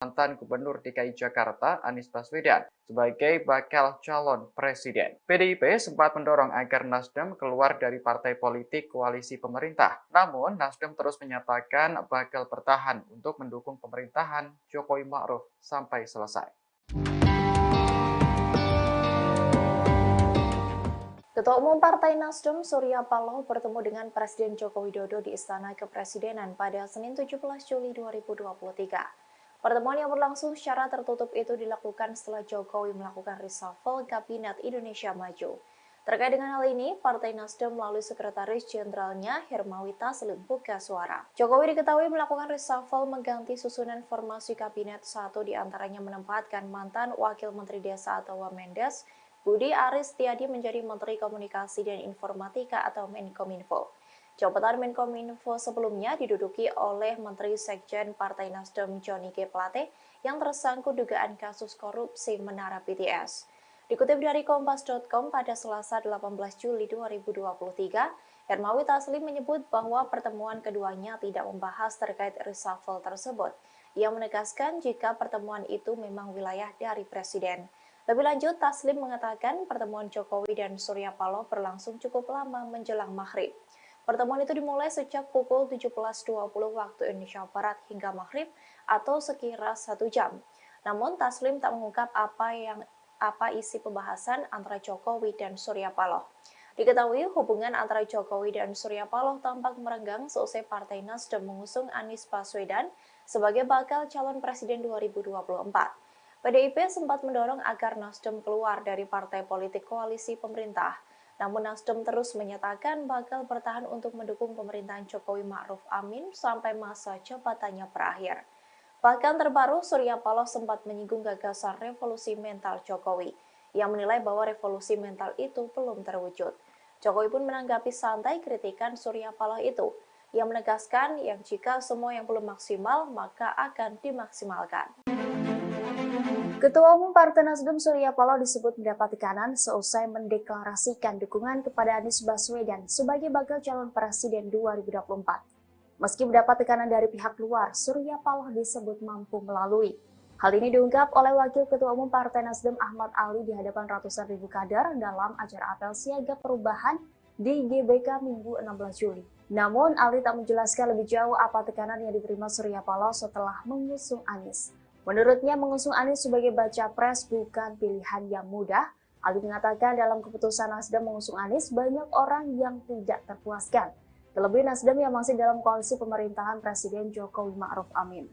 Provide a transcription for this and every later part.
mantan Gubernur DKI Jakarta Anies Baswedan sebagai bakal calon presiden. PDIP sempat mendorong agar Nasdem keluar dari partai politik koalisi pemerintah. Namun, Nasdem terus menyatakan bakal bertahan untuk mendukung pemerintahan Jokowi Ma'ruf sampai selesai. Ketua Umum Partai Nasdem Surya Paloh bertemu dengan Presiden Joko Widodo di Istana Kepresidenan pada Senin 17 Juli 2023. Pertemuan yang berlangsung secara tertutup itu dilakukan setelah Jokowi melakukan reshuffle Kabinet Indonesia Maju. Terkait dengan hal ini, Partai Nasdem melalui Sekretaris Jenderalnya Hermawi Taslim buka suara. Jokowi diketahui melakukan reshuffle mengganti susunan formasi Kabinet, satu diantaranya menempatkan mantan Wakil Menteri Desa atau Wamendes, Budi Aris Setiadi menjadi Menteri Komunikasi dan Informatika atau Menkominfo. Jabatan Menkominfo sebelumnya diduduki oleh Menteri Sekjen Partai Nasdem Johnny G. Plate yang tersangkut dugaan kasus korupsi Menara BTS. Dikutip dari Kompas.com pada Selasa 18 Juli 2023, Hermawi Taslim menyebut bahwa pertemuan keduanya tidak membahas terkait reshuffle tersebut. Ia menegaskan jika pertemuan itu memang wilayah dari Presiden. Lebih lanjut, Taslim mengatakan pertemuan Jokowi dan Surya Paloh berlangsung cukup lama menjelang maghrib. Pertemuan itu dimulai sejak pukul 17.20 waktu Indonesia Barat hingga maghrib atau sekira 1 jam. Namun, Taslim tak mengungkap apa isi pembahasan antara Jokowi dan Surya Paloh. Diketahui hubungan antara Jokowi dan Surya Paloh tampak merenggang seusai Partai Nasdem mengusung Anies Baswedan sebagai bakal calon presiden 2024. PDIP sempat mendorong agar Nasdem keluar dari partai politik koalisi pemerintah. Namun Nasdem terus menyatakan bakal bertahan untuk mendukung pemerintahan Jokowi Ma'ruf Amin sampai masa jabatannya berakhir. Bahkan terbaru, Surya Paloh sempat menyinggung gagasan revolusi mental Jokowi. Ia menilai bahwa revolusi mental itu belum terwujud. Jokowi pun menanggapi santai kritikan Surya Paloh itu. Ia menegaskan yang jika semua yang belum maksimal, maka akan dimaksimalkan. Ketua Umum Partai Nasdem Surya Paloh disebut mendapat tekanan seusai mendeklarasikan dukungan kepada Anies Baswedan sebagai bakal calon presiden 2024. Meski mendapat tekanan dari pihak luar, Surya Paloh disebut mampu melalui. Hal ini diungkap oleh Wakil Ketua Umum Partai Nasdem Ahmad Ali di hadapan ratusan ribu kader dalam acara apel siaga perubahan di GBK Minggu 16 Juli. Namun, Ali tak menjelaskan lebih jauh apa tekanan yang diterima Surya Paloh setelah mengusung Anies. Menurutnya, mengusung Anies sebagai baca pres bukan pilihan yang mudah. Ali mengatakan dalam keputusan Nasdem mengusung Anies, banyak orang yang tidak terpuaskan. Terlebih Nasdem yang masih dalam koalisi pemerintahan Presiden Jokowi Ma'ruf Amin.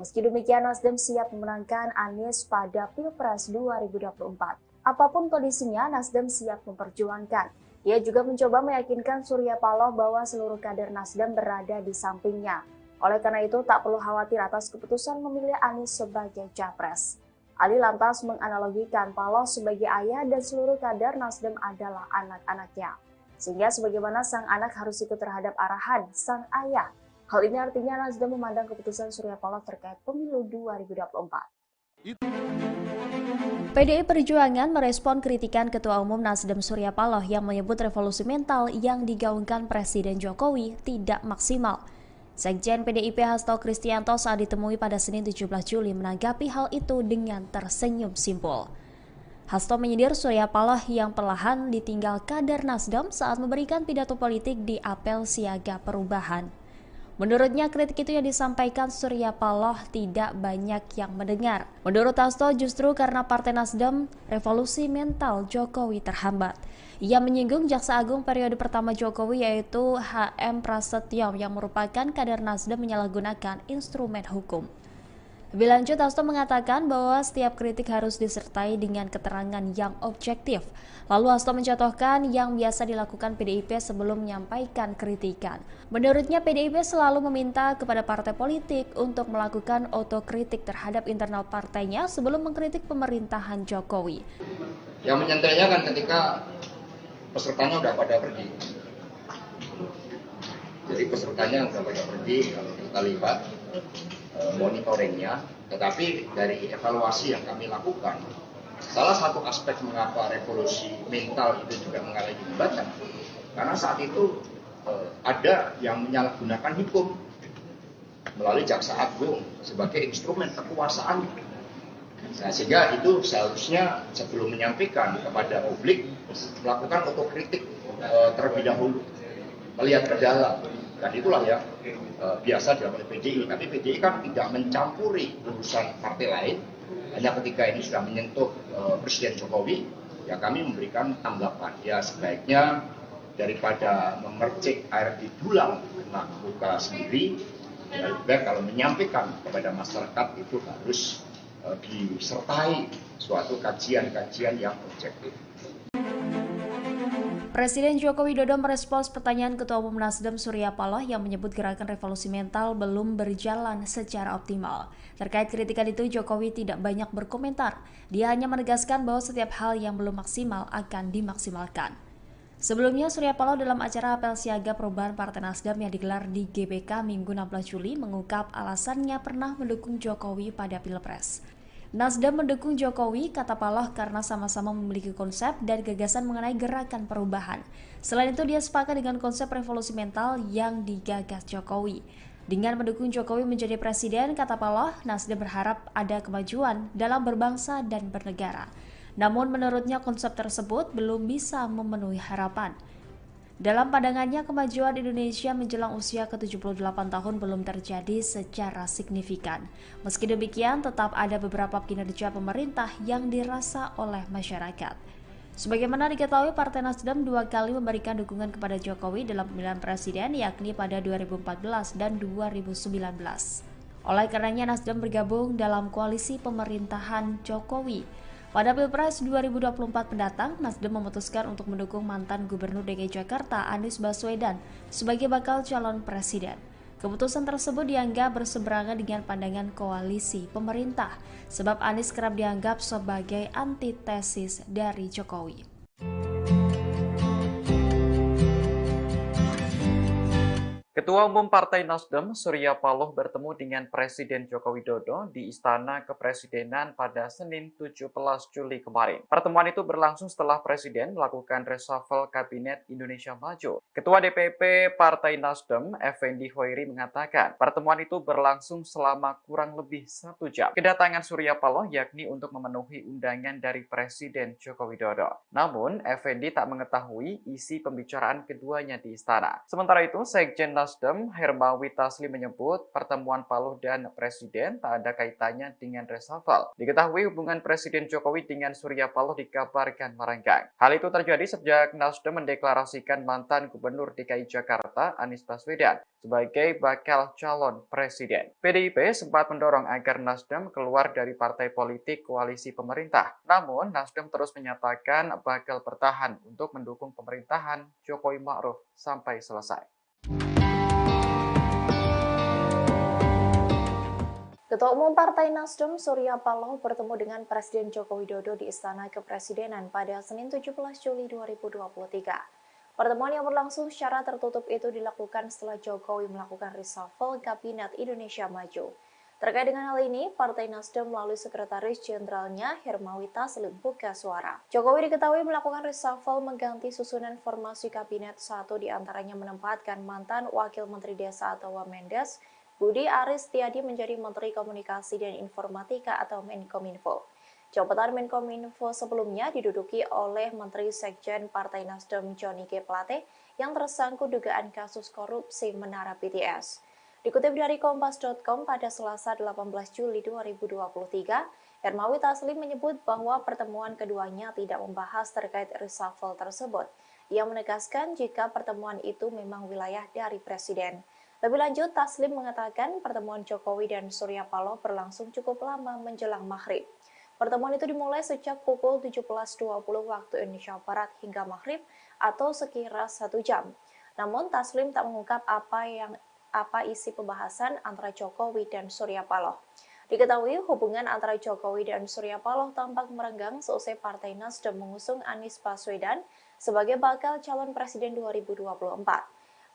Meski demikian, Nasdem siap memenangkan Anies pada Pilpres 2024. Apapun kondisinya, Nasdem siap memperjuangkan. Ia juga mencoba meyakinkan Surya Paloh bahwa seluruh kader Nasdem berada di sampingnya. Oleh karena itu, tak perlu khawatir atas keputusan memilih Anies sebagai capres. Ali lantas menganalogikan Paloh sebagai ayah dan seluruh kader Nasdem adalah anak-anaknya. Sehingga sebagaimana sang anak harus ikut terhadap arahan sang ayah. Hal ini artinya Nasdem memandang keputusan Surya Paloh terkait pemilu 2024. PDI Perjuangan merespon kritikan Ketua Umum Nasdem Surya Paloh yang menyebut revolusi mental yang digaungkan Presiden Jokowi tidak maksimal. Sekjen PDIP Hasto Kristianto saat ditemui pada Senin 17 Juli menanggapi hal itu dengan tersenyum simpul. Hasto menyindir Surya Paloh yang perlahan ditinggal kader Nasdem saat memberikan pidato politik di apel siaga perubahan. Menurutnya kritik itu yang disampaikan Surya Paloh tidak banyak yang mendengar. Menurut Hasto justru karena Partai Nasdem revolusi mental Jokowi terhambat. Ia menyinggung Jaksa Agung periode pertama Jokowi yaitu HM Prasetyo yang merupakan kader Nasdem menyalahgunakan instrumen hukum. Lebih lanjut, Hasto mengatakan bahwa setiap kritik harus disertai dengan keterangan yang objektif. Lalu Hasto mencontohkan yang biasa dilakukan PDIP sebelum menyampaikan kritikan. Menurutnya PDIP selalu meminta kepada partai politik untuk melakukan otokritik terhadap internal partainya sebelum mengkritik pemerintahan Jokowi. Yang menyantainya kan ketika pesertanya udah pada pergi. Jadi pesertanya udah pada pergi, kalau kita lihat monitoringnya, tetapi dari evaluasi yang kami lakukan, salah satu aspek mengapa revolusi mental itu juga mengalami hambatan, karena saat itu ada yang menyalahgunakan hukum. melalui Jaksa Agung sebagai instrumen kekuasaan. Nah, sehingga itu seharusnya sebelum menyampaikan kepada publik melakukan otokritik terlebih dahulu, melihat ke dalam. Dan itulah yang biasa dilakukan PDI. Tapi PDI kan tidak mencampuri urusan partai lain. Hanya ketika ini sudah menyentuh Presiden Jokowi, ya kami memberikan tanggapan. Ya sebaiknya daripada memercik air di dulang kena luka sendiri, ya lebih baik kalau menyampaikan kepada masyarakat itu harus disertai suatu kajian-kajian yang objektif. Presiden Joko Widodo merespons pertanyaan Ketua Umum Nasdem Surya Paloh yang menyebut gerakan revolusi mental belum berjalan secara optimal. Terkait kritikan itu, Jokowi tidak banyak berkomentar. Dia hanya menegaskan bahwa setiap hal yang belum maksimal akan dimaksimalkan. Sebelumnya, Surya Paloh dalam acara apel siaga perubahan Partai Nasdem yang digelar di GBK Minggu 16 Juli mengungkap alasannya pernah mendukung Jokowi pada Pilpres. Nasdem mendukung Jokowi, kata Paloh, karena sama-sama memiliki konsep dan gagasan mengenai gerakan perubahan. Selain itu, dia sepakat dengan konsep revolusi mental yang digagas Jokowi. Dengan mendukung Jokowi menjadi presiden, kata Paloh, Nasdem berharap ada kemajuan dalam berbangsa dan bernegara. Namun menurutnya konsep tersebut belum bisa memenuhi harapan. Dalam pandangannya, kemajuan Indonesia menjelang usia ke-78 tahun belum terjadi secara signifikan. Meski demikian, tetap ada beberapa kinerja pemerintah yang dirasa oleh masyarakat. Sebagaimana diketahui, Partai Nasdem 2 kali memberikan dukungan kepada Jokowi dalam pemilihan presiden, yakni pada 2014 dan 2019. Oleh karenanya, Nasdem bergabung dalam koalisi pemerintahan Jokowi. Pada Pilpres 2024 mendatang, Nasdem memutuskan untuk mendukung mantan Gubernur DKI Jakarta Anies Baswedan sebagai bakal calon presiden. Keputusan tersebut dianggap berseberangan dengan pandangan koalisi pemerintah, sebab Anies kerap dianggap sebagai antitesis dari Jokowi. Ketua Umum Partai Nasdem, Surya Paloh bertemu dengan Presiden Joko Widodo di Istana Kepresidenan pada Senin 17 Juli kemarin. Pertemuan itu berlangsung setelah Presiden melakukan reshuffle Kabinet Indonesia Maju. Ketua DPP Partai Nasdem, Effendi Hoiri, mengatakan pertemuan itu berlangsung selama kurang lebih 1 jam. Kedatangan Surya Paloh yakni untuk memenuhi undangan dari Presiden Joko Widodo. Namun, Effendi tak mengetahui isi pembicaraan keduanya di istana. Sementara itu, Sekjen Nasdem Hermawi Taslim menyebut pertemuan Paloh dan Presiden tak ada kaitannya dengan reshuffle. Diketahui hubungan Presiden Jokowi dengan Surya Paloh dikabarkan merenggang. Hal itu terjadi sejak Nasdem mendeklarasikan mantan Gubernur DKI Jakarta Anies Baswedan sebagai bakal calon presiden. PDIP sempat mendorong agar Nasdem keluar dari partai politik koalisi pemerintah. Namun, Nasdem terus menyatakan bakal bertahan untuk mendukung pemerintahan Jokowi Ma'ruf sampai selesai. Ketua Umum Partai Nasdem Surya Paloh bertemu dengan Presiden Joko Widodo di Istana Kepresidenan pada Senin 17 Juli 2023. Pertemuan yang berlangsung secara tertutup itu dilakukan setelah Jokowi melakukan reshuffle Kabinet Indonesia Maju. Terkait dengan hal ini, Partai Nasdem melalui Sekretaris Jenderalnya Hermawi Taslim buka suara. Jokowi diketahui melakukan reshuffle mengganti susunan formasi Kabinet, satu diantaranya menempatkan mantan Wakil Menteri Desa atau Wamendes, Budi Aris Setiadi menjadi Menteri Komunikasi dan Informatika atau Menkominfo. Jabatan Menkominfo sebelumnya diduduki oleh Menteri Sekjen Partai Nasdem Johnny G. Plate yang tersangkut dugaan kasus korupsi Menara BTS. Dikutip dari Kompas.com pada Selasa 18 Juli 2023, Hermawi Taslim menyebut bahwa pertemuan keduanya tidak membahas terkait reshuffle tersebut. Ia menegaskan jika pertemuan itu memang wilayah dari Presiden. Lebih lanjut, Taslim mengatakan pertemuan Jokowi dan Surya Paloh berlangsung cukup lama menjelang maghrib. Pertemuan itu dimulai sejak pukul 17.20 waktu Indonesia Barat hingga maghrib atau sekira 1 jam. Namun, Taslim tak mengungkap apa isi pembahasan antara Jokowi dan Surya Paloh. Diketahui hubungan antara Jokowi dan Surya Paloh tampak merenggang seusai Partai Nasdem mengusung Anies Baswedan sebagai bakal calon presiden 2024.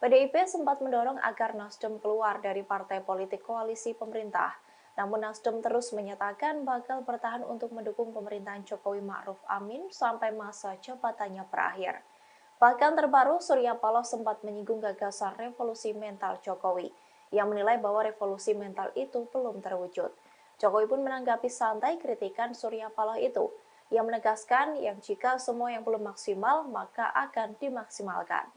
PDIP sempat mendorong agar Nasdem keluar dari partai politik koalisi pemerintah. Namun Nasdem terus menyatakan bakal bertahan untuk mendukung pemerintahan Jokowi Ma'ruf Amin sampai masa jabatannya berakhir. Bahkan terbaru, Surya Paloh sempat menyinggung gagasan revolusi mental Jokowi. Ia menilai bahwa revolusi mental itu belum terwujud. Jokowi pun menanggapi santai kritikan Surya Paloh itu. Ia menegaskan yang jika semua yang belum maksimal maka akan dimaksimalkan.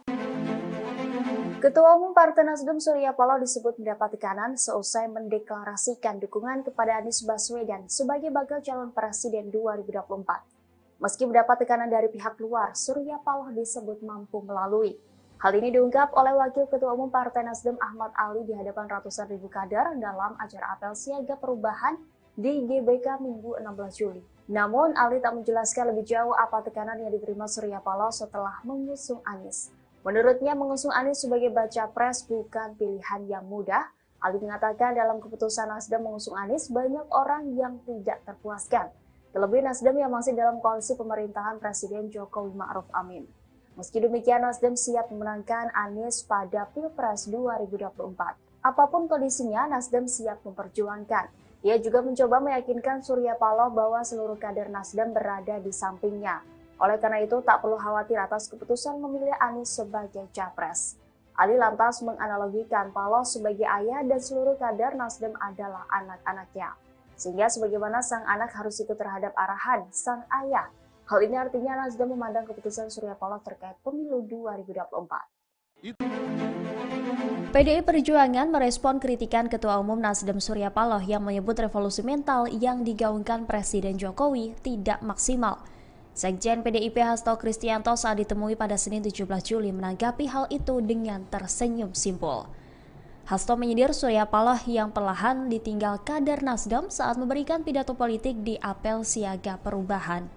Ketua Umum Partai Nasdem Surya Paloh disebut mendapat tekanan seusai mendeklarasikan dukungan kepada Anies Baswedan sebagai bakal calon presiden 2024. Meski mendapat tekanan dari pihak luar, Surya Paloh disebut mampu melalui. Hal ini diungkap oleh Wakil Ketua Umum Partai Nasdem Ahmad Ali di hadapan ratusan ribu kader dalam acara apel siaga perubahan di GBK Minggu 16 Juli. Namun, Ali tak menjelaskan lebih jauh apa tekanan yang diterima Surya Paloh setelah mengusung Anies. Menurutnya, mengusung Anies sebagai baca pres bukan pilihan yang mudah. Ali mengatakan dalam keputusan Nasdem mengusung Anies, banyak orang yang tidak terpuaskan. Terlebih Nasdem yang masih dalam koalisi pemerintahan Presiden Jokowi Ma'ruf Amin. Meski demikian, Nasdem siap memenangkan Anies pada Pilpres 2024. Apapun kondisinya, Nasdem siap memperjuangkan. Ia juga mencoba meyakinkan Surya Paloh bahwa seluruh kader Nasdem berada di sampingnya. Oleh karena itu, tak perlu khawatir atas keputusan memilih Anies sebagai capres. Ali lantas menganalogikan Paloh sebagai ayah dan seluruh kader Nasdem adalah anak-anaknya. Sehingga sebagaimana sang anak harus ikut terhadap arahan sang ayah. Hal ini artinya Nasdem memandang keputusan Surya Paloh terkait pemilu 2024. PDI Perjuangan merespon kritikan Ketua Umum Nasdem Surya Paloh yang menyebut revolusi mental yang digaungkan Presiden Jokowi tidak maksimal. Sekjen PDIP Hasto Kristianto saat ditemui pada Senin 17 Juli menanggapi hal itu dengan tersenyum simpul. Hasto menyindir Surya Paloh yang perlahan ditinggal kader Nasdem saat memberikan pidato politik di apel siaga perubahan.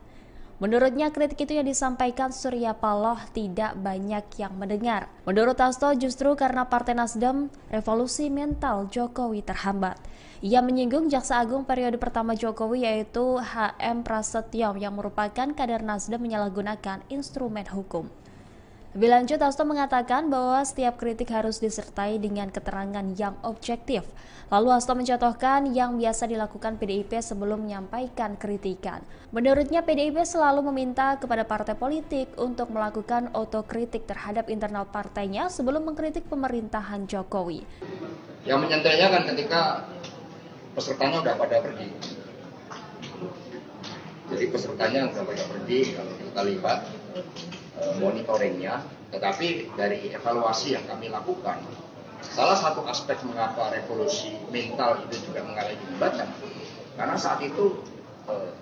Menurutnya kritik itu yang disampaikan Surya Paloh tidak banyak yang mendengar. Menurut Hasto justru karena Partai Nasdem revolusi mental Jokowi terhambat. Ia menyinggung Jaksa Agung periode pertama Jokowi yaitu HM Prasetyo yang merupakan kader Nasdem menyalahgunakan instrumen hukum. Lebih lanjut, Hasto mengatakan bahwa setiap kritik harus disertai dengan keterangan yang objektif. Lalu Hasto mencontohkan yang biasa dilakukan PDIP sebelum menyampaikan kritikan. Menurutnya PDIP selalu meminta kepada partai politik untuk melakukan otokritik terhadap internal partainya sebelum mengkritik pemerintahan Jokowi. Yang menyantainya kan ketika pesertanya udah pada pergi. Jadi pesertanya udah pada pergi, kalau kita lihat monitoringnya, tetapi dari evaluasi yang kami lakukan, salah satu aspek mengapa revolusi mental itu juga mengalami hambatan, karena saat itu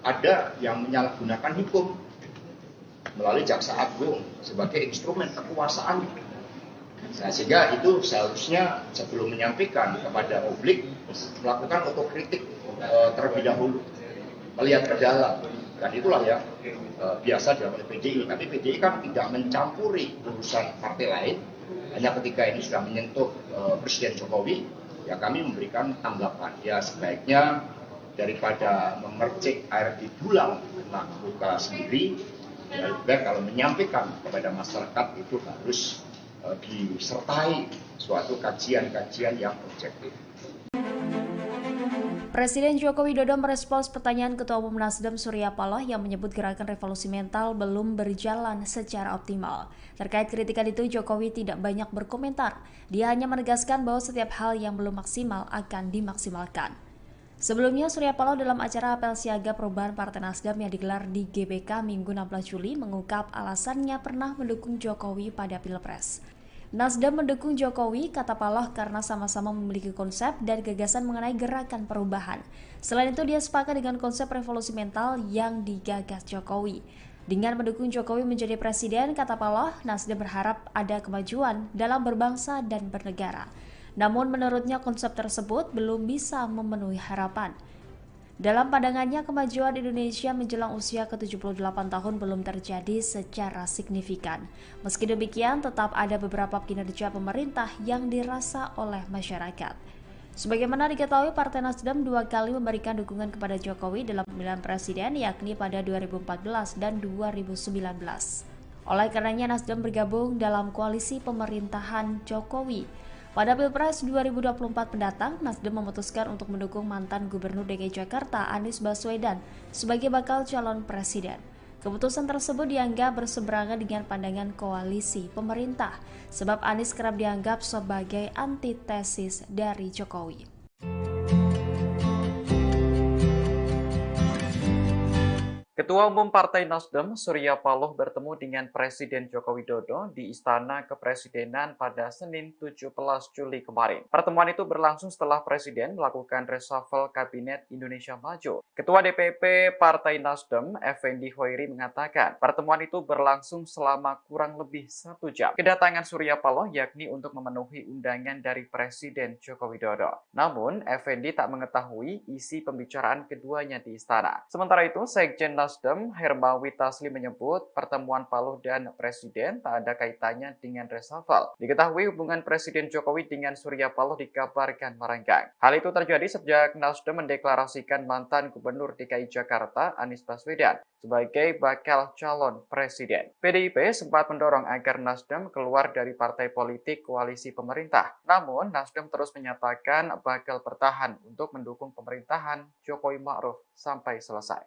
ada yang menyalahgunakan hukum melalui Jaksa Agung sebagai instrumen kekuasaan. Nah, sehingga itu seharusnya sebelum menyampaikan kepada publik melakukan otokritik terlebih dahulu, melihat ke dalam. Dan itulah yang biasa dilakukan oleh PDI. Tapi PDI kan tidak mencampuri urusan partai lain. Hanya ketika ini sudah menyentuh Presiden Jokowi, ya kami memberikan tanggapan. Ya sebaiknya daripada memercik air di dulang kena luka sendiri, ya lebih baik kalau menyampaikan kepada masyarakat itu harus disertai suatu kajian-kajian yang objektif. Presiden Joko Widodo merespons pertanyaan Ketua Umum Nasdem Surya Paloh yang menyebut gerakan revolusi mental belum berjalan secara optimal. Terkait kritikan itu, Jokowi tidak banyak berkomentar. Dia hanya menegaskan bahwa setiap hal yang belum maksimal akan dimaksimalkan. Sebelumnya, Surya Paloh dalam acara apel siaga perubahan Partai Nasdem yang digelar di GBK Minggu 16 Juli mengungkap alasannya pernah mendukung Jokowi pada Pilpres. Nasdem mendukung Jokowi, kata Paloh, karena sama-sama memiliki konsep dan gagasan mengenai gerakan perubahan. Selain itu, dia sepakat dengan konsep revolusi mental yang digagas Jokowi. Dengan mendukung Jokowi menjadi presiden, kata Paloh, Nasdem berharap ada kemajuan dalam berbangsa dan bernegara. Namun menurutnya konsep tersebut belum bisa memenuhi harapan. Dalam pandangannya, kemajuan Indonesia menjelang usia ke-78 tahun belum terjadi secara signifikan. Meski demikian, tetap ada beberapa kinerja pemerintah yang dirasa oleh masyarakat. Sebagaimana diketahui, Partai Nasdem 2 kali memberikan dukungan kepada Jokowi dalam pemilihan presiden, yakni pada 2014 dan 2019. Oleh karenanya, Nasdem bergabung dalam koalisi pemerintahan Jokowi. Pada Pilpres 2024 mendatang, Nasdem memutuskan untuk mendukung mantan Gubernur DKI Jakarta Anies Baswedan sebagai bakal calon presiden. Keputusan tersebut dianggap berseberangan dengan pandangan koalisi pemerintah, sebab Anies kerap dianggap sebagai antitesis dari Jokowi. Ketua Umum Partai Nasdem, Surya Paloh bertemu dengan Presiden Joko Widodo di Istana Kepresidenan pada Senin 17 Juli kemarin. Pertemuan itu berlangsung setelah Presiden melakukan reshuffle Kabinet Indonesia Maju. Ketua DPP Partai Nasdem, Effendi Hoiri mengatakan, pertemuan itu berlangsung selama kurang lebih 1 jam. Kedatangan Surya Paloh yakni untuk memenuhi undangan dari Presiden Joko Widodo. Namun, Effendi tak mengetahui isi pembicaraan keduanya di istana. Sementara itu, Sekjen Nasdem, Hermawi Taslim menyebut pertemuan Paloh dan Presiden tak ada kaitannya dengan reshuffle. Diketahui hubungan Presiden Jokowi dengan Surya Paloh dikabarkan merenggang. Hal itu terjadi sejak Nasdem mendeklarasikan mantan Gubernur DKI Jakarta, Anies Baswedan, sebagai bakal calon presiden. PDIP sempat mendorong agar Nasdem keluar dari partai politik koalisi pemerintah. Namun, Nasdem terus menyatakan bakal bertahan untuk mendukung pemerintahan Jokowi Ma'ruf sampai selesai.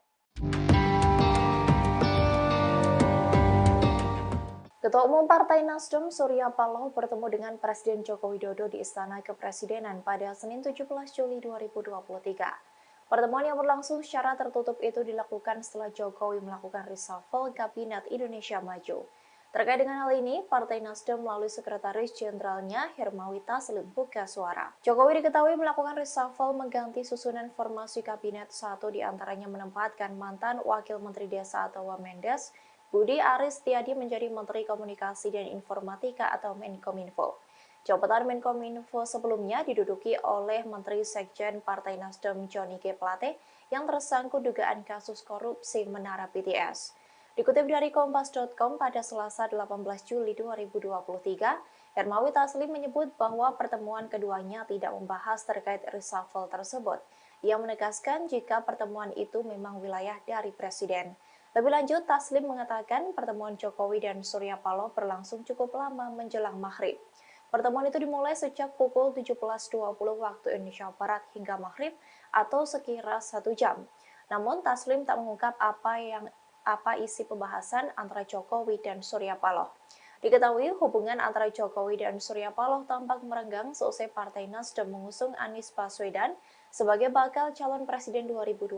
Ketua Umum Partai Nasdem, Surya Paloh bertemu dengan Presiden Joko Widodo di Istana Kepresidenan pada Senin 17 Juli 2023. Pertemuan yang berlangsung secara tertutup itu dilakukan setelah Jokowi melakukan reshuffle Kabinet Indonesia Maju. Terkait dengan hal ini, Partai Nasdem melalui Sekretaris Jenderalnya Hermawi Taslim buka suara. Jokowi diketahui melakukan reshuffle mengganti susunan formasi Kabinet, satu diantaranya menempatkan mantan Wakil Menteri Desa atau Wamendes, Budi Aris Setiadi menjadi Menteri Komunikasi dan Informatika atau Menkominfo. Jabatan Menkominfo sebelumnya diduduki oleh Menteri Sekjen Partai Nasdem Johnny G. Plate yang tersangkut dugaan kasus korupsi Menara BTS. Dikutip dari Kompas.com pada Selasa 18 Juli 2023, Hermawi Taslim menyebut bahwa pertemuan keduanya tidak membahas terkait reshuffle tersebut. Ia menegaskan jika pertemuan itu memang wilayah dari Presiden. Lebih lanjut, Taslim mengatakan pertemuan Jokowi dan Surya Paloh berlangsung cukup lama menjelang maghrib. Pertemuan itu dimulai sejak pukul 17.20 waktu Indonesia Barat hingga maghrib atau sekira 1 jam. Namun, Taslim tak mengungkap apa isi pembahasan antara Jokowi dan Surya Paloh. Diketahui hubungan antara Jokowi dan Surya Paloh tampak merenggang seusai Partai Nasdem mengusung Anies Baswedan sebagai bakal calon presiden 2024.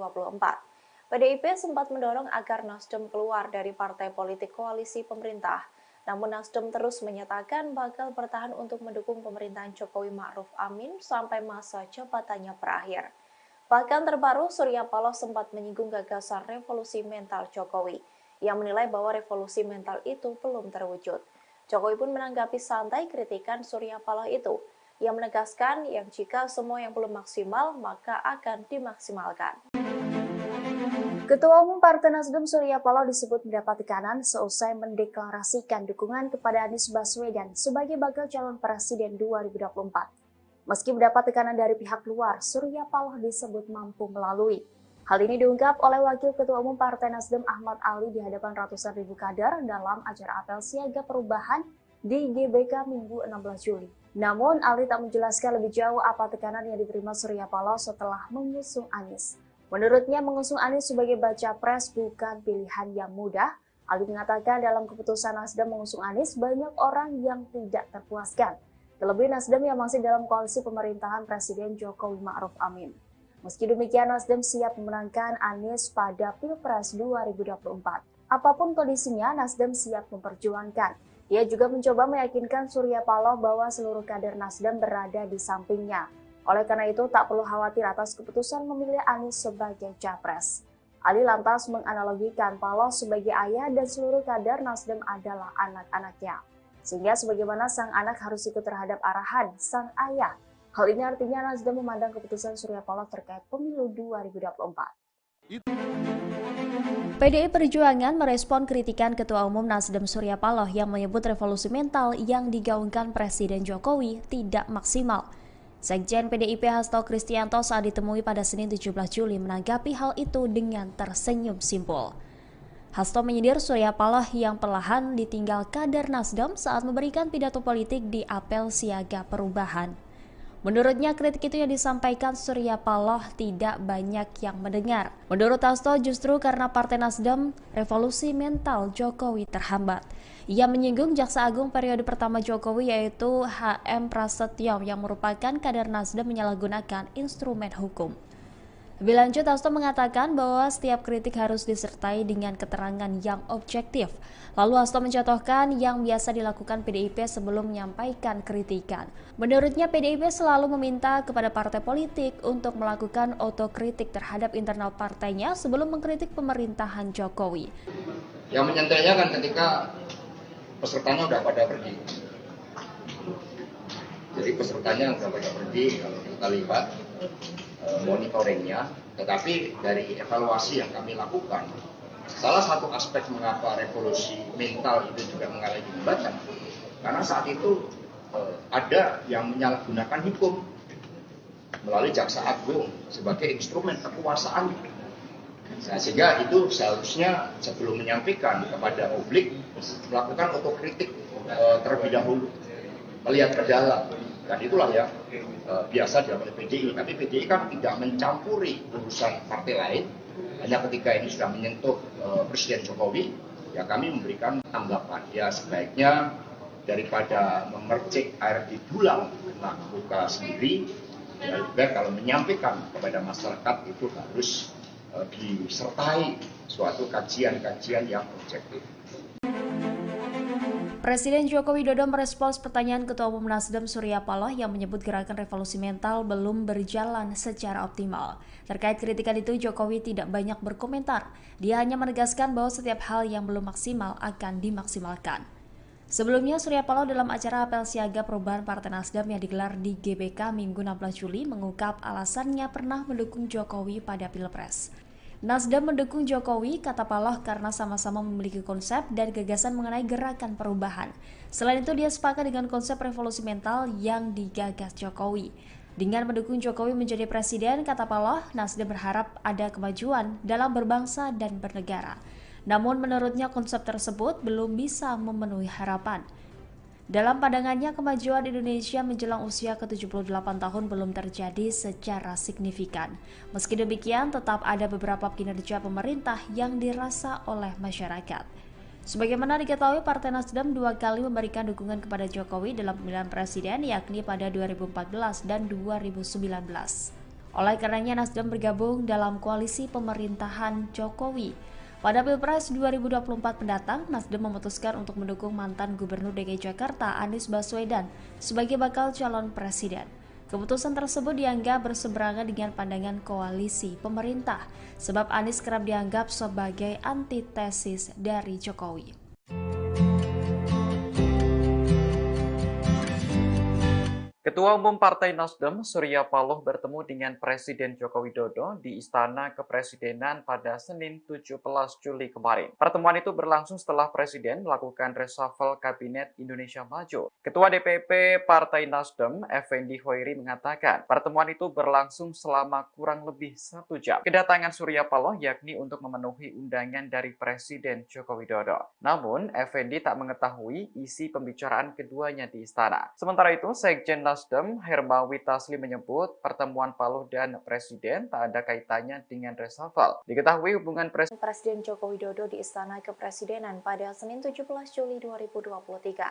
PDIP sempat mendorong agar Nasdem keluar dari partai politik koalisi pemerintah. Namun Nasdem terus menyatakan bakal bertahan untuk mendukung pemerintahan Jokowi Ma'ruf Amin sampai masa jabatannya berakhir. Bahkan terbaru, Surya Paloh sempat menyinggung gagasan revolusi mental Jokowi. Ia menilai bahwa revolusi mental itu belum terwujud. Jokowi pun menanggapi santai kritikan Surya Paloh itu. Ia menegaskan yang jika semua yang belum maksimal maka akan dimaksimalkan. Ketua Umum Partai Nasdem Surya Paloh disebut mendapat tekanan seusai mendeklarasikan dukungan kepada Anies Baswedan sebagai bakal calon presiden 2024. Meski mendapat tekanan dari pihak luar, Surya Paloh disebut mampu melalui. Hal ini diungkap oleh Wakil Ketua Umum Partai Nasdem Ahmad Ali di hadapan ratusan ribu kader dalam acara apel siaga perubahan di GBK Minggu 16 Juli. Namun, Ali tak menjelaskan lebih jauh apa tekanan yang diterima Surya Paloh setelah mengusung Anies. Menurutnya, mengusung Anies sebagai baca pres bukan pilihan yang mudah. Ali mengatakan dalam keputusan Nasdem mengusung Anies, banyak orang yang tidak terpuaskan. Terlebih Nasdem yang masih dalam koalisi pemerintahan Presiden Jokowi Ma'ruf Amin. Meski demikian, Nasdem siap memenangkan Anies pada Pilpres 2024. Apapun kondisinya, Nasdem siap memperjuangkan. Ia juga mencoba meyakinkan Surya Paloh bahwa seluruh kader Nasdem berada di sampingnya. Oleh karena itu, tak perlu khawatir atas keputusan memilih Anies sebagai capres. Ali lantas menganalogikan Paloh sebagai ayah dan seluruh kader Nasdem adalah anak-anaknya. Sehingga sebagaimana sang anak harus ikut terhadap arahan sang ayah. Hal ini artinya Nasdem memandang keputusan Surya Paloh terkait pemilu 2024. PDI Perjuangan merespon kritikan Ketua Umum Nasdem Surya Paloh yang menyebut revolusi mental yang digaungkan Presiden Jokowi tidak maksimal. Sekjen PDIP Hasto Kristianto saat ditemui pada Senin 17 Juli menanggapi hal itu dengan tersenyum simpul. Hasto menyindir Surya Paloh yang perlahan ditinggal kader Nasdem saat memberikan pidato politik di apel siaga perubahan. Menurutnya, kritik itu yang disampaikan Surya Paloh tidak banyak yang mendengar. Menurut Hasto, justru karena Partai Nasdem, revolusi mental Jokowi terhambat. Ia menyinggung Jaksa Agung periode pertama Jokowi yaitu HM Prasetyo yang merupakan kader Nasdem menyalahgunakan instrumen hukum. Lebih lanjut, Hasto mengatakan bahwa setiap kritik harus disertai dengan keterangan yang objektif. Lalu Hasto mencontohkan yang biasa dilakukan PDIP sebelum menyampaikan kritikan. Menurutnya, PDIP selalu meminta kepada partai politik untuk melakukan otokritik terhadap internal partainya sebelum mengkritik pemerintahan Jokowi. Yang menyantainya kan ketika pesertanya udah pada pergi. Jadi pesertanya udah pada pergi, kalau kita lihat monitoringnya, tetapi dari evaluasi yang kami lakukan, salah satu aspek mengapa revolusi mental itu juga mengalami hambatan, karena saat itu ada yang menyalahgunakan hukum melalui Jaksa Agung sebagai instrumen kekuasaan. Nah, sehingga itu seharusnya sebelum menyampaikan kepada publik melakukan otokritik terlebih dahulu, melihat ke dalam. Dan itulah yang biasa dilakukan oleh PDI. Tapi PDI kan tidak mencampuri urusan partai lain. Hanya ketika ini sudah menyentuh Presiden Jokowi, ya kami memberikan tanggapan. Ya sebaiknya daripada memercik air di dulang kena luka sendiri, ya lebih baik kalau menyampaikan kepada masyarakat itu harus disertai suatu kajian-kajian yang objektif. Presiden Joko Widodo merespons pertanyaan Ketua Umum Nasdem Surya Paloh yang menyebut gerakan revolusi mental belum berjalan secara optimal. Terkait kritikan itu, Jokowi tidak banyak berkomentar. Dia hanya menegaskan bahwa setiap hal yang belum maksimal akan dimaksimalkan. Sebelumnya, Surya Paloh dalam acara apel siaga perubahan Partai Nasdem yang digelar di GBK Minggu 16 Juli mengungkap alasannya pernah mendukung Jokowi pada Pilpres. Nasdem mendukung Jokowi, kata Paloh, karena sama-sama memiliki konsep dan gagasan mengenai gerakan perubahan. Selain itu, dia sepakat dengan konsep revolusi mental yang digagas Jokowi. Dengan mendukung Jokowi menjadi presiden, kata Paloh, Nasdem berharap ada kemajuan dalam berbangsa dan bernegara. Namun menurutnya konsep tersebut belum bisa memenuhi harapan. Dalam pandangannya, kemajuan Indonesia menjelang usia ke-78 tahun belum terjadi secara signifikan. Meski demikian, tetap ada beberapa kinerja pemerintah yang dirasa oleh masyarakat. Sebagaimana diketahui, Partai Nasdem 2 kali memberikan dukungan kepada Jokowi dalam pemilihan presiden, yakni pada 2014 dan 2019. Oleh karenanya, Nasdem bergabung dalam koalisi pemerintahan Jokowi. Pada Pilpres 2024 mendatang, Nasdem memutuskan untuk mendukung mantan Gubernur DKI Jakarta Anies Baswedan sebagai bakal calon presiden. Keputusan tersebut dianggap berseberangan dengan pandangan koalisi pemerintah, sebab Anies kerap dianggap sebagai antitesis dari Jokowi. Ketua Umum Partai Nasdem, Surya Paloh bertemu dengan Presiden Joko Widodo di Istana Kepresidenan pada Senin 17 Juli kemarin. Pertemuan itu berlangsung setelah Presiden melakukan reshuffle Kabinet Indonesia Maju. Ketua DPP Partai Nasdem, Effendi Hoiri, mengatakan pertemuan itu berlangsung selama kurang lebih 1 jam. Kedatangan Surya Paloh yakni untuk memenuhi undangan dari Presiden Joko Widodo. Namun, Effendi tak mengetahui isi pembicaraan keduanya di istana. Sementara itu, Sekjen Nasdem Hermawi Taslim menyebut pertemuan Paloh dan Presiden tak ada kaitannya dengan reshuffle. Diketahui hubungan Presiden Joko Widodo di Istana Kepresidenan pada Senin 17 Juli 2023.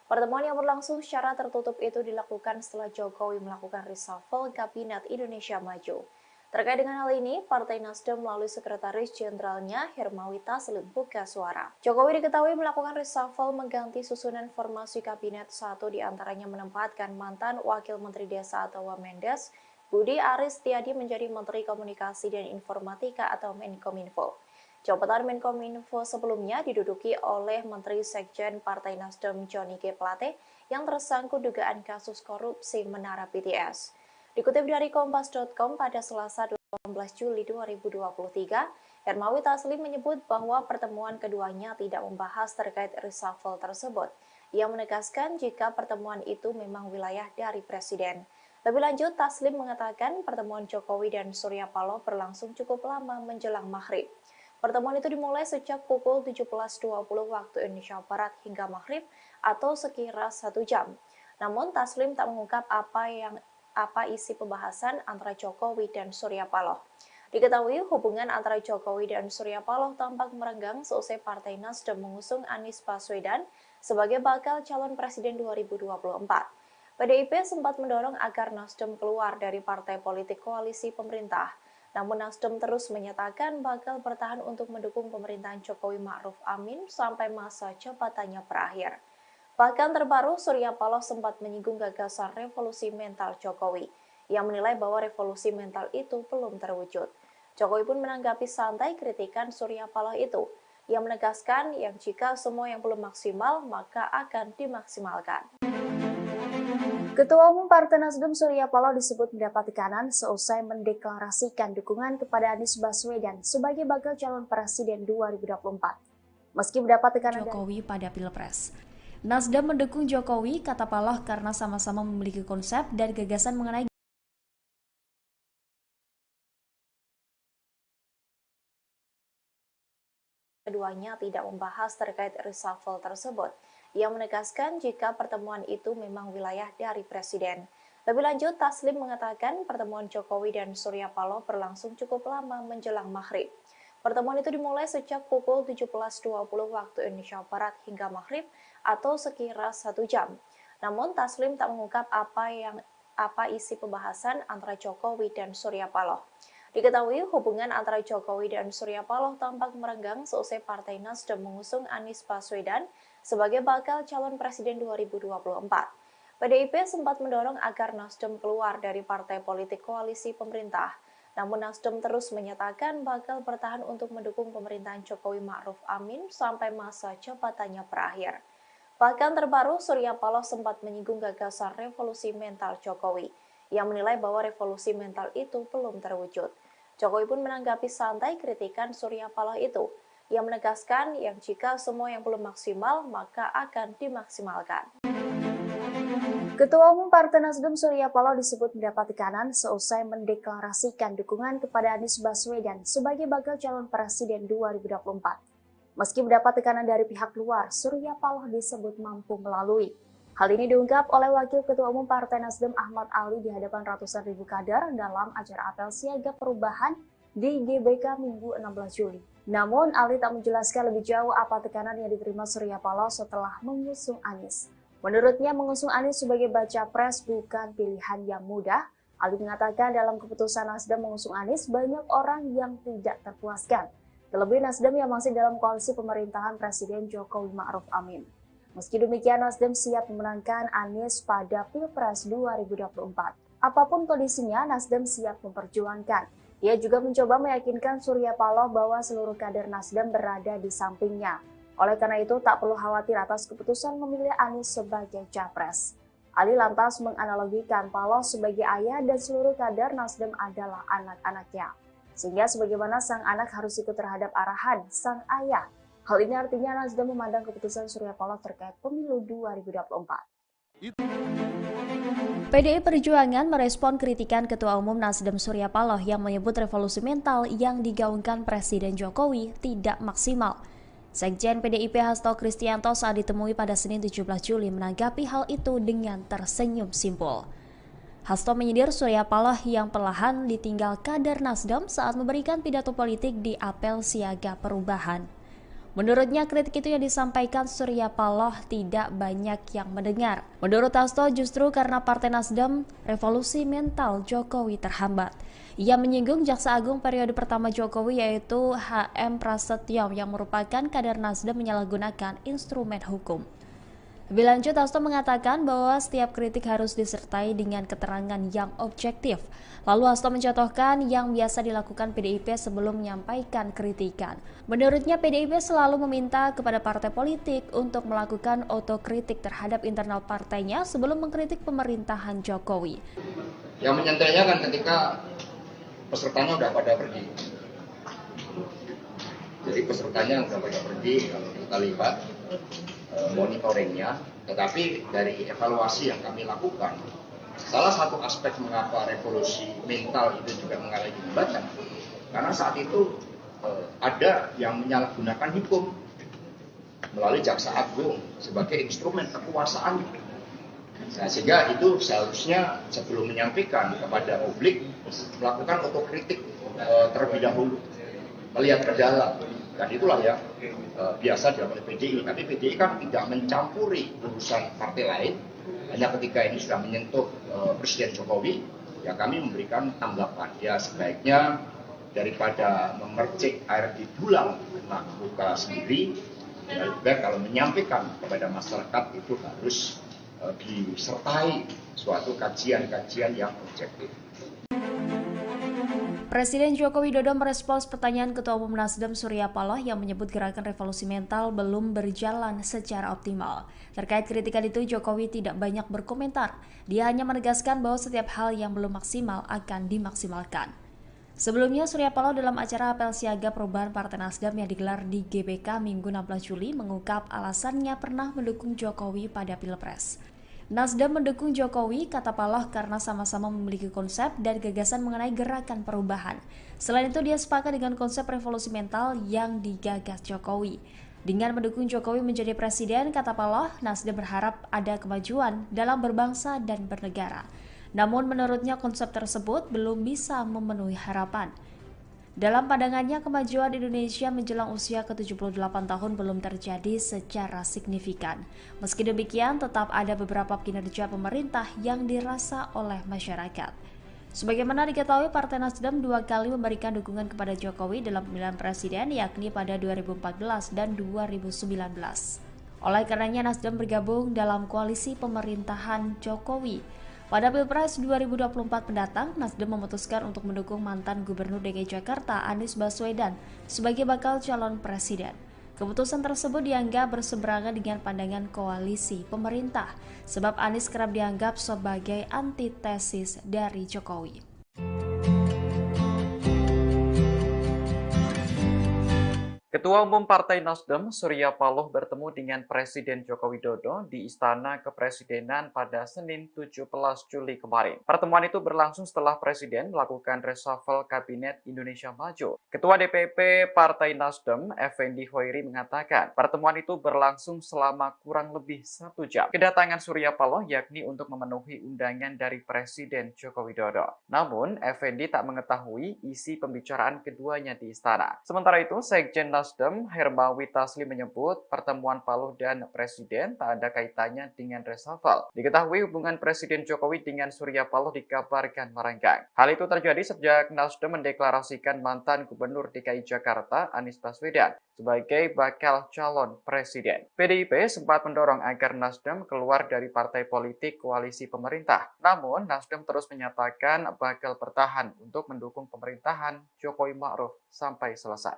Pertemuan yang berlangsung secara tertutup itu dilakukan setelah Jokowi melakukan reshuffle Kabinet Indonesia Maju. Terkait dengan hal ini, Partai Nasdem melalui Sekretaris Jenderalnya Hermawi Taslim buka suara. Jokowi diketahui melakukan reshuffle mengganti susunan formasi kabinet, satu diantaranya menempatkan mantan Wakil Menteri Desa atau Wamendes, Budi Aris Setiadi menjadi Menteri Komunikasi dan Informatika atau Menkominfo. Jabatan Menkominfo sebelumnya diduduki oleh Menteri Sekjen Partai Nasdem Johnny G. Plate yang tersangkut dugaan kasus korupsi Menara BTS. Dikutip dari Kompas.com pada Selasa 18 Juli 2023, Hermawi Taslim menyebut bahwa pertemuan keduanya tidak membahas terkait reshuffle tersebut. Ia menegaskan jika pertemuan itu memang wilayah dari Presiden. Lebih lanjut, Taslim mengatakan pertemuan Jokowi dan Surya Paloh berlangsung cukup lama menjelang maghrib. Pertemuan itu dimulai sejak pukul 17.20 waktu Indonesia Barat hingga maghrib atau sekira 1 jam. Namun Taslim tak mengungkap apa isi pembahasan antara Jokowi dan Surya Paloh. Diketahui hubungan antara Jokowi dan Surya Paloh tampak merenggang seusai Partai Nasdem mengusung Anies Baswedan sebagai bakal calon presiden 2024. PDIP sempat mendorong agar Nasdem keluar dari partai politik koalisi pemerintah. Namun Nasdem terus menyatakan bakal bertahan untuk mendukung pemerintahan Jokowi Ma'ruf Amin sampai masa jabatannya berakhir. Bahkan terbaru, Surya Paloh sempat menyinggung gagasan revolusi mental Jokowi, yang menilai bahwa revolusi mental itu belum terwujud. Jokowi pun menanggapi santai kritikan Surya Paloh itu. Ia menegaskan yang jika semua yang belum maksimal, maka akan dimaksimalkan. Ketua Umum Partai Nasdem Surya Paloh disebut mendapat tekanan seusai mendeklarasikan dukungan kepada Anies Baswedan sebagai bakal calon presiden 2024. Meski mendapat tekanan Jokowi pada Pilpres. Nasdem mendukung Jokowi, kata Paloh, karena sama-sama memiliki konsep dan gagasan mengenai keduanya tidak membahas terkait reshuffle tersebut. Ia menegaskan jika pertemuan itu memang wilayah dari Presiden. Lebih lanjut, Taslim mengatakan pertemuan Jokowi dan Surya Paloh berlangsung cukup lama menjelang maghrib. Pertemuan itu dimulai sejak pukul 17.20 waktu Indonesia Barat hingga maghrib atau sekira 1 jam. Namun Taslim tak mengungkap apa isi pembahasan antara Jokowi dan Surya Paloh. Diketahui hubungan antara Jokowi dan Surya Paloh tampak merenggang seusai Partai Nasdem mengusung Anies Baswedan sebagai bakal calon presiden 2024. PDIP sempat mendorong agar Nasdem keluar dari partai politik koalisi pemerintah. Namun Nasdem terus menyatakan bakal bertahan untuk mendukung pemerintahan Jokowi Ma'ruf Amin sampai masa jabatannya berakhir. Bahkan terbaru, Surya Paloh sempat menyinggung gagasan revolusi mental Jokowi, yang menilai bahwa revolusi mental itu belum terwujud. Jokowi pun menanggapi santai kritikan Surya Paloh itu. Ia menegaskan yang jika semua yang belum maksimal, maka akan dimaksimalkan. Ketua Umum Partai Nasdem Surya Paloh disebut mendapat tekanan seusai mendeklarasikan dukungan kepada Anies Baswedan sebagai bakal calon presiden 2024. Meski mendapat tekanan dari pihak luar, Surya Paloh disebut mampu melalui. Hal ini diungkap oleh Wakil Ketua Umum Partai Nasdem Ahmad Ali di hadapan ratusan ribu kader dalam acara apel siaga perubahan di GBK Minggu 16 Juli. Namun, Ali tak menjelaskan lebih jauh apa tekanan yang diterima Surya Paloh setelah mengusung Anies. Menurutnya, mengusung Anies sebagai baca pres bukan pilihan yang mudah. Ali mengatakan dalam keputusan Nasdem mengusung Anies, banyak orang yang tidak terpuaskan. Terlebih Nasdem yang masih dalam koalisi pemerintahan Presiden Jokowi Ma'ruf Amin. Meski demikian, Nasdem siap memenangkan Anies pada Pilpres 2024. Apapun kondisinya, Nasdem siap memperjuangkan. Ia juga mencoba meyakinkan Surya Paloh bahwa seluruh kader Nasdem berada di sampingnya. Oleh karena itu, tak perlu khawatir atas keputusan memilih Anies sebagai capres. Ali lantas menganalogikan Paloh sebagai ayah dan seluruh kader Nasdem adalah anak-anaknya. Sehingga sebagaimana sang anak harus ikut terhadap arahan sang ayah. Hal ini artinya Nasdem memandang keputusan Surya Paloh terkait pemilu 2024. PDI Perjuangan merespon kritikan Ketua Umum Nasdem Surya Paloh yang menyebut revolusi mental yang digaungkan Presiden Jokowi tidak maksimal. Sekjen PDIP Hasto Kristianto saat ditemui pada Senin 17 Juli menanggapi hal itu dengan tersenyum simpul. Hasto menyindir Surya Paloh yang perlahan ditinggal kader Nasdem saat memberikan pidato politik di apel siaga perubahan. Menurutnya, kritik itu yang disampaikan Surya Paloh tidak banyak yang mendengar. Menurut Hasto, justru karena Partai Nasdem, revolusi mental Jokowi terhambat. Ia menyinggung Jaksa Agung periode pertama Jokowi yaitu HM Prasetyo yang merupakan kader Nasdem menyalahgunakan instrumen hukum. Lebih lanjut, Hasto mengatakan bahwa setiap kritik harus disertai dengan keterangan yang objektif. Lalu Hasto mencontohkan yang biasa dilakukan PDIP sebelum menyampaikan kritikan. Menurutnya, PDIP selalu meminta kepada partai politik untuk melakukan otokritik terhadap internal partainya sebelum mengkritik pemerintahan Jokowi. Yang menyantainya kan ketika pesertanya udah pada pergi. Jadi pesertanya udah pada pergi, kalau kita lihat monitoringnya, tetapi dari evaluasi yang kami lakukan, salah satu aspek mengapa revolusi mental itu juga mengalami hambatan, karena saat itu ada yang menyalahgunakan hukum melalui Jaksa Agung sebagai instrumen kekuasaan. Nah, sehingga itu seharusnya sebelum menyampaikan kepada publik melakukan otokritik terlebih dahulu, melihat ke dalam. Dan itulah yang biasa dilakukan oleh PDI. Tapi PDI kan tidak mencampuri urusan partai lain. Hanya ketika ini sudah menyentuh Presiden Jokowi, ya kami memberikan tanggapan. Ya sebaiknya daripada memercik air di dulang kena luka sendiri, ya lebih baik kalau menyampaikan kepada masyarakat itu harus disertai suatu kajian-kajian yang objektif. Presiden Joko Widodo merespons pertanyaan Ketua Umum Nasdem Surya Paloh yang menyebut gerakan revolusi mental belum berjalan secara optimal. Terkait kritikan itu, Jokowi tidak banyak berkomentar. Dia hanya menegaskan bahwa setiap hal yang belum maksimal akan dimaksimalkan. Sebelumnya, Surya Paloh dalam acara apel siaga perubahan Partai Nasdem yang digelar di GBK Minggu 16 Juli mengungkap alasannya pernah mendukung Jokowi pada Pilpres. Nasdem mendukung Jokowi, kata Paloh, karena sama-sama memiliki konsep dan gagasan mengenai gerakan perubahan. Selain itu, dia sepakat dengan konsep revolusi mental yang digagas Jokowi. Dengan mendukung Jokowi menjadi presiden, kata Paloh, Nasdem berharap ada kemajuan dalam berbangsa dan bernegara. Namun menurutnya konsep tersebut belum bisa memenuhi harapan. Dalam pandangannya, kemajuan Indonesia menjelang usia ke-78 tahun belum terjadi secara signifikan. Meski demikian, tetap ada beberapa kinerja pemerintah yang dirasa oleh masyarakat. Sebagaimana diketahui, Partai Nasdem 2 kali memberikan dukungan kepada Jokowi dalam pemilihan presiden, yakni pada 2014 dan 2019. Oleh karenanya, Nasdem bergabung dalam koalisi pemerintahan Jokowi. Pada Pilpres 2024 mendatang, Nasdem memutuskan untuk mendukung mantan Gubernur DKI Jakarta Anies Baswedan sebagai bakal calon presiden. Keputusan tersebut dianggap berseberangan dengan pandangan koalisi pemerintah, sebab Anies kerap dianggap sebagai antitesis dari Jokowi. Ketua Umum Partai Nasdem Surya Paloh bertemu dengan Presiden Joko Widodo di Istana Kepresidenan pada Senin 17 Juli kemarin. Pertemuan itu berlangsung setelah Presiden melakukan reshuffle Kabinet Indonesia Maju. Ketua DPP Partai Nasdem, Effendi Hoiri, mengatakan pertemuan itu berlangsung selama kurang lebih 1 jam. Kedatangan Surya Paloh yakni untuk memenuhi undangan dari Presiden Joko Widodo. Namun, Effendi tak mengetahui isi pembicaraan keduanya di istana. Sementara itu, Sekjen Nasdem Hermawi Taslim menyebut pertemuan Paloh dan Presiden tak ada kaitannya dengan reshuffle. Diketahui hubungan Presiden Jokowi dengan Surya Paloh dikabarkan merenggang. Hal itu terjadi sejak Nasdem mendeklarasikan mantan Gubernur DKI Jakarta Anies Baswedan sebagai bakal calon presiden. PDIP sempat mendorong agar Nasdem keluar dari partai politik koalisi pemerintah. Namun, Nasdem terus menyatakan bakal bertahan untuk mendukung pemerintahan Jokowi Ma'ruf sampai selesai.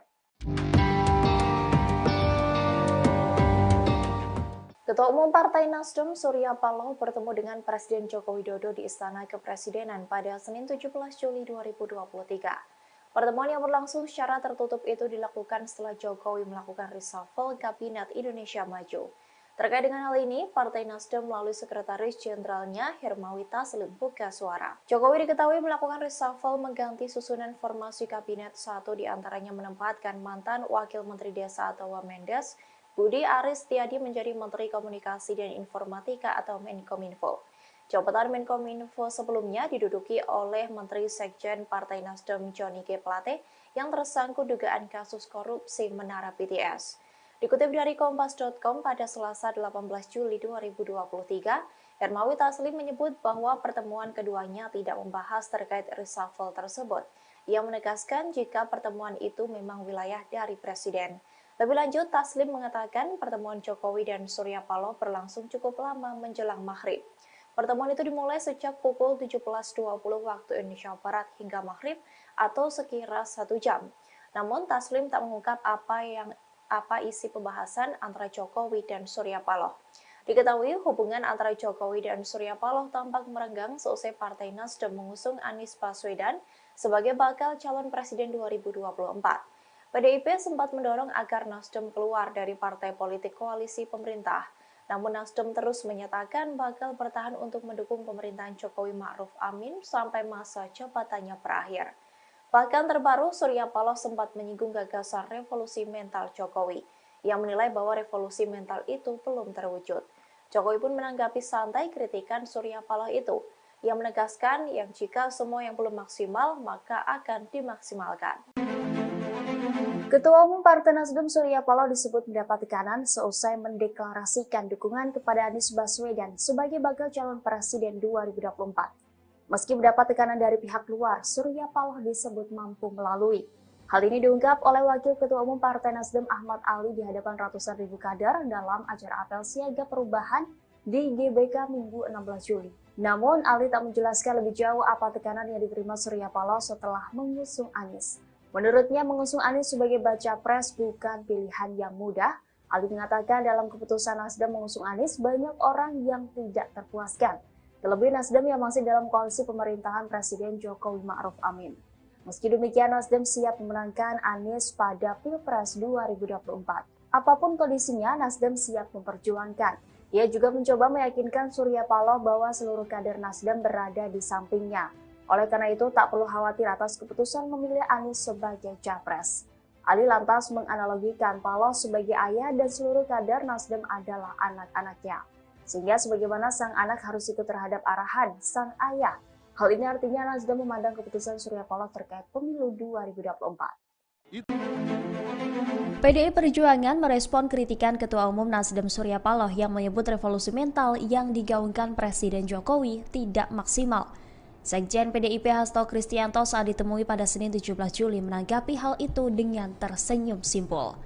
Ketua Umum Partai Nasdem Surya Paloh bertemu dengan Presiden Joko Widodo di Istana Kepresidenan pada Senin 17 Juli 2023. Pertemuan yang berlangsung secara tertutup itu dilakukan setelah Jokowi melakukan reshuffle Kabinet Indonesia Maju. Terkait dengan hal ini, Partai Nasdem melalui Sekretaris Jenderalnya Hermawi Taslim buka suara. Jokowi diketahui melakukan reshuffle mengganti susunan formasi Kabinet, satu diantaranya menempatkan mantan Wakil Menteri Desa atau Wamendes, Budi Aris Setiadi menjadi Menteri Komunikasi dan Informatika atau Menkominfo. Jabatan Menkominfo sebelumnya diduduki oleh Menteri Sekjen Partai Nasdem Johnny G. Plate yang tersangkut dugaan kasus korupsi Menara BTS. Dikutip dari Kompas.com pada Selasa 18 Juli 2023, Hermawi Taslim menyebut bahwa pertemuan keduanya tidak membahas terkait reshuffle tersebut. Ia menegaskan jika pertemuan itu memang wilayah dari Presiden. Lebih lanjut, Taslim mengatakan pertemuan Jokowi dan Surya Paloh berlangsung cukup lama menjelang maghrib. Pertemuan itu dimulai sejak pukul 17.20 waktu Indonesia Barat hingga maghrib atau sekira 1 jam. Namun, Taslim tak mengungkap apa isi pembahasan antara Jokowi dan Surya Paloh. Diketahui hubungan antara Jokowi dan Surya Paloh tampak merenggang seusai Partai Nasdem mengusung Anies Baswedan sebagai bakal calon presiden 2024. PDIP sempat mendorong agar Nasdem keluar dari partai politik koalisi pemerintah. Namun Nasdem terus menyatakan bakal bertahan untuk mendukung pemerintahan Jokowi Ma'ruf Amin sampai masa jabatannya berakhir. Bahkan terbaru, Surya Paloh sempat menyinggung gagasan revolusi mental Jokowi. Ia menilai bahwa revolusi mental itu belum terwujud. Jokowi pun menanggapi santai kritikan Surya Paloh itu. Ia menegaskan yang jika semua yang belum maksimal maka akan dimaksimalkan. Ketua Umum Partai Nasdem Surya Paloh disebut mendapat tekanan seusai mendeklarasikan dukungan kepada Anies Baswedan sebagai bakal calon presiden 2024. Meski mendapat tekanan dari pihak luar, Surya Paloh disebut mampu melalui. Hal ini diungkap oleh Wakil Ketua Umum Partai Nasdem Ahmad Ali di hadapan ratusan ribu kader dalam acara apel siaga perubahan di GBK Minggu 16 Juli. Namun, Ali tak menjelaskan lebih jauh apa tekanan yang diterima Surya Paloh setelah mengusung Anies. Menurutnya, mengusung Anies sebagai baca pres bukan pilihan yang mudah. Ali mengatakan dalam keputusan Nasdem mengusung Anies, banyak orang yang tidak terpuaskan. Terlebih Nasdem yang masih dalam koalisi pemerintahan Presiden Jokowi Ma'ruf Amin. Meski demikian, Nasdem siap memenangkan Anies pada Pilpres 2024. Apapun kondisinya, Nasdem siap memperjuangkan. Ia juga mencoba meyakinkan Surya Paloh bahwa seluruh kader Nasdem berada di sampingnya. Oleh karena itu, tak perlu khawatir atas keputusan memilih Anies sebagai capres. Ali lantas menganalogikan Paloh sebagai ayah dan seluruh kader Nasdem adalah anak-anaknya. Sehingga sebagaimana sang anak harus ikut terhadap arahan sang ayah. Hal ini artinya Nasdem memandang keputusan Surya Paloh terkait pemilu 2024. PDI Perjuangan merespon kritikan Ketua Umum Nasdem Surya Paloh yang menyebut revolusi mental yang digaungkan Presiden Jokowi tidak maksimal. Sekjen PDIP Hasto Kristianto saat ditemui pada Senin 17 Juli menanggapi hal itu dengan tersenyum simpul.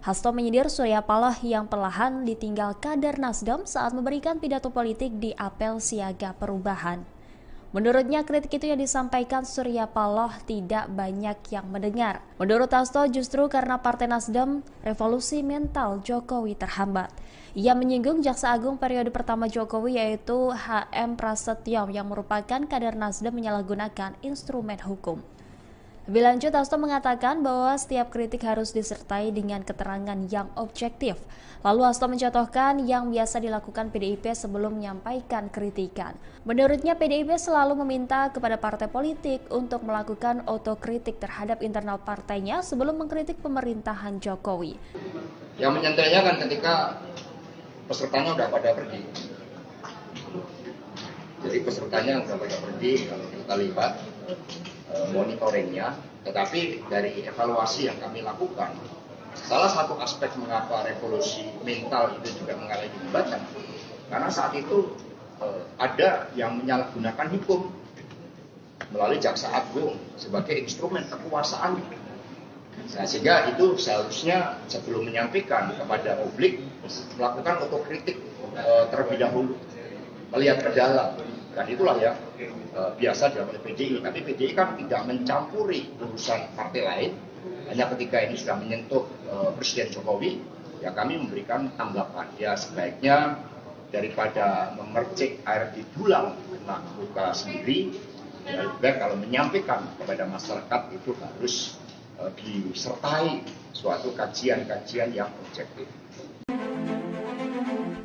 Hasto menyindir Surya Paloh yang perlahan ditinggal kader Nasdem saat memberikan pidato politik di apel siaga perubahan. Menurutnya kritik itu yang disampaikan Surya Paloh tidak banyak yang mendengar. Menurut Hasto justru karena Partai Nasdem revolusi mental Jokowi terhambat. Ia menyinggung Jaksa Agung periode pertama Jokowi yaitu HM Prasetyo yang merupakan kader Nasdem menyalahgunakan instrumen hukum. Lebih lanjut, Hasto mengatakan bahwa setiap kritik harus disertai dengan keterangan yang objektif. Lalu Hasto mencontohkan yang biasa dilakukan PDIP sebelum menyampaikan kritikan. Menurutnya PDIP selalu meminta kepada partai politik untuk melakukan otokritik terhadap internal partainya sebelum mengkritik pemerintahan Jokowi. Yang menyantainya kan ketika pesertanya udah pada pergi. Jadi pesertanya udah pada pergi, kalau kita lihat monitoringnya, tetapi dari evaluasi yang kami lakukan, salah satu aspek mengapa revolusi mental itu juga mengalami hambatan, karena saat itu ada yang menyalahgunakan hukum melalui Jaksa Agung sebagai instrumen kekuasaan. Nah, sehingga itu seharusnya sebelum menyampaikan kepada publik melakukan otokritik terlebih dahulu, melihat ke dalam. Dan itulah yang biasa dilakukan oleh PDI. Tapi PDI kan tidak mencampuri urusan partai lain. Hanya ketika ini sudah menyentuh Presiden Jokowi, ya kami memberikan tanggapan. Ya sebaiknya daripada memercik air di dulang kena luka sendiri, ya lebih baik kalau menyampaikan kepada masyarakat itu harus disertai suatu kajian-kajian yang objektif.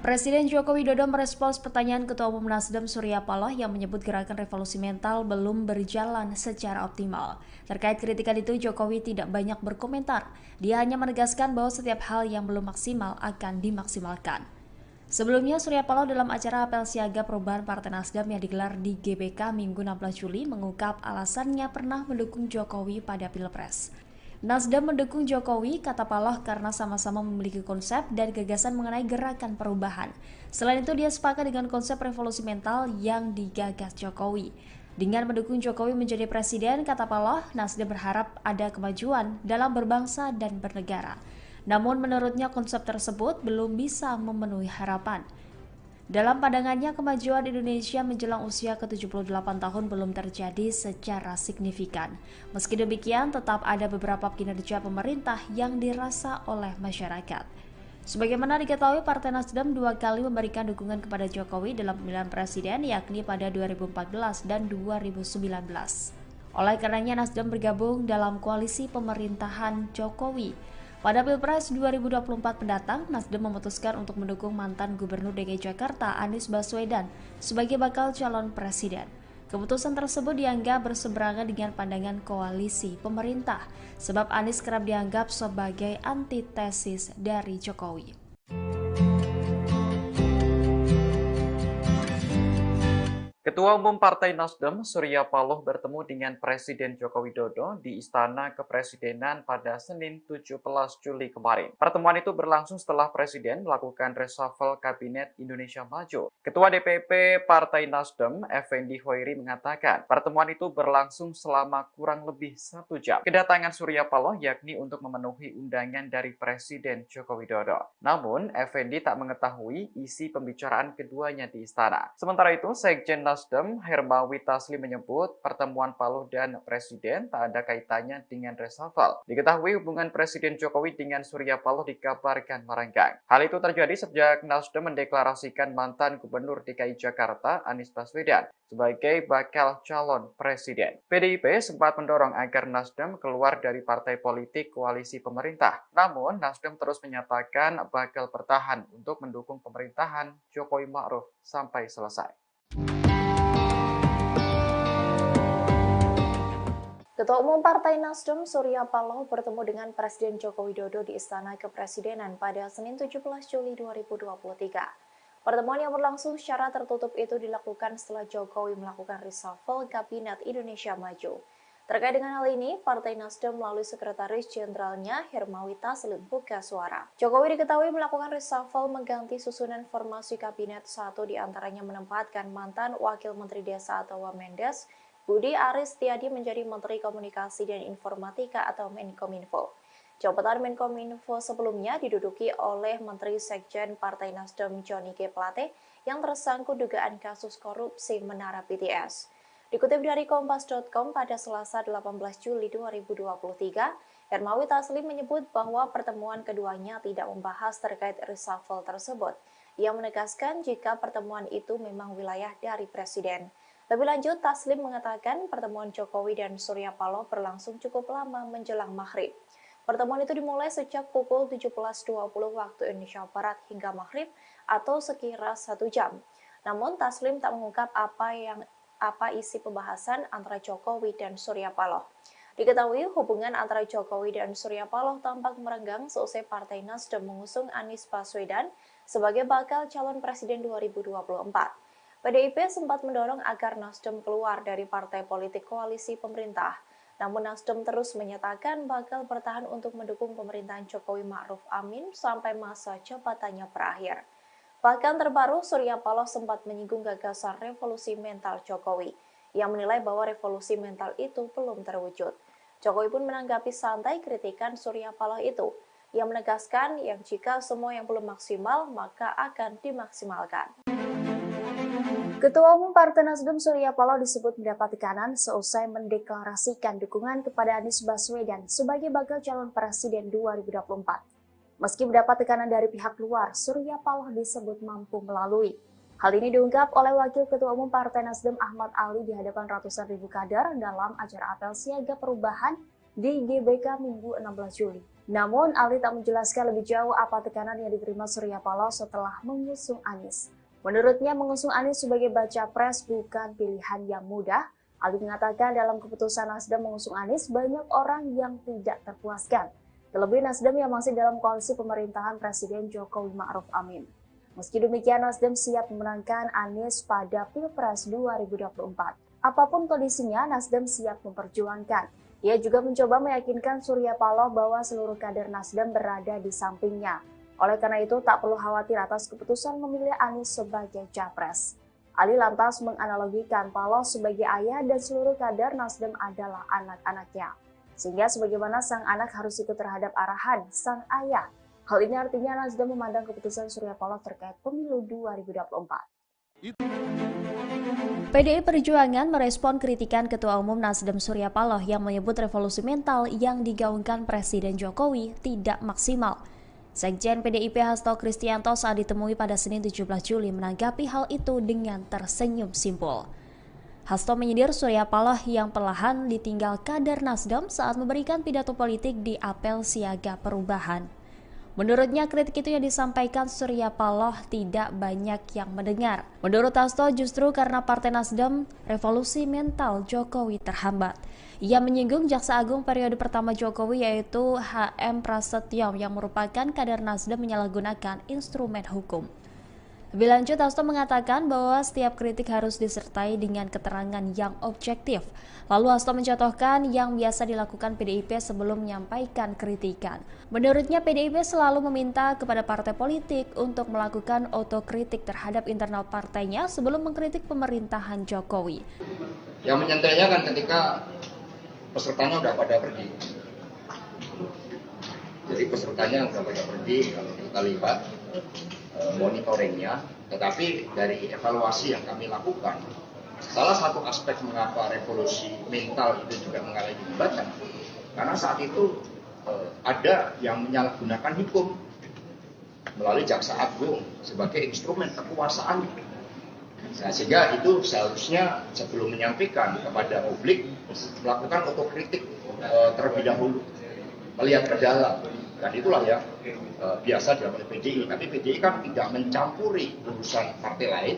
Presiden Joko Widodo merespons pertanyaan Ketua Umum Nasdem Surya Paloh yang menyebut gerakan revolusi mental belum berjalan secara optimal. Terkait kritikan itu, Jokowi tidak banyak berkomentar. Dia hanya menegaskan bahwa setiap hal yang belum maksimal akan dimaksimalkan. Sebelumnya, Surya Paloh dalam acara apel siaga perubahan Partai Nasdem yang digelar di GBK Minggu 16 Juli mengungkap alasannya pernah mendukung Jokowi pada Pilpres. Nasdem mendukung Jokowi, kata Paloh, karena sama-sama memiliki konsep dan gagasan mengenai gerakan perubahan. Selain itu, dia sepakat dengan konsep revolusi mental yang digagas Jokowi. Dengan mendukung Jokowi menjadi presiden, kata Paloh, Nasdem berharap ada kemajuan dalam berbangsa dan bernegara. Namun menurutnya konsep tersebut belum bisa memenuhi harapan. Dalam pandangannya, kemajuan Indonesia menjelang usia ke-78 tahun belum terjadi secara signifikan. Meski demikian, tetap ada beberapa kinerja pemerintah yang dirasa oleh masyarakat. Sebagaimana diketahui, Partai Nasdem 2 kali memberikan dukungan kepada Jokowi dalam pemilihan presiden, yakni pada 2014 dan 2019. Oleh karenanya, Nasdem bergabung dalam koalisi pemerintahan Jokowi. Pada Pilpres 2024 mendatang, Nasdem memutuskan untuk mendukung mantan Gubernur DKI Jakarta Anies Baswedan sebagai bakal calon presiden. Keputusan tersebut dianggap berseberangan dengan pandangan koalisi pemerintah, sebab Anies kerap dianggap sebagai antitesis dari Jokowi. Ketua Umum Partai Nasdem, Surya Paloh bertemu dengan Presiden Joko Widodo di Istana Kepresidenan pada Senin 17 Juli kemarin. Pertemuan itu berlangsung setelah Presiden melakukan reshuffle Kabinet Indonesia Maju. Ketua DPP Partai Nasdem, Effendi Hoiri mengatakan, pertemuan itu berlangsung selama kurang lebih 1 jam. Kedatangan Surya Paloh yakni untuk memenuhi undangan dari Presiden Joko Widodo. Namun, Effendi tak mengetahui isi pembicaraan keduanya di istana. Sementara itu, Sekjen Nasdem Hermawi Taslim menyebut pertemuan Paloh dan Presiden tak ada kaitannya dengan reshuffle. Diketahui hubungan Presiden Jokowi dengan Surya Paloh dikabarkan merenggang. Hal itu terjadi sejak Nasdem mendeklarasikan mantan Gubernur DKI Jakarta Anies Baswedan sebagai bakal calon presiden. PDIP sempat mendorong agar Nasdem keluar dari partai politik koalisi pemerintah. Namun, Nasdem terus menyatakan bakal bertahan untuk mendukung pemerintahan Jokowi Ma'ruf sampai selesai. Ketua Umum Partai Nasdem Surya Paloh bertemu dengan Presiden Joko Widodo di Istana Kepresidenan pada Senin 17 Juli 2023. Pertemuan yang berlangsung secara tertutup itu dilakukan setelah Jokowi melakukan reshuffle Kabinet Indonesia Maju. Terkait dengan hal ini, Partai Nasdem melalui Sekretaris Jenderalnya Hermawi Taslim buka suara. Jokowi diketahui melakukan reshuffle mengganti susunan formasi Kabinet, satu diantaranya menempatkan mantan Wakil Menteri Desa atau Wamendes, Budi Aris Setiadi menjadi Menteri Komunikasi dan Informatika atau Menkominfo. Jabatan Menkominfo sebelumnya diduduki oleh Menteri Sekjen Partai Nasdem Johnny G. Plate yang tersangkut dugaan kasus korupsi Menara BTS. Dikutip dari Kompas.com pada Selasa 18 Juli 2023, Hermawi Taslim menyebut bahwa pertemuan keduanya tidak membahas terkait reshuffle tersebut. Ia menegaskan jika pertemuan itu memang wilayah dari Presiden. Lebih lanjut, Taslim mengatakan pertemuan Jokowi dan Surya Paloh berlangsung cukup lama menjelang maghrib. Pertemuan itu dimulai sejak pukul 17.20 waktu Indonesia Barat hingga maghrib atau sekira 1 jam. Namun, Taslim tak mengungkap apa isi pembahasan antara Jokowi dan Surya Paloh. Diketahui hubungan antara Jokowi dan Surya Paloh tampak merenggang seusai Partai Nasdem mengusung Anies Baswedan sebagai bakal calon presiden 2024. PDIP sempat mendorong agar Nasdem keluar dari partai politik koalisi pemerintah. Namun Nasdem terus menyatakan bakal bertahan untuk mendukung pemerintahan Jokowi Ma'ruf Amin sampai masa jabatannya berakhir. Bahkan terbaru, Surya Paloh sempat menyinggung gagasan revolusi mental Jokowi. Ia menilai bahwa revolusi mental itu belum terwujud. Jokowi pun menanggapi santai kritikan Surya Paloh itu. Ia menegaskan yang jika semua yang belum maksimal, maka akan dimaksimalkan. Ketua Umum Partai Nasdem Surya Paloh disebut mendapat tekanan seusai mendeklarasikan dukungan kepada Anies Baswedan sebagai bakal calon presiden 2024. Meski mendapat tekanan dari pihak luar, Surya Paloh disebut mampu melalui. Hal ini diungkap oleh Wakil Ketua Umum Partai Nasdem Ahmad Ali di hadapan ratusan ribu kader dalam acara apel siaga perubahan di GBK Minggu 16 Juli. Namun, Ali tak menjelaskan lebih jauh apa tekanan yang diterima Surya Paloh setelah mengusung Anies. Menurutnya, mengusung Anies sebagai baca pres bukan pilihan yang mudah. Ali mengatakan dalam keputusan Nasdem mengusung Anies, banyak orang yang tidak terpuaskan. Terlebih Nasdem yang masih dalam koalisi pemerintahan Presiden Jokowi Ma'ruf Amin. Meski demikian, Nasdem siap memenangkan Anies pada Pilpres 2024. Apapun kondisinya, Nasdem siap memperjuangkan. Ia juga mencoba meyakinkan Surya Paloh bahwa seluruh kader Nasdem berada di sampingnya. Oleh karena itu, tak perlu khawatir atas keputusan memilih Anies sebagai capres. Ali lantas menganalogikan Paloh sebagai ayah dan seluruh kader Nasdem adalah anak-anaknya. Sehingga sebagaimana sang anak harus ikut terhadap arahan sang ayah. Hal ini artinya Nasdem memandang keputusan Surya Paloh terkait pemilu 2024. PDI Perjuangan merespon kritikan Ketua Umum Nasdem Surya Paloh yang menyebut revolusi mental yang digaungkan Presiden Jokowi tidak maksimal. Sekjen PDIP Hasto Kristianto saat ditemui pada Senin 17 Juli menanggapi hal itu dengan tersenyum simpul. Hasto menyindir Surya Paloh yang perlahan ditinggal kader Nasdem saat memberikan pidato politik di apel siaga perubahan. Menurutnya, kritik itu yang disampaikan Surya Paloh tidak banyak yang mendengar. Menurut Hasto, justru karena Partai Nasdem, revolusi mental Jokowi terhambat. Ia menyinggung Jaksa Agung periode pertama Jokowi yaitu HM Prasetyo yang merupakan kader Nasdem menyalahgunakan instrumen hukum. Lebih lanjut, Hasto mengatakan bahwa setiap kritik harus disertai dengan keterangan yang objektif. Lalu Hasto mencontohkan yang biasa dilakukan PDIP sebelum menyampaikan kritikan. Menurutnya, PDIP selalu meminta kepada partai politik untuk melakukan otokritik terhadap internal partainya sebelum mengkritik pemerintahan Jokowi. Yang menyantainya kan ketika pesertanya udah pada pergi. Jadi pesertanya udah pada pergi, kalau kita lihat monitoringnya, tetapi dari evaluasi yang kami lakukan, salah satu aspek mengapa revolusi mental itu juga mengalami hambatan, karena saat itu ada yang menyalahgunakan hukum melalui Jaksa Agung sebagai instrumen kekuasaan. Nah, sehingga itu seharusnya sebelum menyampaikan kepada publik melakukan otokritik terlebih dahulu, melihat ke dalam. Dan itulah yang biasa dilakukan oleh PDI. Tapi PDI kan tidak mencampuri urusan partai lain.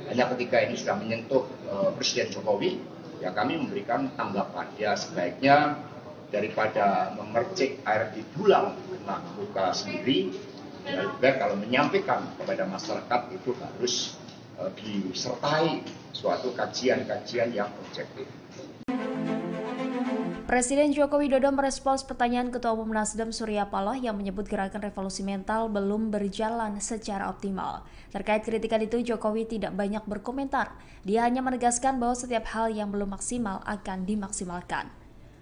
Hanya ketika ini sudah menyentuh Presiden Jokowi, ya kami memberikan tanggapan. Ya sebaiknya daripada memercik air di dulang kena luka sendiri, ya lebih baik kalau menyampaikan kepada masyarakat itu harus disertai suatu kajian-kajian yang objektif. Presiden Joko Widodo merespons pertanyaan Ketua Umum Nasdem Surya Paloh yang menyebut gerakan revolusi mental belum berjalan secara optimal. Terkait kritikan itu, Jokowi tidak banyak berkomentar. Dia hanya menegaskan bahwa setiap hal yang belum maksimal akan dimaksimalkan.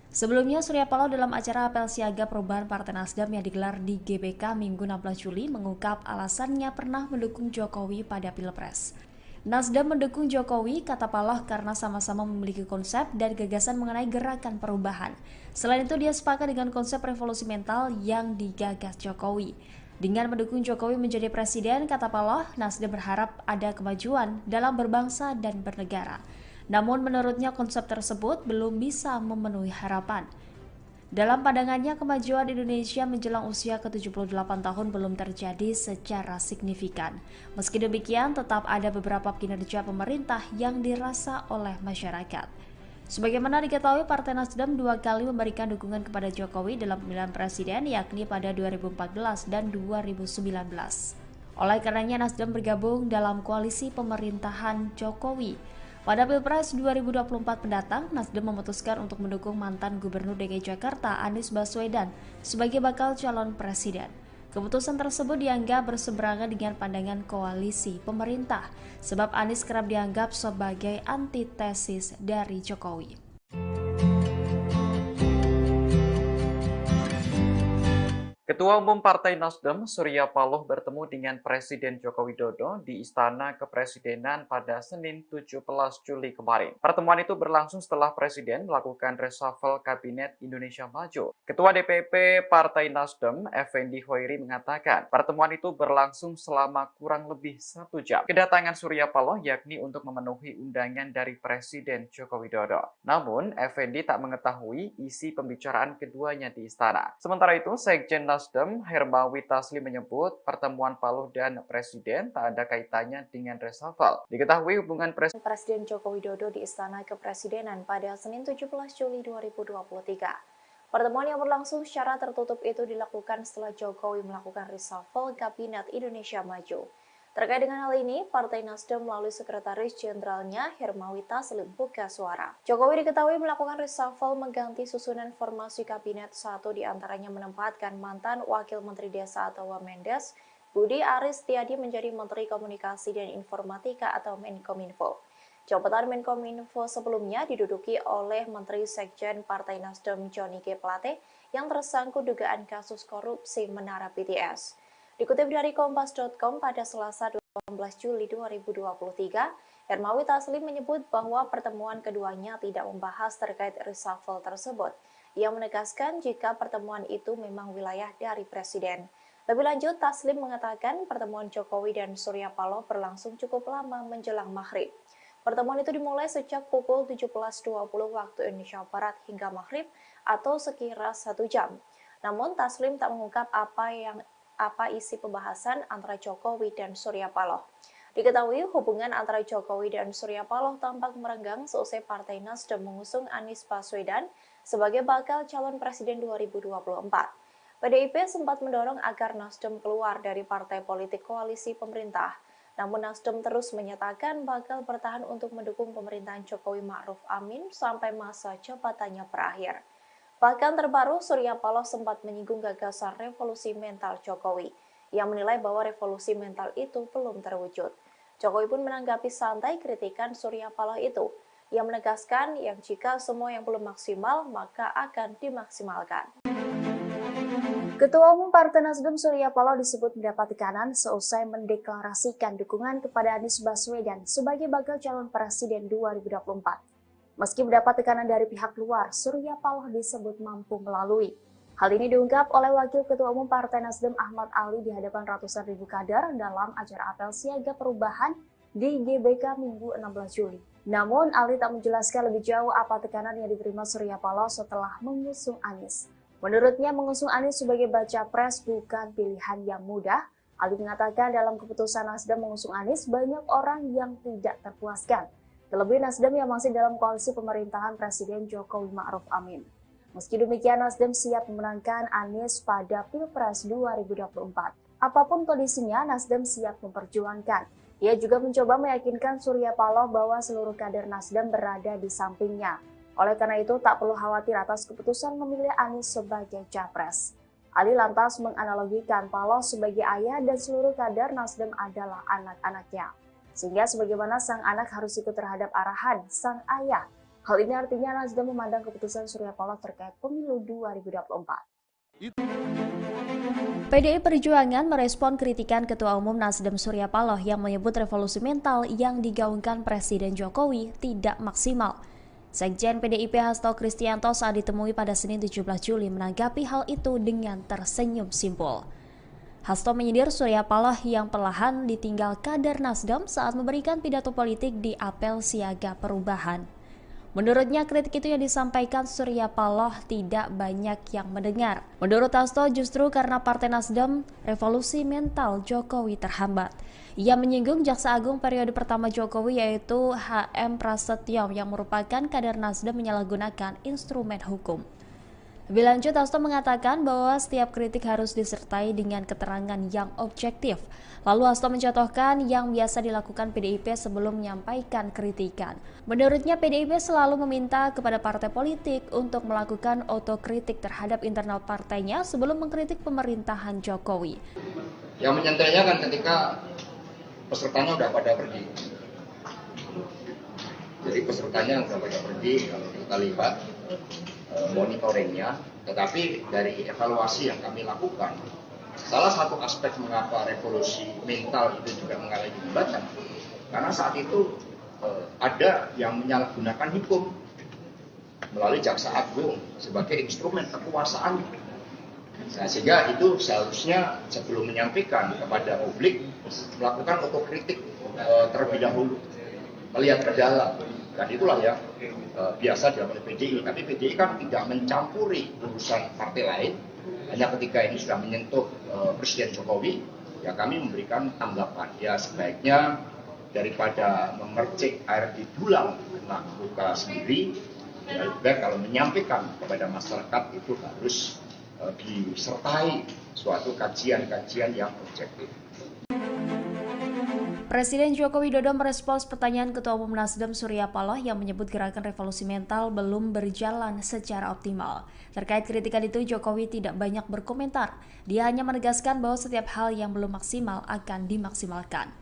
Sebelumnya, Surya Paloh dalam acara apel siaga perubahan Partai Nasdem yang digelar di GBK Minggu 16 Juli mengungkap alasannya pernah mendukung Jokowi pada Pilpres. Nasdem mendukung Jokowi, kata Paloh, karena sama-sama memiliki konsep dan gagasan mengenai gerakan perubahan. Selain itu, dia sepakat dengan konsep revolusi mental yang digagas Jokowi. Dengan mendukung Jokowi menjadi presiden, kata Paloh, Nasdem berharap ada kemajuan dalam berbangsa dan bernegara. Namun menurutnya konsep tersebut belum bisa memenuhi harapan. Dalam pandangannya, kemajuan Indonesia menjelang usia ke-78 tahun belum terjadi secara signifikan. Meski demikian, tetap ada beberapa kinerja pemerintah yang dirasa oleh masyarakat. Sebagaimana diketahui, Partai Nasdem 2 kali memberikan dukungan kepada Jokowi dalam pemilihan presiden, yakni pada 2014 dan 2019. Oleh karenanya, Nasdem bergabung dalam koalisi pemerintahan Jokowi. Pada Pilpres 2024 mendatang, Nasdem memutuskan untuk mendukung mantan Gubernur DKI Jakarta Anies Baswedan sebagai bakal calon presiden. Keputusan tersebut dianggap berseberangan dengan pandangan koalisi pemerintah, sebab Anies kerap dianggap sebagai antitesis dari Jokowi. Ketua Umum Partai Nasdem Surya Paloh bertemu dengan Presiden Joko Widodo di Istana Kepresidenan pada Senin 17 Juli kemarin. Pertemuan itu berlangsung setelah Presiden melakukan reshuffle Kabinet Indonesia Maju. Ketua DPP Partai Nasdem, Effendi Hoiri, mengatakan pertemuan itu berlangsung selama kurang lebih 1 jam. Kedatangan Surya Paloh yakni untuk memenuhi undangan dari Presiden Joko Widodo. Namun, Effendi tak mengetahui isi pembicaraan keduanya di istana. Sementara itu, Sekjen Nasdem Hermawi Taslim menyebut pertemuan Paloh dan Presiden tak ada kaitannya dengan reshuffle. Diketahui hubungan Presiden Joko Widodo di Istana Kepresidenan pada Senin 17 Juli 2023. Pertemuan yang berlangsung secara tertutup itu dilakukan setelah Jokowi melakukan reshuffle Kabinet Indonesia Maju. Terkait dengan hal ini, Partai Nasdem melalui Sekretaris Jenderalnya Hermawi Taslim buka suara. Jokowi diketahui melakukan reshuffle mengganti susunan formasi kabinet, satu diantaranya menempatkan mantan Wakil Menteri Desa atau Wamendes, Budi Aris Setiadi menjadi Menteri Komunikasi dan Informatika atau Menkominfo. Jabatan Menkominfo sebelumnya diduduki oleh Menteri Sekjen Partai Nasdem Johnny G. Plate yang tersangkut dugaan kasus korupsi Menara BTS. Dikutip dari Kompas.com pada Selasa 18 Juli 2023, Hermawi Taslim menyebut bahwa pertemuan keduanya tidak membahas terkait reshuffle tersebut. Ia menegaskan jika pertemuan itu memang wilayah dari Presiden. Lebih lanjut, Taslim mengatakan pertemuan Jokowi dan Surya Paloh berlangsung cukup lama menjelang maghrib. Pertemuan itu dimulai sejak pukul 17.20 waktu Indonesia Barat hingga maghrib atau sekira 1 jam. Namun, Taslim tak mengungkap apa isi pembahasan antara Jokowi dan Surya Paloh. Diketahui hubungan antara Jokowi dan Surya Paloh tampak merenggang seusai Partai Nasdem mengusung Anies Baswedan sebagai bakal calon presiden 2024. PDIP sempat mendorong agar Nasdem keluar dari partai politik koalisi pemerintah. Namun Nasdem terus menyatakan bakal bertahan untuk mendukung pemerintahan Jokowi Ma'ruf Amin sampai masa jabatannya berakhir. Bahkan terbaru, Surya Paloh sempat menyinggung gagasan revolusi mental Jokowi. Ia menilai bahwa revolusi mental itu belum terwujud. Jokowi pun menanggapi santai kritikan Surya Paloh itu. Ia menegaskan yang jika semua yang belum maksimal, maka akan dimaksimalkan. Ketua Umum Partai Nasdem Surya Paloh disebut mendapat tekanan seusai mendeklarasikan dukungan kepada Anies Baswedan sebagai bakal calon presiden 2024. Meski mendapat tekanan dari pihak luar, Surya Paloh disebut mampu melalui. Hal ini diungkap oleh Wakil Ketua Umum Partai Nasdem Ahmad Ali di hadapan ratusan ribu kader dalam acara apel siaga perubahan di GBK Minggu 16 Juli. Namun, Ali tak menjelaskan lebih jauh apa tekanan yang diterima Surya Paloh setelah mengusung Anies. Menurutnya, mengusung Anies sebagai baca pres bukan pilihan yang mudah. Ali mengatakan dalam keputusan Nasdem mengusung Anies, banyak orang yang tidak terpuaskan. Terlebih Nasdem yang masih dalam koalisi pemerintahan Presiden Jokowi Ma'ruf Amin. Meski demikian, Nasdem siap memenangkan Anies pada Pilpres 2024. Apapun kondisinya, Nasdem siap memperjuangkan. Ia juga mencoba meyakinkan Surya Paloh bahwa seluruh kader Nasdem berada di sampingnya. Oleh karena itu, tak perlu khawatir atas keputusan memilih Anies sebagai capres. Ali lantas menganalogikan Paloh sebagai ayah dan seluruh kader Nasdem adalah anak-anaknya. Sehingga sebagaimana sang anak harus ikut terhadap arahan sang ayah. Hal ini artinya Nasdem memandang keputusan Surya Paloh terkait pemilu 2024. PDI Perjuangan merespon kritikan Ketua Umum Nasdem Surya Paloh yang menyebut revolusi mental yang digaungkan Presiden Jokowi tidak maksimal. Sekjen PDIP Hasto Kristianto saat ditemui pada Senin 17 Juli menanggapi hal itu dengan tersenyum simpul. Hasto menyindir Surya Paloh yang perlahan ditinggal kader Nasdem saat memberikan pidato politik di apel siaga perubahan. Menurutnya kritik itu yang disampaikan Surya Paloh tidak banyak yang mendengar. Menurut Hasto justru karena Partai Nasdem revolusi mental Jokowi terhambat. Ia menyinggung Jaksa Agung periode pertama Jokowi yaitu HM Prasetyo yang merupakan kader Nasdem menyalahgunakan instrumen hukum. Lebih lanjut, Hasto mengatakan bahwa setiap kritik harus disertai dengan keterangan yang objektif. Lalu Hasto mencontohkan yang biasa dilakukan PDIP sebelum menyampaikan kritikan. Menurutnya PDIP selalu meminta kepada partai politik untuk melakukan otokritik terhadap internal partainya sebelum mengkritik pemerintahan Jokowi. Yang menyantainya kan ketika pesertanya udah pada pergi. Jadi pesertanya udah pada pergi, kalau kita lihat monitoringnya, tetapi dari evaluasi yang kami lakukan, salah satu aspek mengapa revolusi mental itu juga mengalami hambatan, karena saat itu ada yang menyalahgunakan hukum melalui Jaksa Agung sebagai instrumen kekuasaan. Nah, sehingga itu seharusnya sebelum menyampaikan kepada publik melakukan otokritik terlebih dahulu, melihat ke dalam. Dan itulah yang biasa dilakukan PDI. Tapi PDI kan tidak mencampuri urusan partai lain. Hanya ketika ini sudah menyentuh Presiden Jokowi, ya kami memberikan tanggapan. Ya sebaiknya daripada memercik air di dulang kena luka sendiri, ya lebih baik kalau menyampaikan kepada masyarakat itu harus disertai suatu kajian-kajian yang objektif. Presiden Joko Widodo merespons pertanyaan Ketua Umum Nasdem Surya Paloh yang menyebut gerakan revolusi mental belum berjalan secara optimal. Terkait kritikan itu, Jokowi tidak banyak berkomentar. Dia hanya menegaskan bahwa setiap hal yang belum maksimal akan dimaksimalkan.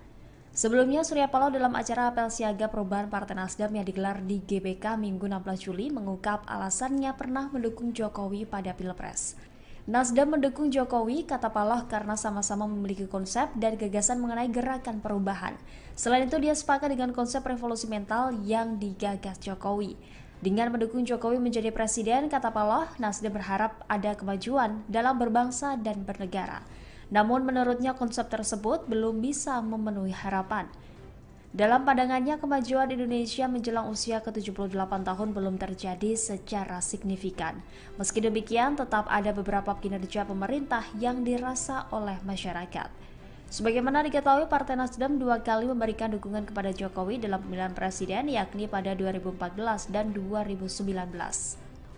Sebelumnya, Surya Paloh dalam acara apel siaga perubahan Partai Nasdem yang digelar di GBK Minggu 16 Juli mengungkap alasannya pernah mendukung Jokowi pada Pilpres. Nasdem mendukung Jokowi, kata Paloh, karena sama-sama memiliki konsep dan gagasan mengenai gerakan perubahan. Selain itu, dia sepakat dengan konsep revolusi mental yang digagas Jokowi. Dengan mendukung Jokowi menjadi presiden, kata Paloh, Nasdem berharap ada kemajuan dalam berbangsa dan bernegara. Namun menurutnya konsep tersebut belum bisa memenuhi harapan. Dalam pandangannya, kemajuan Indonesia menjelang usia ke-78 tahun belum terjadi secara signifikan. Meski demikian, tetap ada beberapa kinerja pemerintah yang dirasa oleh masyarakat. Sebagaimana diketahui, Partai Nasdem 2 kali memberikan dukungan kepada Jokowi dalam pemilihan presiden, yakni pada 2014 dan 2019.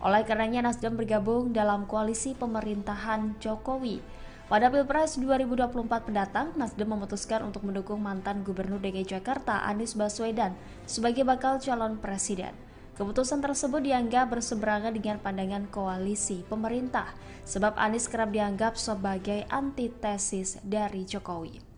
Oleh karenanya, Nasdem bergabung dalam koalisi pemerintahan Jokowi. Pada Pilpres 2024 mendatang, Nasdem memutuskan untuk mendukung mantan Gubernur DKI Jakarta Anies Baswedan sebagai bakal calon presiden. Keputusan tersebut dianggap berseberangan dengan pandangan koalisi pemerintah, sebab Anies kerap dianggap sebagai antitesis dari Jokowi.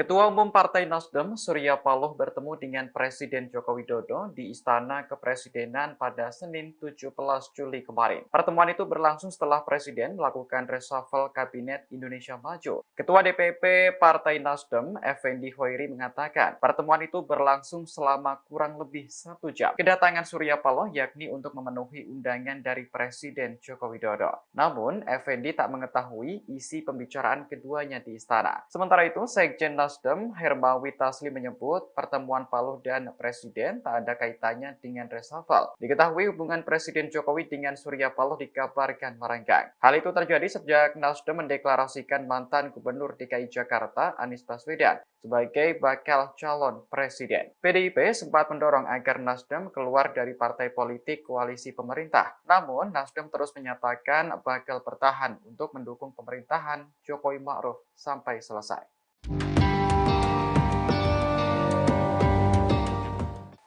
Ketua Umum Partai Nasdem, Surya Paloh bertemu dengan Presiden Joko Widodo di Istana Kepresidenan pada Senin 17 Juli kemarin. Pertemuan itu berlangsung setelah Presiden melakukan reshuffle Kabinet Indonesia Maju. Ketua DPP Partai Nasdem, Effendi Hoiri mengatakan, pertemuan itu berlangsung selama kurang lebih 1 jam. Kedatangan Surya Paloh yakni untuk memenuhi undangan dari Presiden Joko Widodo. Namun, Effendi tak mengetahui isi pembicaraan keduanya di istana. Sementara itu, Sekjen Nasdem, Hermawi Taslim menyebut pertemuan Paloh dan Presiden tak ada kaitannya dengan reshuffle. Diketahui hubungan Presiden Jokowi dengan Surya Paloh dikabarkan merenggang. Hal itu terjadi sejak Nasdem mendeklarasikan mantan Gubernur DKI Jakarta Anies Baswedan sebagai bakal calon presiden. PDIP sempat mendorong agar Nasdem keluar dari partai politik koalisi pemerintah. Namun, Nasdem terus menyatakan bakal bertahan untuk mendukung pemerintahan Jokowi Ma'ruf sampai selesai.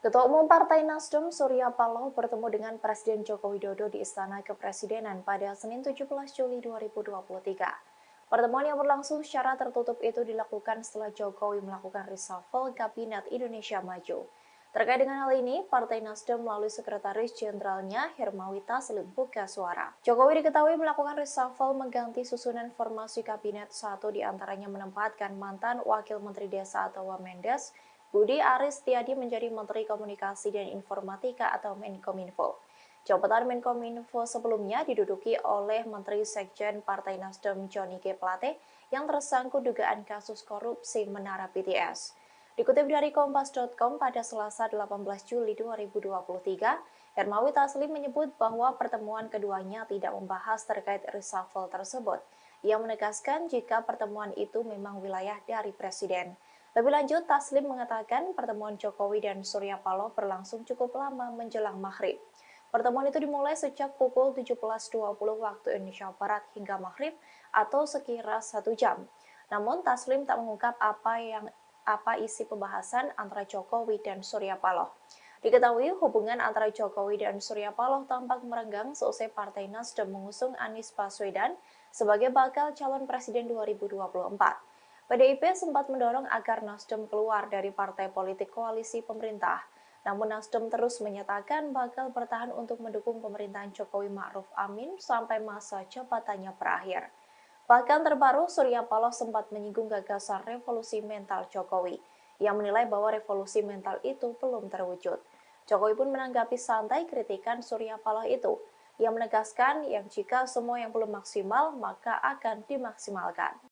Ketua Umum Partai Nasdem Surya Paloh bertemu dengan Presiden Joko Widodo di Istana Kepresidenan pada Senin 17 Juli 2023. Pertemuan yang berlangsung secara tertutup itu dilakukan setelah Jokowi melakukan reshuffle Kabinet Indonesia Maju. Terkait dengan hal ini, Partai Nasdem melalui Sekretaris Jenderalnya Hermawi Taslim buka suara. Jokowi diketahui melakukan reshuffle mengganti susunan formasi Kabinet, satu diantaranya menempatkan mantan Wakil Menteri Desa atau Wamendes, Budi Aris Setiadi menjadi Menteri Komunikasi dan Informatika atau Menkominfo. Jabatan Menkominfo sebelumnya diduduki oleh Menteri Sekjen Partai Nasdem Johnny G. Plate yang tersangkut dugaan kasus korupsi Menara BTS. Dikutip dari Kompas.com pada Selasa 18 Juli 2023, Hermawi Taslim menyebut bahwa pertemuan keduanya tidak membahas terkait reshuffle tersebut. Ia menegaskan jika pertemuan itu memang wilayah dari Presiden. Lebih lanjut, Taslim mengatakan pertemuan Jokowi dan Surya Paloh berlangsung cukup lama menjelang maghrib. Pertemuan itu dimulai sejak pukul 17.20 waktu Indonesia Barat hingga maghrib atau sekira 1 jam. Namun, Taslim tak mengungkap apa isi pembahasan antara Jokowi dan Surya Paloh. Diketahui hubungan antara Jokowi dan Surya Paloh tampak merenggang seusai Partai Nasdem mengusung Anies Baswedan sebagai bakal calon presiden 2024. PDIP sempat mendorong agar Nasdem keluar dari partai politik koalisi pemerintah. Namun Nasdem terus menyatakan bakal bertahan untuk mendukung pemerintahan Jokowi Ma'ruf Amin sampai masa jabatannya berakhir. Bahkan terbaru, Surya Paloh sempat menyinggung gagasan revolusi mental Jokowi. Ia menilai bahwa revolusi mental itu belum terwujud. Jokowi pun menanggapi santai kritikan Surya Paloh itu. Ia menegaskan yang jika semua yang belum maksimal, maka akan dimaksimalkan.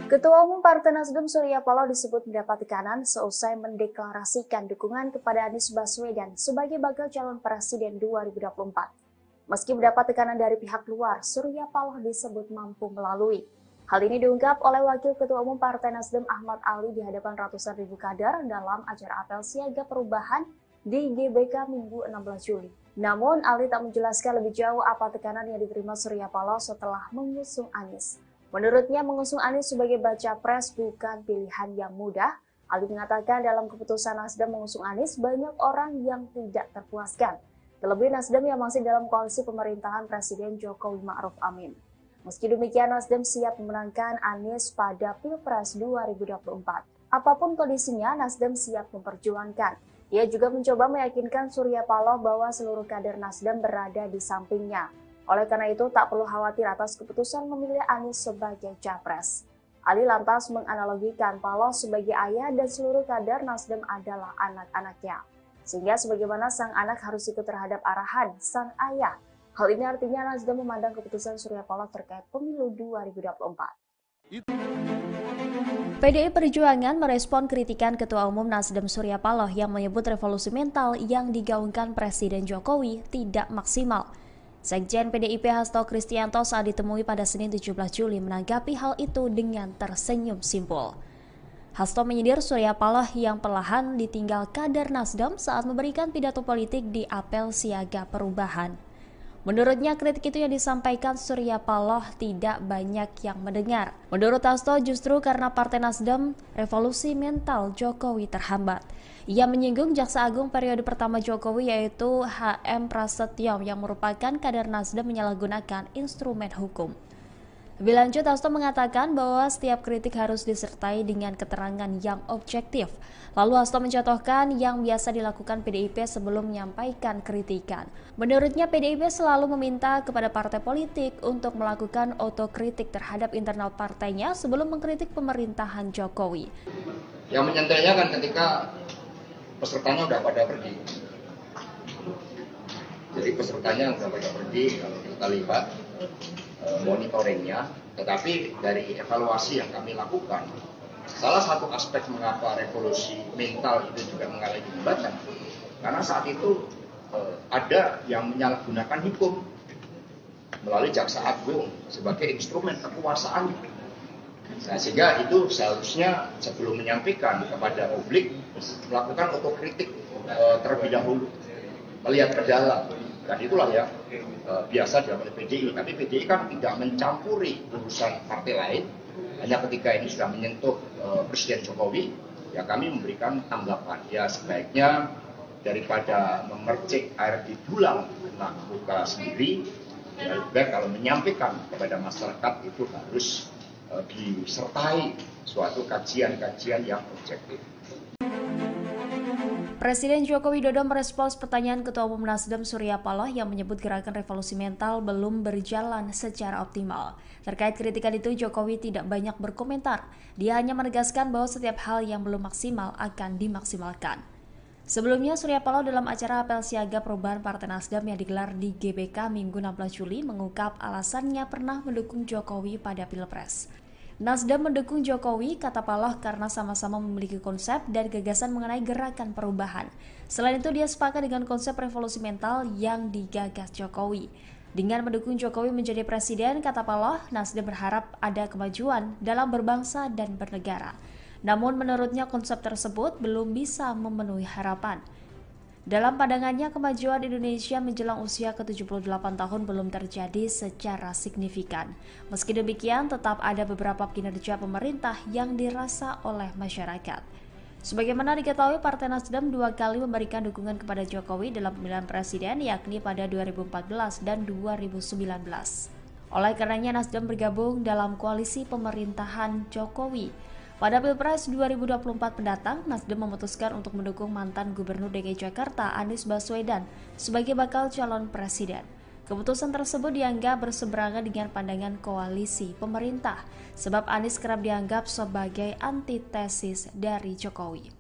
Ketua Umum Partai Nasdem Surya Paloh disebut mendapat tekanan seusai mendeklarasikan dukungan kepada Anies Baswedan sebagai bakal calon presiden 2024. Meski mendapat tekanan dari pihak luar, Surya Paloh disebut mampu melalui. Hal ini diungkap oleh Wakil Ketua Umum Partai Nasdem Ahmad Ali di hadapan ratusan ribu kader dalam acara apel siaga perubahan di GBK Minggu 16 Juli. Namun, Ali tak menjelaskan lebih jauh apa tekanan yang diterima Surya Paloh setelah mengusung Anies. Menurutnya, mengusung Anies sebagai baca pres bukan pilihan yang mudah. Ali mengatakan dalam keputusan Nasdem mengusung Anies, banyak orang yang tidak terpuaskan. Terlebih Nasdem yang masih dalam koalisi pemerintahan Presiden Jokowi Ma'ruf Amin. Meski demikian, Nasdem siap memenangkan Anies pada Pilpres 2024. Apapun kondisinya, Nasdem siap memperjuangkan. Ia juga mencoba meyakinkan Surya Paloh bahwa seluruh kader Nasdem berada di sampingnya. Oleh karena itu, tak perlu khawatir atas keputusan memilih Anies sebagai capres. Ali lantas menganalogikan Paloh sebagai ayah dan seluruh kader Nasdem adalah anak-anaknya. Sehingga sebagaimana sang anak harus ikut terhadap arahan sang ayah. Hal ini artinya Nasdem memandang keputusan Surya Paloh terkait pemilu 2024. PDI Perjuangan merespon kritikan Ketua Umum Nasdem Surya Paloh yang menyebut revolusi mental yang digaungkan Presiden Jokowi tidak maksimal. Sekjen PDIP Hasto Kristianto saat ditemui pada Senin 17 Juli menanggapi hal itu dengan tersenyum simpul. Hasto menyindir Surya Paloh yang perlahan ditinggal kader Nasdem saat memberikan pidato politik di apel siaga perubahan. Menurutnya, kritik itu yang disampaikan Surya Paloh tidak banyak yang mendengar. Menurut Hasto, justru karena Partai Nasdem, revolusi mental Jokowi terhambat. Ia menyinggung Jaksa Agung periode pertama Jokowi yaitu HM Prasetyo yang merupakan kader Nasdem menyalahgunakan instrumen hukum. Lebih lanjut, Hasto mengatakan bahwa setiap kritik harus disertai dengan keterangan yang objektif. Lalu Hasto mencontohkan yang biasa dilakukan PDIP sebelum menyampaikan kritikan. Menurutnya, PDIP selalu meminta kepada partai politik untuk melakukan otokritik terhadap internal partainya sebelum mengkritik pemerintahan Jokowi. Yang menyantainya kan ketika pesertanya udah pada pergi. Jadi pesertanya udah pada pergi, kalau kita lihat monitoringnya, tetapi dari evaluasi yang kami lakukan, salah satu aspek mengapa revolusi mental itu juga mengalami hambatan, karena saat itu ada yang menyalahgunakan hukum melalui Jaksa Agung sebagai instrumen kekuasaan. Nah, sehingga itu seharusnya sebelum menyampaikan kepada publik melakukan otokritik terlebih dahulu, melihat ke dalam. Dan itulah yang biasa dilakukan PDI. Tapi PDI kan tidak mencampuri urusan partai lain. Hanya ketika ini sudah menyentuh Presiden Jokowi, ya kami memberikan tanggapan. Ya sebaiknya daripada memercik air di dulang kena luka sendiri, ya lebih baik kalau menyampaikan kepada masyarakat itu harus disertai suatu kajian-kajian yang objektif. Presiden Joko Widodo merespons pertanyaan Ketua Umum Nasdem Surya Paloh yang menyebut gerakan revolusi mental belum berjalan secara optimal. Terkait kritikan itu, Jokowi tidak banyak berkomentar. Dia hanya menegaskan bahwa setiap hal yang belum maksimal akan dimaksimalkan. Sebelumnya, Surya Paloh dalam acara apel siaga perubahan Partai Nasdem yang digelar di GBK Minggu 16 Juli mengungkap alasannya pernah mendukung Jokowi pada Pilpres. Nasdem mendukung Jokowi, kata Paloh, karena sama-sama memiliki konsep dan gagasan mengenai gerakan perubahan. Selain itu, dia sepakat dengan konsep revolusi mental yang digagas Jokowi. Dengan mendukung Jokowi menjadi presiden, kata Paloh, Nasdem berharap ada kemajuan dalam berbangsa dan bernegara. Namun menurutnya konsep tersebut belum bisa memenuhi harapan. Dalam pandangannya, kemajuan Indonesia menjelang usia ke-78 tahun belum terjadi secara signifikan. Meski demikian, tetap ada beberapa kinerja pemerintah yang dirasa oleh masyarakat. Sebagaimana diketahui, Partai Nasdem 2 kali memberikan dukungan kepada Jokowi dalam pemilihan presiden, yakni pada 2014 dan 2019. Oleh karenanya, Nasdem bergabung dalam koalisi pemerintahan Jokowi. Pada Pilpres 2024 mendatang, Nasdem memutuskan untuk mendukung mantan Gubernur DKI Jakarta Anies Baswedan sebagai bakal calon presiden. Keputusan tersebut dianggap berseberangan dengan pandangan koalisi pemerintah, sebab Anies kerap dianggap sebagai antitesis dari Jokowi.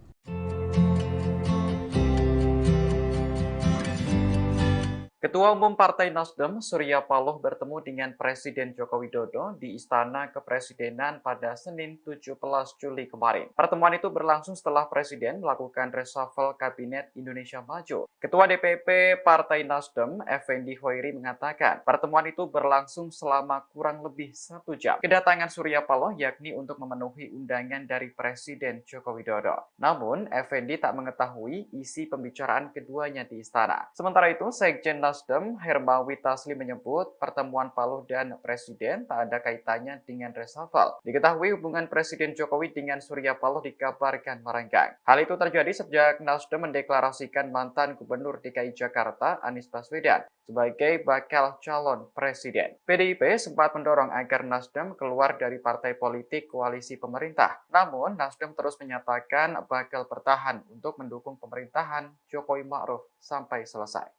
Ketua Umum Partai Nasdem Surya Paloh bertemu dengan Presiden Joko Widodo di Istana Kepresidenan pada Senin 17 Juli kemarin. Pertemuan itu berlangsung setelah Presiden melakukan reshuffle Kabinet Indonesia Maju. Ketua DPP Partai Nasdem, Effendi Hoiri, mengatakan pertemuan itu berlangsung selama kurang lebih 1 jam. Kedatangan Surya Paloh yakni untuk memenuhi undangan dari Presiden Joko Widodo. Namun, Effendi tak mengetahui isi pembicaraan keduanya di istana. Sementara itu, Sekjen Nasdem Hermawi Taslim menyebut pertemuan Paloh dan Presiden tak ada kaitannya dengan reshuffle. Diketahui hubungan Presiden Jokowi dengan Surya Paloh dikabarkan merenggang. Hal itu terjadi sejak Nasdem mendeklarasikan mantan Gubernur DKI Jakarta Anies Baswedan sebagai bakal calon presiden. PDIP sempat mendorong agar Nasdem keluar dari partai politik koalisi pemerintah. Namun, Nasdem terus menyatakan bakal bertahan untuk mendukung pemerintahan Jokowi Ma'ruf sampai selesai.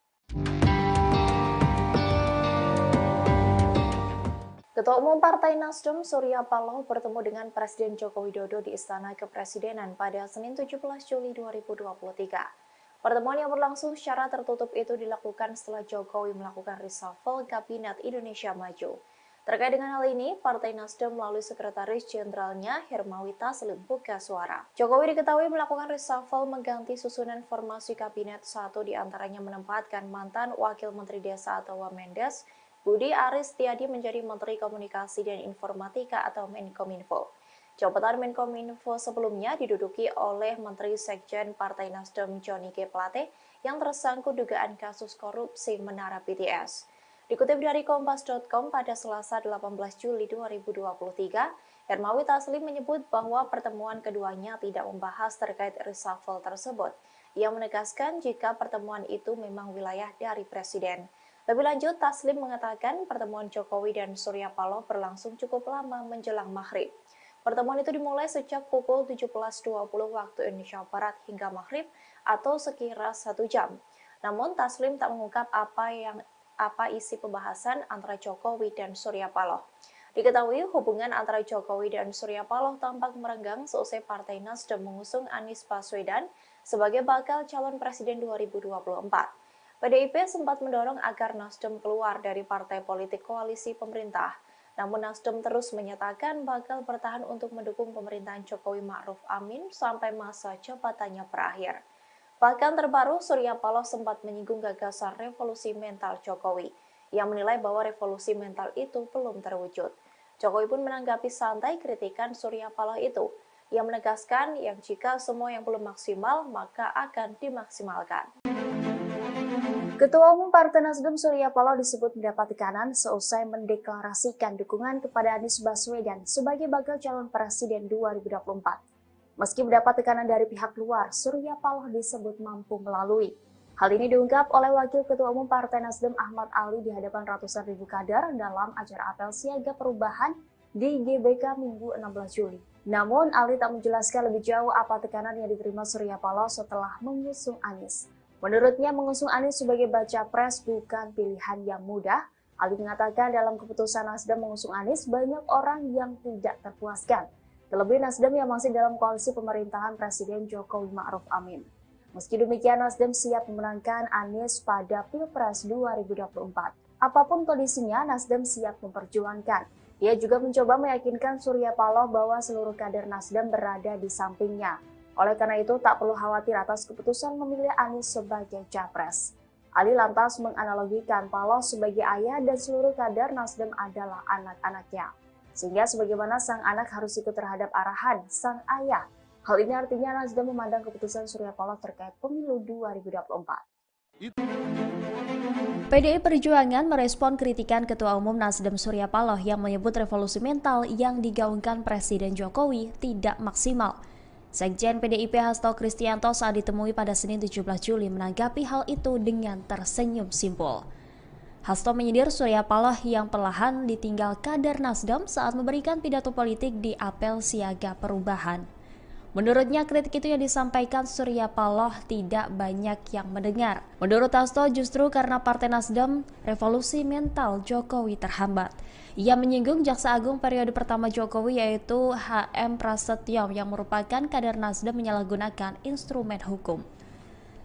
Ketua Umum Partai Nasdem Surya Paloh bertemu dengan Presiden Joko Widodo di Istana Kepresidenan pada Senin 17 Juli 2023. Pertemuan yang berlangsung secara tertutup itu dilakukan setelah Jokowi melakukan reshuffle Kabinet Indonesia Maju. Terkait dengan hal ini, Partai Nasdem melalui Sekretaris Jenderalnya Hermawi Taslim buka suara. Jokowi diketahui melakukan reshuffle mengganti susunan formasi Kabinet, satu diantaranya menempatkan mantan Wakil Menteri Desa atau Wamendes, Budi Aris Setiadi menjadi Menteri Komunikasi dan Informatika atau Menkominfo. Jabatan Menkominfo sebelumnya diduduki oleh Menteri Sekjen Partai Nasdem Johnny G. Plate yang tersangkut dugaan kasus korupsi Menara BTS. Dikutip dari Kompas.com pada Selasa 18 Juli 2023, Hermawi Taslim menyebut bahwa pertemuan keduanya tidak membahas terkait reshuffle tersebut. Ia menegaskan jika pertemuan itu memang wilayah dari Presiden. Lebih lanjut, Taslim mengatakan pertemuan Jokowi dan Surya Paloh berlangsung cukup lama menjelang maghrib. Pertemuan itu dimulai sejak pukul 17.20 waktu Indonesia Barat hingga maghrib atau sekira 1 jam. Namun Taslim tak mengungkap apa isi pembahasan antara Jokowi dan Surya Paloh. Diketahui hubungan antara Jokowi dan Surya Paloh tampak merenggang seusai Partai Nasdem mengusung Anies Baswedan sebagai bakal calon presiden 2024. PDIP sempat mendorong agar Nasdem keluar dari partai politik koalisi pemerintah. Namun Nasdem terus menyatakan bakal bertahan untuk mendukung pemerintahan Jokowi Ma'ruf Amin sampai masa jabatannya berakhir. Bahkan terbaru, Surya Paloh sempat menyinggung gagasan revolusi mental Jokowi. Ia menilai bahwa revolusi mental itu belum terwujud. Jokowi pun menanggapi santai kritikan Surya Paloh itu. Ia menegaskan yang jika semua yang belum maksimal, maka akan dimaksimalkan. Ketua Umum Partai Nasdem Surya Paloh disebut mendapat tekanan seusai mendeklarasikan dukungan kepada Anies Baswedan sebagai bakal calon presiden 2024. Meski mendapat tekanan dari pihak luar, Surya Paloh disebut mampu melalui. Hal ini diungkap oleh Wakil Ketua Umum Partai Nasdem Ahmad Ali di hadapan ratusan ribu kader dalam acara apel siaga perubahan di GBK Minggu 16 Juli. Namun, Ali tak menjelaskan lebih jauh apa tekanan yang diterima Surya Paloh setelah mengusung Anies. Menurutnya, mengusung Anies sebagai baca pres bukan pilihan yang mudah. Ali mengatakan dalam keputusan Nasdem mengusung Anies, banyak orang yang tidak terpuaskan. Terlebih Nasdem yang masih dalam koalisi pemerintahan Presiden Jokowi Ma'ruf Amin. Meski demikian, Nasdem siap memenangkan Anies pada Pilpres 2024. Apapun kondisinya, Nasdem siap memperjuangkan. Ia juga mencoba meyakinkan Surya Paloh bahwa seluruh kader Nasdem berada di sampingnya. Oleh karena itu, tak perlu khawatir atas keputusan memilih Anies sebagai capres. Ali lantas menganalogikan Paloh sebagai ayah dan seluruh kader Nasdem adalah anak-anaknya. Sehingga sebagaimana sang anak harus ikut terhadap arahan sang ayah. Hal ini artinya Nasdem memandang keputusan Surya Paloh terkait pemilu 2024. PDI Perjuangan merespon kritikan Ketua Umum Nasdem Surya Paloh yang menyebut revolusi mental yang digaungkan Presiden Jokowi tidak maksimal. Sekjen PDIP Hasto Kristianto saat ditemui pada Senin 17 Juli menanggapi hal itu dengan tersenyum simpul. Hasto menyindir Surya Paloh yang perlahan ditinggal kader Nasdem saat memberikan pidato politik di apel siaga perubahan. Menurutnya kritik itu yang disampaikan Surya Paloh tidak banyak yang mendengar. Menurut Hasto justru karena Partai Nasdem revolusi mental Jokowi terhambat. Ia menyinggung Jaksa Agung periode pertama Jokowi yaitu HM Prasetyo yang merupakan kader Nasdem menyalahgunakan instrumen hukum.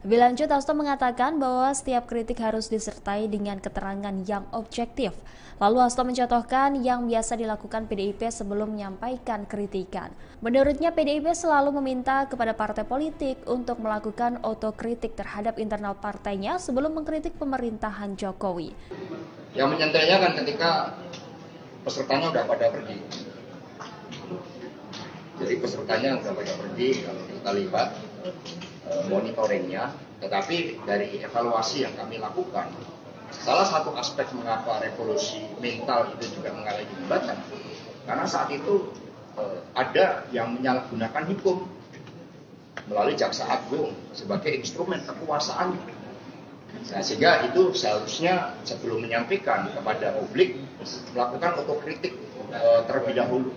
Lebih lanjut, Hasto mengatakan bahwa setiap kritik harus disertai dengan keterangan yang objektif. Lalu Hasto mencontohkan yang biasa dilakukan PDIP sebelum menyampaikan kritikan. Menurutnya PDIP selalu meminta kepada partai politik untuk melakukan otokritik terhadap internal partainya sebelum mengkritik pemerintahan Jokowi. Yang menyantainya kan ketika pesertanya udah pada pergi. Jadi pesertanya udah pada pergi, kalau kita lihat monitoringnya, tetapi dari evaluasi yang kami lakukan, salah satu aspek mengapa revolusi mental itu juga mengalami hambatan, karena saat itu ada yang menyalahgunakan hukum melalui Jaksa Agung sebagai instrumen kekuasaan. Nah, sehingga itu seharusnya sebelum menyampaikan kepada publik melakukan otokritik terlebih dahulu,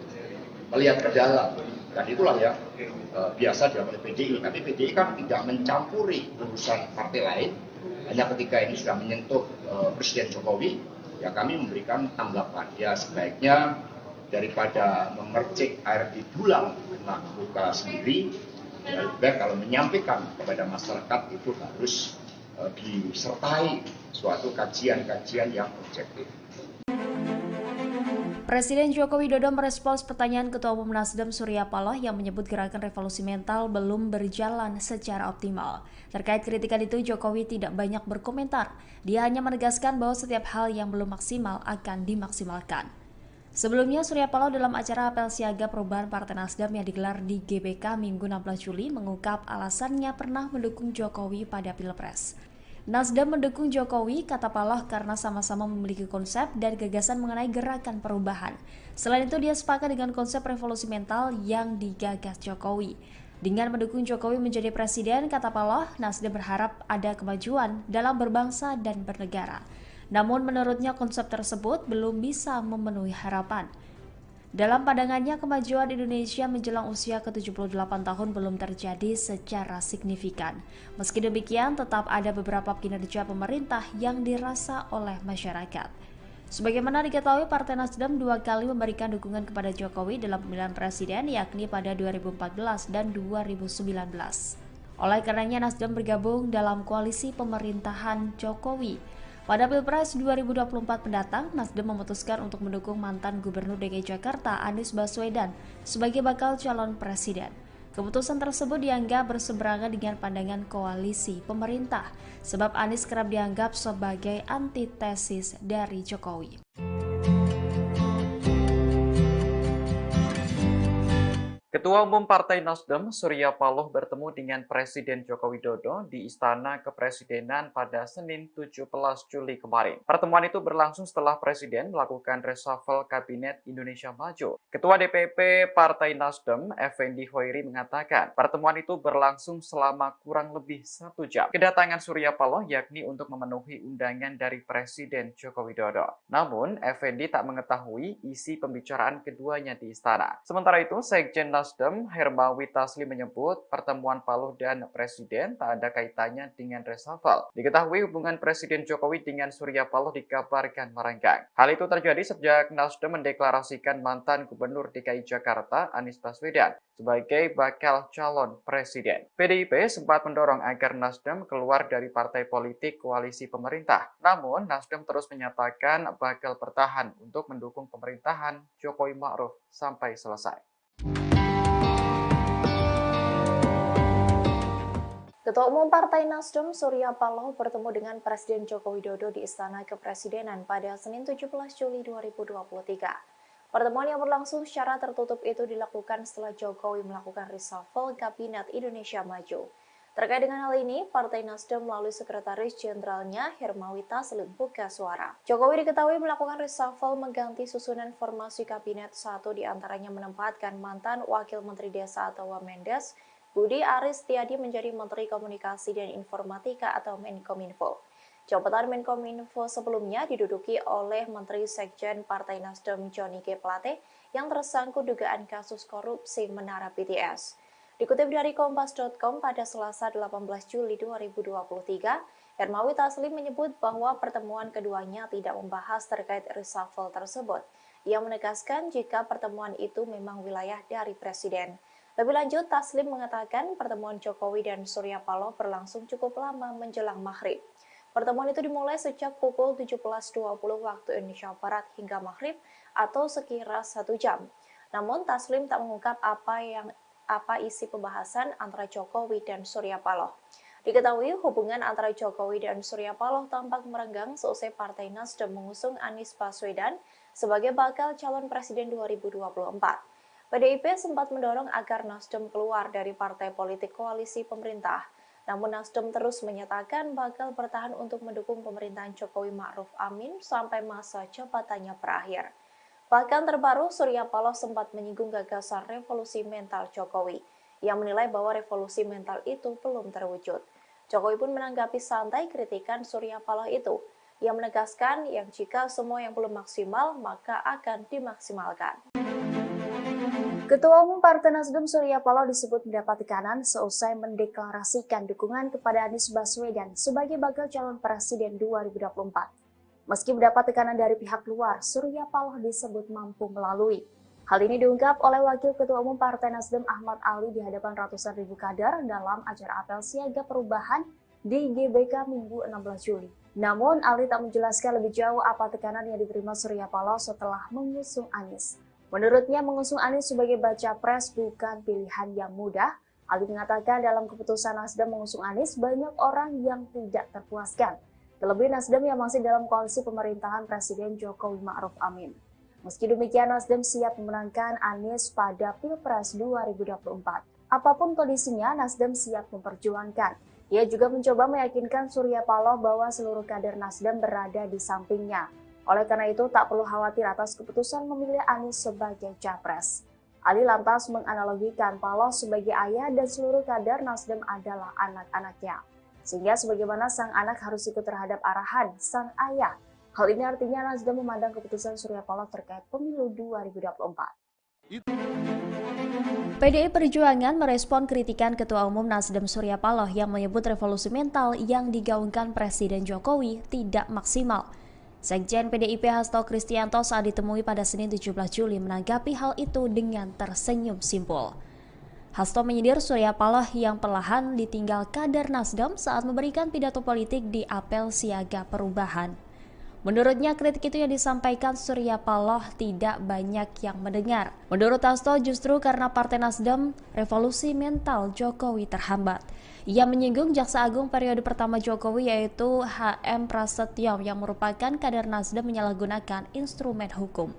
melihat ke dalam. Dan itulah yang biasa dilakukan oleh PDI. Tapi PDI kan tidak mencampuri urusan partai lain. Hanya ketika ini sudah menyentuh Presiden Jokowi, ya kami memberikan tanggapan. Ya sebaiknya daripada memercik air di dulang kena luka sendiri, ya lebih baik kalau menyampaikan kepada masyarakat itu harus disertai suatu kajian-kajian yang objektif. Presiden Joko Widodo merespons pertanyaan Ketua Umum Nasdem Surya Paloh yang menyebut gerakan revolusi mental belum berjalan secara optimal. Terkait kritikan itu, Jokowi tidak banyak berkomentar. Dia hanya menegaskan bahwa setiap hal yang belum maksimal akan dimaksimalkan. Sebelumnya, Surya Paloh dalam acara apel siaga perubahan Partai Nasdem yang digelar di GBK Minggu 16 Juli mengungkap alasannya pernah mendukung Jokowi pada Pilpres. Nasdem mendukung Jokowi, kata Paloh, karena sama-sama memiliki konsep dan gagasan mengenai gerakan perubahan. Selain itu, dia sepakat dengan konsep revolusi mental yang digagas Jokowi. Dengan mendukung Jokowi menjadi presiden, kata Paloh, Nasdem berharap ada kemajuan dalam berbangsa dan bernegara. Namun menurutnya konsep tersebut belum bisa memenuhi harapan. Dalam pandangannya, kemajuan Indonesia menjelang usia ke-78 tahun belum terjadi secara signifikan. Meski demikian, tetap ada beberapa kinerja pemerintah yang dirasa oleh masyarakat. Sebagaimana diketahui, Partai Nasdem 2 kali memberikan dukungan kepada Jokowi dalam pemilihan presiden, yakni pada 2014 dan 2019. Oleh karenanya, Nasdem bergabung dalam koalisi pemerintahan Jokowi. Pada Pilpres 2024 mendatang, Nasdem memutuskan untuk mendukung mantan Gubernur DKI Jakarta Anies Baswedan sebagai bakal calon presiden. Keputusan tersebut dianggap berseberangan dengan pandangan koalisi pemerintah, sebab Anies kerap dianggap sebagai antitesis dari Jokowi. Ketua Umum Partai Nasdem, Surya Paloh bertemu dengan Presiden Joko Widodo di Istana Kepresidenan pada Senin 17 Juli kemarin. Pertemuan itu berlangsung setelah Presiden melakukan reshuffle Kabinet Indonesia Maju. Ketua DPP Partai Nasdem, Effendi Hoiri, mengatakan pertemuan itu berlangsung selama kurang lebih 1 jam. Kedatangan Surya Paloh yakni untuk memenuhi undangan dari Presiden Joko Widodo. Namun, Effendi tak mengetahui isi pembicaraan keduanya di istana. Sementara itu, Sekjen Nasdem, Hermawi Taslim, menyebut pertemuan Paloh dan Presiden tak ada kaitannya dengan reshuffle. Diketahui hubungan Presiden Jokowi dengan Surya Paloh dikabarkan merenggang. Hal itu terjadi sejak Nasdem mendeklarasikan mantan Gubernur DKI Jakarta Anies Baswedan sebagai bakal calon presiden. PDIP sempat mendorong agar Nasdem keluar dari partai politik koalisi pemerintah. Namun, Nasdem terus menyatakan bakal bertahan untuk mendukung pemerintahan Jokowi Ma'ruf sampai selesai. Ketua Umum Partai Nasdem Surya Paloh bertemu dengan Presiden Joko Widodo di Istana Kepresidenan pada Senin 17 Juli 2023. Pertemuan yang berlangsung secara tertutup itu dilakukan setelah Jokowi melakukan reshuffle Kabinet Indonesia Maju. Terkait dengan hal ini, Partai Nasdem melalui Sekretaris Jenderalnya Hermawi Taslim buka suara. Jokowi diketahui melakukan reshuffle mengganti susunan formasi Kabinet, satu diantaranya menempatkan mantan Wakil Menteri Desa atau Wamendes, Budi Aris Setiadi menjadi Menteri Komunikasi dan Informatika atau Menkominfo. Jabatan Menkominfo sebelumnya diduduki oleh Menteri Sekjen Partai Nasdem Johnny G. Plate yang tersangkut dugaan kasus korupsi Menara BTS. Dikutip dari Kompas.com pada Selasa 18 Juli 2023, Hermawi Taslim menyebut bahwa pertemuan keduanya tidak membahas terkait reshuffle tersebut. Ia menegaskan jika pertemuan itu memang wilayah dari Presiden. Lebih lanjut, Taslim mengatakan pertemuan Jokowi dan Surya Paloh berlangsung cukup lama menjelang maghrib. Pertemuan itu dimulai sejak pukul 17.20 waktu Indonesia Barat hingga maghrib atau sekira 1 jam. Namun, Taslim tak mengungkap apa isi pembahasan antara Jokowi dan Surya Paloh. Diketahui hubungan antara Jokowi dan Surya Paloh tampak merenggang seusai Partai Nasdem mengusung Anies Baswedan sebagai bakal calon presiden 2024. PDIP sempat mendorong agar Nasdem keluar dari partai politik koalisi pemerintah. Namun Nasdem terus menyatakan bakal bertahan untuk mendukung pemerintahan Jokowi Ma'ruf Amin sampai masa jabatannya berakhir. Bahkan terbaru, Surya Paloh sempat menyinggung gagasan revolusi mental Jokowi. Ia menilai bahwa revolusi mental itu belum terwujud. Jokowi pun menanggapi santai kritikan Surya Paloh itu. Ia menegaskan yang jika semua yang belum maksimal, maka akan dimaksimalkan. Ketua Umum Partai Nasdem Surya Paloh disebut mendapat tekanan seusai mendeklarasikan dukungan kepada Anies Baswedan sebagai bakal calon presiden 2024. Meski mendapat tekanan dari pihak luar, Surya Paloh disebut mampu melalui. Hal ini diungkap oleh Wakil Ketua Umum Partai Nasdem Ahmad Ali di hadapan ratusan ribu kader dalam acara apel siaga perubahan di GBK Minggu 16 Juli. Namun, Ali tak menjelaskan lebih jauh apa tekanan yang diterima Surya Paloh setelah mengusung Anies. Menurutnya, mengusung Anies sebagai baca pres bukan pilihan yang mudah. Ali mengatakan dalam keputusan Nasdem mengusung Anies, banyak orang yang tidak terpuaskan. Terlebih Nasdem yang masih dalam koalisi pemerintahan Presiden Jokowi Ma'ruf Amin. Meski demikian, Nasdem siap memenangkan Anies pada Pilpres 2024. Apapun kondisinya, Nasdem siap memperjuangkan. Ia juga mencoba meyakinkan Surya Paloh bahwa seluruh kader Nasdem berada di sampingnya. Oleh karena itu, tak perlu khawatir atas keputusan memilih Anies sebagai capres. Ali lantas menganalogikan Paloh sebagai ayah dan seluruh kader Nasdem adalah anak-anaknya. Sehingga sebagaimana sang anak harus ikut terhadap arahan sang ayah. Hal ini artinya Nasdem memandang keputusan Surya Paloh terkait pemilu 2024. PDI Perjuangan merespon kritikan Ketua Umum Nasdem Surya Paloh yang menyebut revolusi mental yang digaungkan Presiden Jokowi tidak maksimal. Sekjen PDIP Hasto Kristianto saat ditemui pada Senin 17 Juli menanggapi hal itu dengan tersenyum simpul. Hasto menyindir Surya Paloh yang perlahan ditinggal kader Nasdem saat memberikan pidato politik di apel siaga perubahan. Menurutnya, kritik itu yang disampaikan Surya Paloh tidak banyak yang mendengar. Menurut Hasto, justru karena Partai Nasdem, revolusi mental Jokowi terhambat. Ia menyinggung Jaksa Agung periode pertama Jokowi yaitu HM Prasetyo yang merupakan kader Nasdem menyalahgunakan instrumen hukum.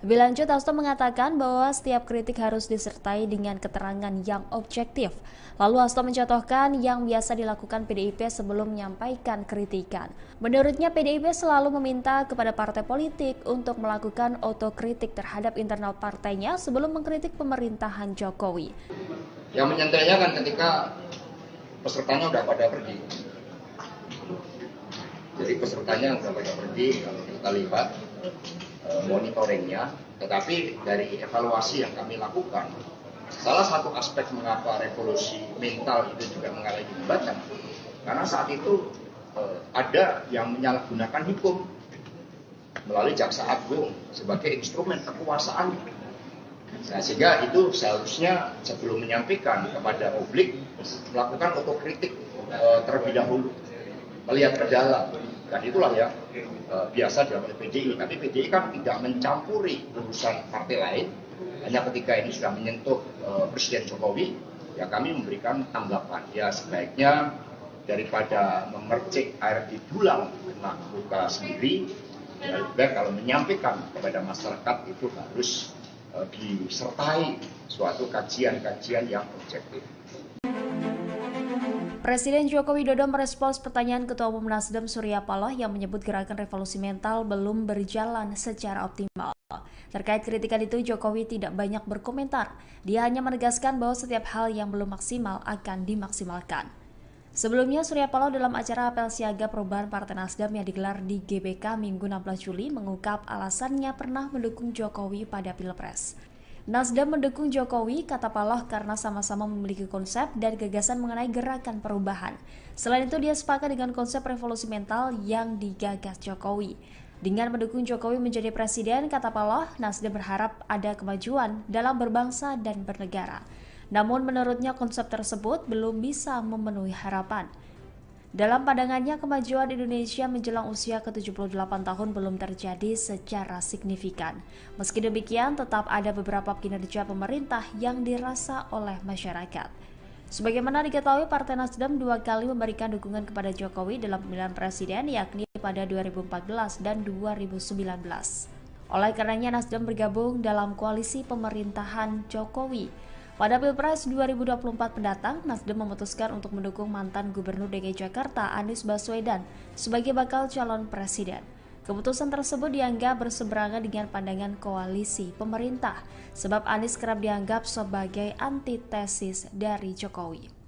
Lebih lanjut, Hasto mengatakan bahwa setiap kritik harus disertai dengan keterangan yang objektif. Lalu Hasto mencontohkan yang biasa dilakukan PDIP sebelum menyampaikan kritikan. Menurutnya, PDIP selalu meminta kepada partai politik untuk melakukan otokritik terhadap internal partainya sebelum mengkritik pemerintahan Jokowi. Yang menyantainya kan ketika pesertanya udah pada pergi. Jadi pesertanya udah pada pergi, kalau kita lihat monitoringnya, tetapi dari evaluasi yang kami lakukan, salah satu aspek mengapa revolusi mental itu juga mengalami hambatan, karena saat itu ada yang menyalahgunakan hukum melalui Jaksa Agung sebagai instrumen kekuasaan. Nah, sehingga itu seharusnya sebelum menyampaikan kepada publik melakukan otokritik terlebih dahulu, melihat ke dalam. Dan itulah yang biasa dilakukan PDI. Tapi PDI kan tidak mencampuri urusan partai lain. Hanya ketika ini sudah menyentuh Presiden Jokowi, ya kami memberikan tanggapan. Ya sebaiknya daripada memercik air di dulang kena luka sendiri, ya lebih baik kalau menyampaikan kepada masyarakat itu harus disertai suatu kajian-kajian yang objektif. Presiden Joko Widodo merespons pertanyaan Ketua Umum Nasdem Surya Paloh yang menyebut gerakan revolusi mental belum berjalan secara optimal. Terkait kritikan itu, Jokowi tidak banyak berkomentar. Dia hanya menegaskan bahwa setiap hal yang belum maksimal akan dimaksimalkan. Sebelumnya, Surya Paloh dalam acara apel siaga perubahan Partai Nasdem yang digelar di GBK Minggu 16 Juli mengungkap alasannya pernah mendukung Jokowi pada Pilpres. Nasdem mendukung Jokowi, kata Paloh, karena sama-sama memiliki konsep dan gagasan mengenai gerakan perubahan. Selain itu, dia sepakat dengan konsep revolusi mental yang digagas Jokowi. Dengan mendukung Jokowi menjadi presiden, kata Paloh, Nasdem berharap ada kemajuan dalam berbangsa dan bernegara. Namun menurutnya konsep tersebut belum bisa memenuhi harapan. Dalam pandangannya, kemajuan Indonesia menjelang usia ke-78 tahun belum terjadi secara signifikan. Meski demikian, tetap ada beberapa kinerja pemerintah yang dirasa oleh masyarakat. Sebagaimana diketahui, Partai Nasdem 2 kali memberikan dukungan kepada Jokowi dalam pemilihan presiden, yakni pada 2014 dan 2019. Oleh karenanya, Nasdem bergabung dalam koalisi pemerintahan Jokowi. Pada Pilpres 2024 mendatang, Nasdem memutuskan untuk mendukung mantan Gubernur DKI Jakarta Anies Baswedan sebagai bakal calon presiden. Keputusan tersebut dianggap berseberangan dengan pandangan koalisi pemerintah, sebab Anies kerap dianggap sebagai antitesis dari Jokowi.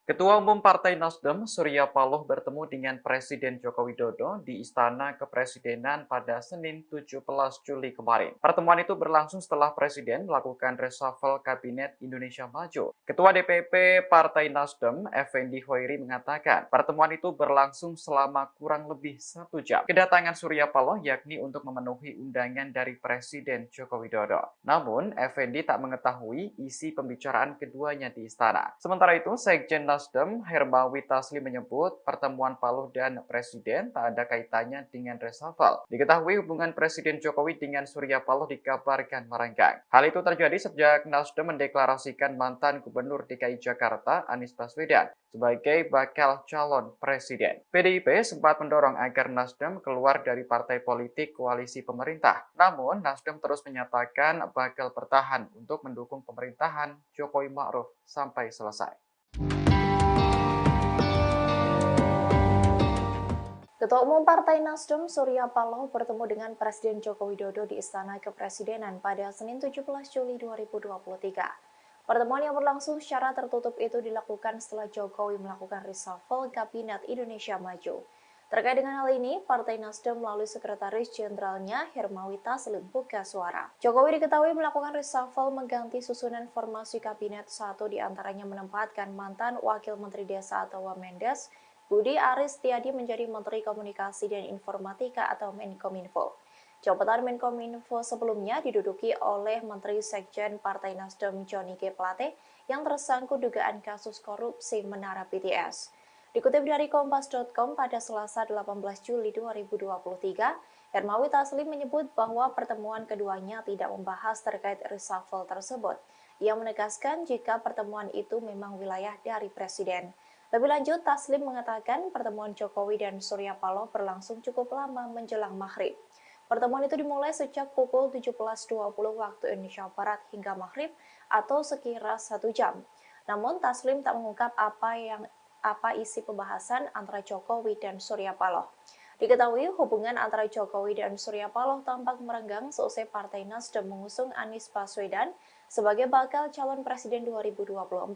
Ketua Umum Partai Nasdem Surya Paloh bertemu dengan Presiden Joko Widodo di Istana Kepresidenan pada Senin 17 Juli kemarin. Pertemuan itu berlangsung setelah Presiden melakukan reshuffle Kabinet Indonesia Maju. Ketua DPP Partai Nasdem, Effendi Hoiri, mengatakan pertemuan itu berlangsung selama kurang lebih 1 jam. Kedatangan Surya Paloh yakni untuk memenuhi undangan dari Presiden Joko Widodo. Namun, Effendi tak mengetahui isi pembicaraan keduanya di istana. Sementara itu, Sekjen Nasdem, Hermawi Taslim menyebut pertemuan Paloh dan Presiden tak ada kaitannya dengan reshuffle. Diketahui hubungan Presiden Jokowi dengan Surya Paloh dikabarkan merenggang. Hal itu terjadi sejak Nasdem mendeklarasikan mantan Gubernur DKI Jakarta Anies Baswedan sebagai bakal calon presiden. PDIP sempat mendorong agar Nasdem keluar dari partai politik koalisi pemerintah. Namun, Nasdem terus menyatakan bakal bertahan untuk mendukung pemerintahan Jokowi Ma'ruf sampai selesai. Ketua Umum Partai Nasdem Surya Paloh bertemu dengan Presiden Joko Widodo di Istana Kepresidenan pada Senin 17 Juli 2023. Pertemuan yang berlangsung secara tertutup itu dilakukan setelah Jokowi melakukan reshuffle Kabinet Indonesia Maju. Terkait dengan hal ini, Partai Nasdem melalui Sekretaris Jenderalnya Hermawi Taslim buka suara. Jokowi diketahui melakukan reshuffle mengganti susunan formasi Kabinet, satu diantaranya menempatkan mantan Wakil Menteri Desa atau Wamendes, Budi Aris Setiadi menjadi Menteri Komunikasi dan Informatika atau Menkominfo. Jabatan Menkominfo sebelumnya diduduki oleh Menteri Sekjen Partai Nasdem Johnny G. Plate yang tersangkut dugaan kasus korupsi Menara BTS. Dikutip dari Kompas.com pada Selasa 18 Juli 2023, Hermawi Taslim menyebut bahwa pertemuan keduanya tidak membahas terkait reshuffle tersebut. Ia menegaskan jika pertemuan itu memang wilayah dari Presiden. Lebih lanjut, Taslim mengatakan pertemuan Jokowi dan Surya Paloh berlangsung cukup lama menjelang maghrib. Pertemuan itu dimulai sejak pukul 17.20 waktu Indonesia Barat hingga maghrib atau sekira 1 jam. Namun, Taslim tak mengungkap apa isi pembahasan antara Jokowi dan Surya Paloh. Diketahui hubungan antara Jokowi dan Surya Paloh tampak merenggang seusai Partai Nasdem mengusung Anies Baswedan sebagai bakal calon presiden 2024.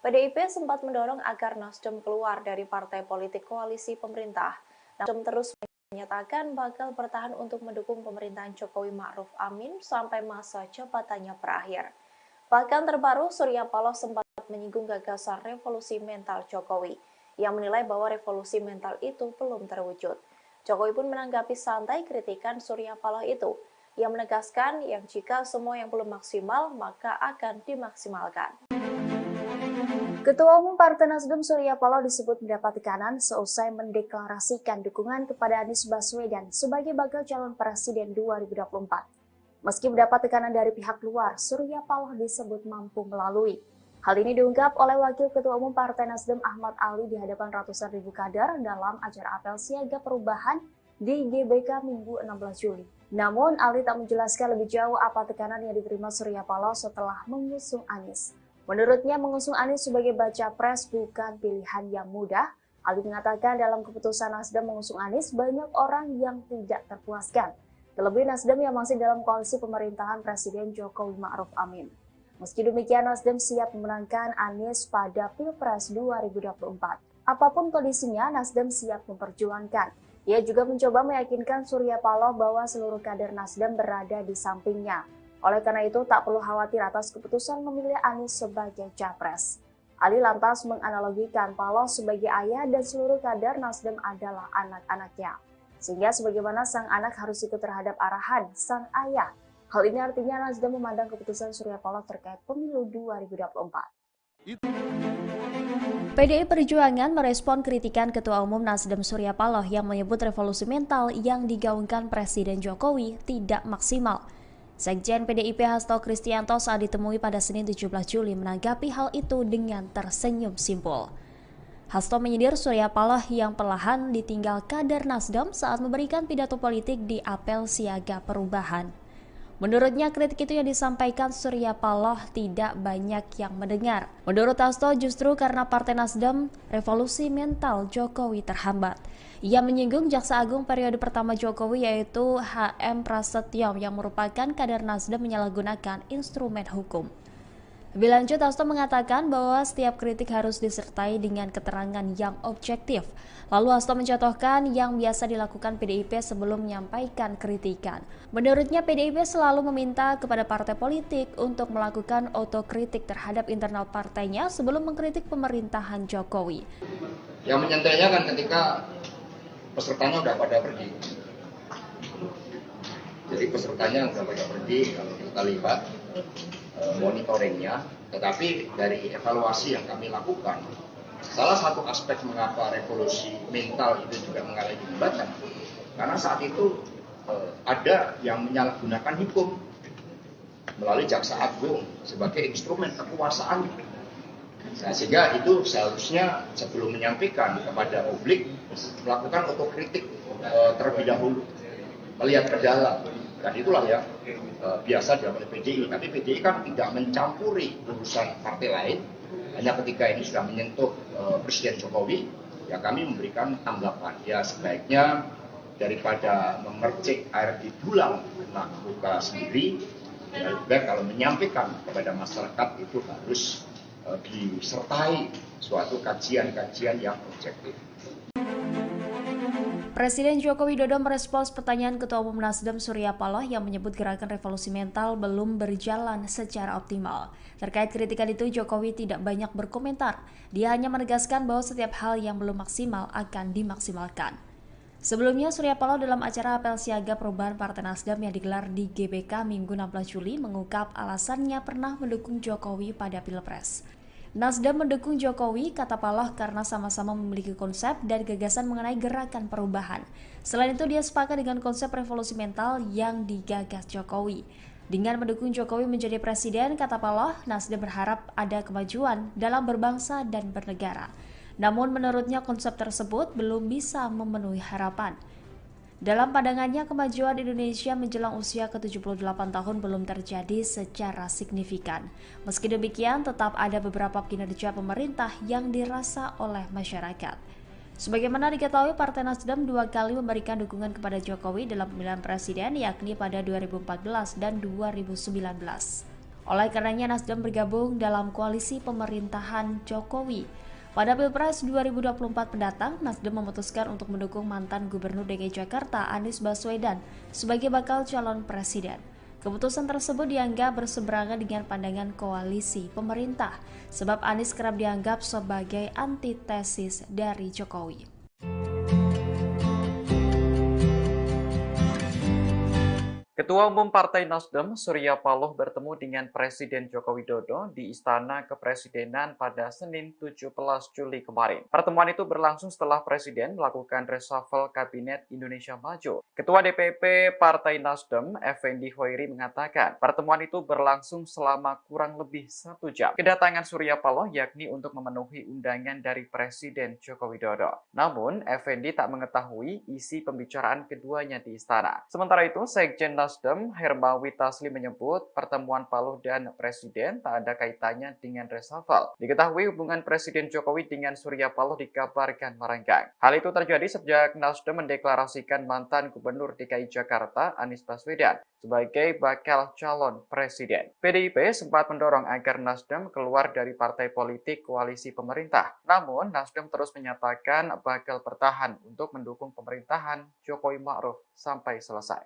PDIP sempat mendorong agar Nasdem keluar dari partai politik koalisi pemerintah. Nasdem terus menyatakan bakal bertahan untuk mendukung pemerintahan Jokowi Ma'ruf Amin sampai masa jabatannya berakhir. Bahkan terbaru, Surya Paloh sempat menyinggung gagasan revolusi mental Jokowi. Ia menilai bahwa revolusi mental itu belum terwujud. Jokowi pun menanggapi santai kritikan Surya Paloh itu. Ia menegaskan yang jika semua yang belum maksimal, maka akan dimaksimalkan. Ketua Umum Partai Nasdem Surya Paloh disebut mendapat tekanan seusai mendeklarasikan dukungan kepada Anies Baswedan sebagai bakal calon presiden 2024. Meski mendapat tekanan dari pihak luar, Surya Paloh disebut mampu melalui. Hal ini diungkap oleh Wakil Ketua Umum Partai Nasdem Ahmad Ali di hadapan ratusan ribu kader dalam acara apel siaga perubahan di GBK Minggu 16 Juli. Namun, Ali tak menjelaskan lebih jauh apa tekanan yang diterima Surya Paloh setelah mengusung Anies. Menurutnya, mengusung Anies sebagai baca pres bukan pilihan yang mudah. Ali mengatakan dalam keputusan Nasdem mengusung Anies, banyak orang yang tidak terpuaskan. Terlebih Nasdem yang masih dalam koalisi pemerintahan Presiden Jokowi Ma'ruf Amin. Meski demikian, Nasdem siap memenangkan Anies pada Pilpres 2024. Apapun kondisinya, Nasdem siap memperjuangkan. Ia juga mencoba meyakinkan Surya Paloh bahwa seluruh kader Nasdem berada di sampingnya. Oleh karena itu, tak perlu khawatir atas keputusan memilih Anies sebagai capres. Ali lantas menganalogikan Paloh sebagai ayah dan seluruh kader Nasdem adalah anak-anaknya. Sehingga sebagaimana sang anak harus ikut terhadap arahan sang ayah. Hal ini artinya Nasdem memandang keputusan Surya Paloh terkait pemilu 2024. PDI Perjuangan merespon kritikan Ketua Umum Nasdem Surya Paloh yang menyebut revolusi mental yang digaungkan Presiden Jokowi tidak maksimal. Sekjen PDIP Hasto Kristianto saat ditemui pada Senin 17 Juli menanggapi hal itu dengan tersenyum simpul. Hasto menyindir Surya Paloh yang perlahan ditinggal kader Nasdem saat memberikan pidato politik di apel siaga perubahan. Menurutnya, kritik itu yang disampaikan Surya Paloh tidak banyak yang mendengar. Menurut Hasto, justru karena Partai Nasdem, revolusi mental Jokowi terhambat. Ia menyinggung Jaksa Agung periode pertama Jokowi yaitu HM Prasetyo yang merupakan kader Nasdem menyalahgunakan instrumen hukum. Lebih lanjut, Hasto mengatakan bahwa setiap kritik harus disertai dengan keterangan yang objektif. Lalu Hasto mencontohkan yang biasa dilakukan PDIP sebelum menyampaikan kritikan. Menurutnya, PDIP selalu meminta kepada partai politik untuk melakukan otokritik terhadap internal partainya sebelum mengkritik pemerintahan Jokowi. Yang menyantainya kan ketika pesertanya udah pada pergi. Jadi pesertanya udah pada pergi, kalau kita lihat monitoringnya, tetapi dari evaluasi yang kami lakukan, Salah satu aspek mengapa revolusi mental itu juga mengalami hambatan, karena saat itu ada yang menyalahgunakan hukum melalui Jaksa Agung sebagai instrumen kekuasaan. Nah, sehingga itu seharusnya sebelum menyampaikan kepada publik melakukan otokritik terlebih dahulu, melihat ke dalam, dan itulah yang biasa dilakukan oleh PDI. Tapi PDI kan tidak mencampuri urusan partai lain, hanya ketika ini sudah menyentuh Presiden Jokowi, ya kami memberikan tanggapan. Ya sebaiknya daripada memercik air di dulang kena luka sendiri, ya lebih baik kalau menyampaikan kepada masyarakat itu harus disertai suatu kajian-kajian yang objektif. Presiden Joko Widodo merespons pertanyaan Ketua Umum Nasdem Surya Paloh yang menyebut gerakan revolusi mental belum berjalan secara optimal. Terkait kritikan itu, Jokowi tidak banyak berkomentar. Dia hanya menegaskan bahwa setiap hal yang belum maksimal akan dimaksimalkan. Sebelumnya, Surya Paloh dalam acara apel siaga perubahan Partai Nasdem yang digelar di GBK Minggu 16 Juli mengungkap alasannya pernah mendukung Jokowi pada Pilpres. Nasdem mendukung Jokowi, kata Paloh, karena sama-sama memiliki konsep dan gagasan mengenai gerakan perubahan. Selain itu, dia sepakat dengan konsep revolusi mental yang digagas Jokowi. Dengan mendukung Jokowi menjadi presiden, kata Paloh, Nasdem berharap ada kemajuan dalam berbangsa dan bernegara. Namun menurutnya konsep tersebut belum bisa memenuhi harapan. Dalam pandangannya, kemajuan Indonesia menjelang usia ke-78 tahun belum terjadi secara signifikan. Meski demikian, tetap ada beberapa kinerja pemerintah yang dirasa oleh masyarakat. Sebagaimana diketahui, Partai Nasdem 2 kali memberikan dukungan kepada Jokowi dalam pemilihan presiden, yakni pada 2014 dan 2019. Oleh karenanya, Nasdem bergabung dalam koalisi pemerintahan Jokowi. Pada Pilpres 2024 mendatang, Nasdem memutuskan untuk mendukung mantan Gubernur DKI Jakarta Anies Baswedan sebagai bakal calon presiden. Keputusan tersebut dianggap berseberangan dengan pandangan koalisi pemerintah, sebab Anies kerap dianggap sebagai antitesis dari Jokowi. Ketua Umum Partai Nasdem Surya Paloh bertemu dengan Presiden Joko Widodo di Istana Kepresidenan pada Senin 17 Juli kemarin. Pertemuan itu berlangsung setelah Presiden melakukan reshuffle Kabinet Indonesia Maju. Ketua DPP Partai Nasdem, Effendi Hoiri, mengatakan pertemuan itu berlangsung selama kurang lebih 1 jam. Kedatangan Surya Paloh yakni untuk memenuhi undangan dari Presiden Joko Widodo. Namun, Effendi tak mengetahui isi pembicaraan keduanya di istana. Sementara itu, Sekjen Nasdem Hermawi Taslim menyebut pertemuan Paloh dan Presiden tak ada kaitannya dengan reshuffle. Diketahui hubungan Presiden Jokowi dengan Surya Paloh dikabarkan merenggang. Hal itu terjadi sejak Nasdem mendeklarasikan mantan Gubernur DKI Jakarta Anies Baswedan sebagai bakal calon presiden. PDIP sempat mendorong agar Nasdem keluar dari partai politik koalisi pemerintah. Namun, Nasdem terus menyatakan bakal bertahan untuk mendukung pemerintahan Jokowi Ma'ruf sampai selesai.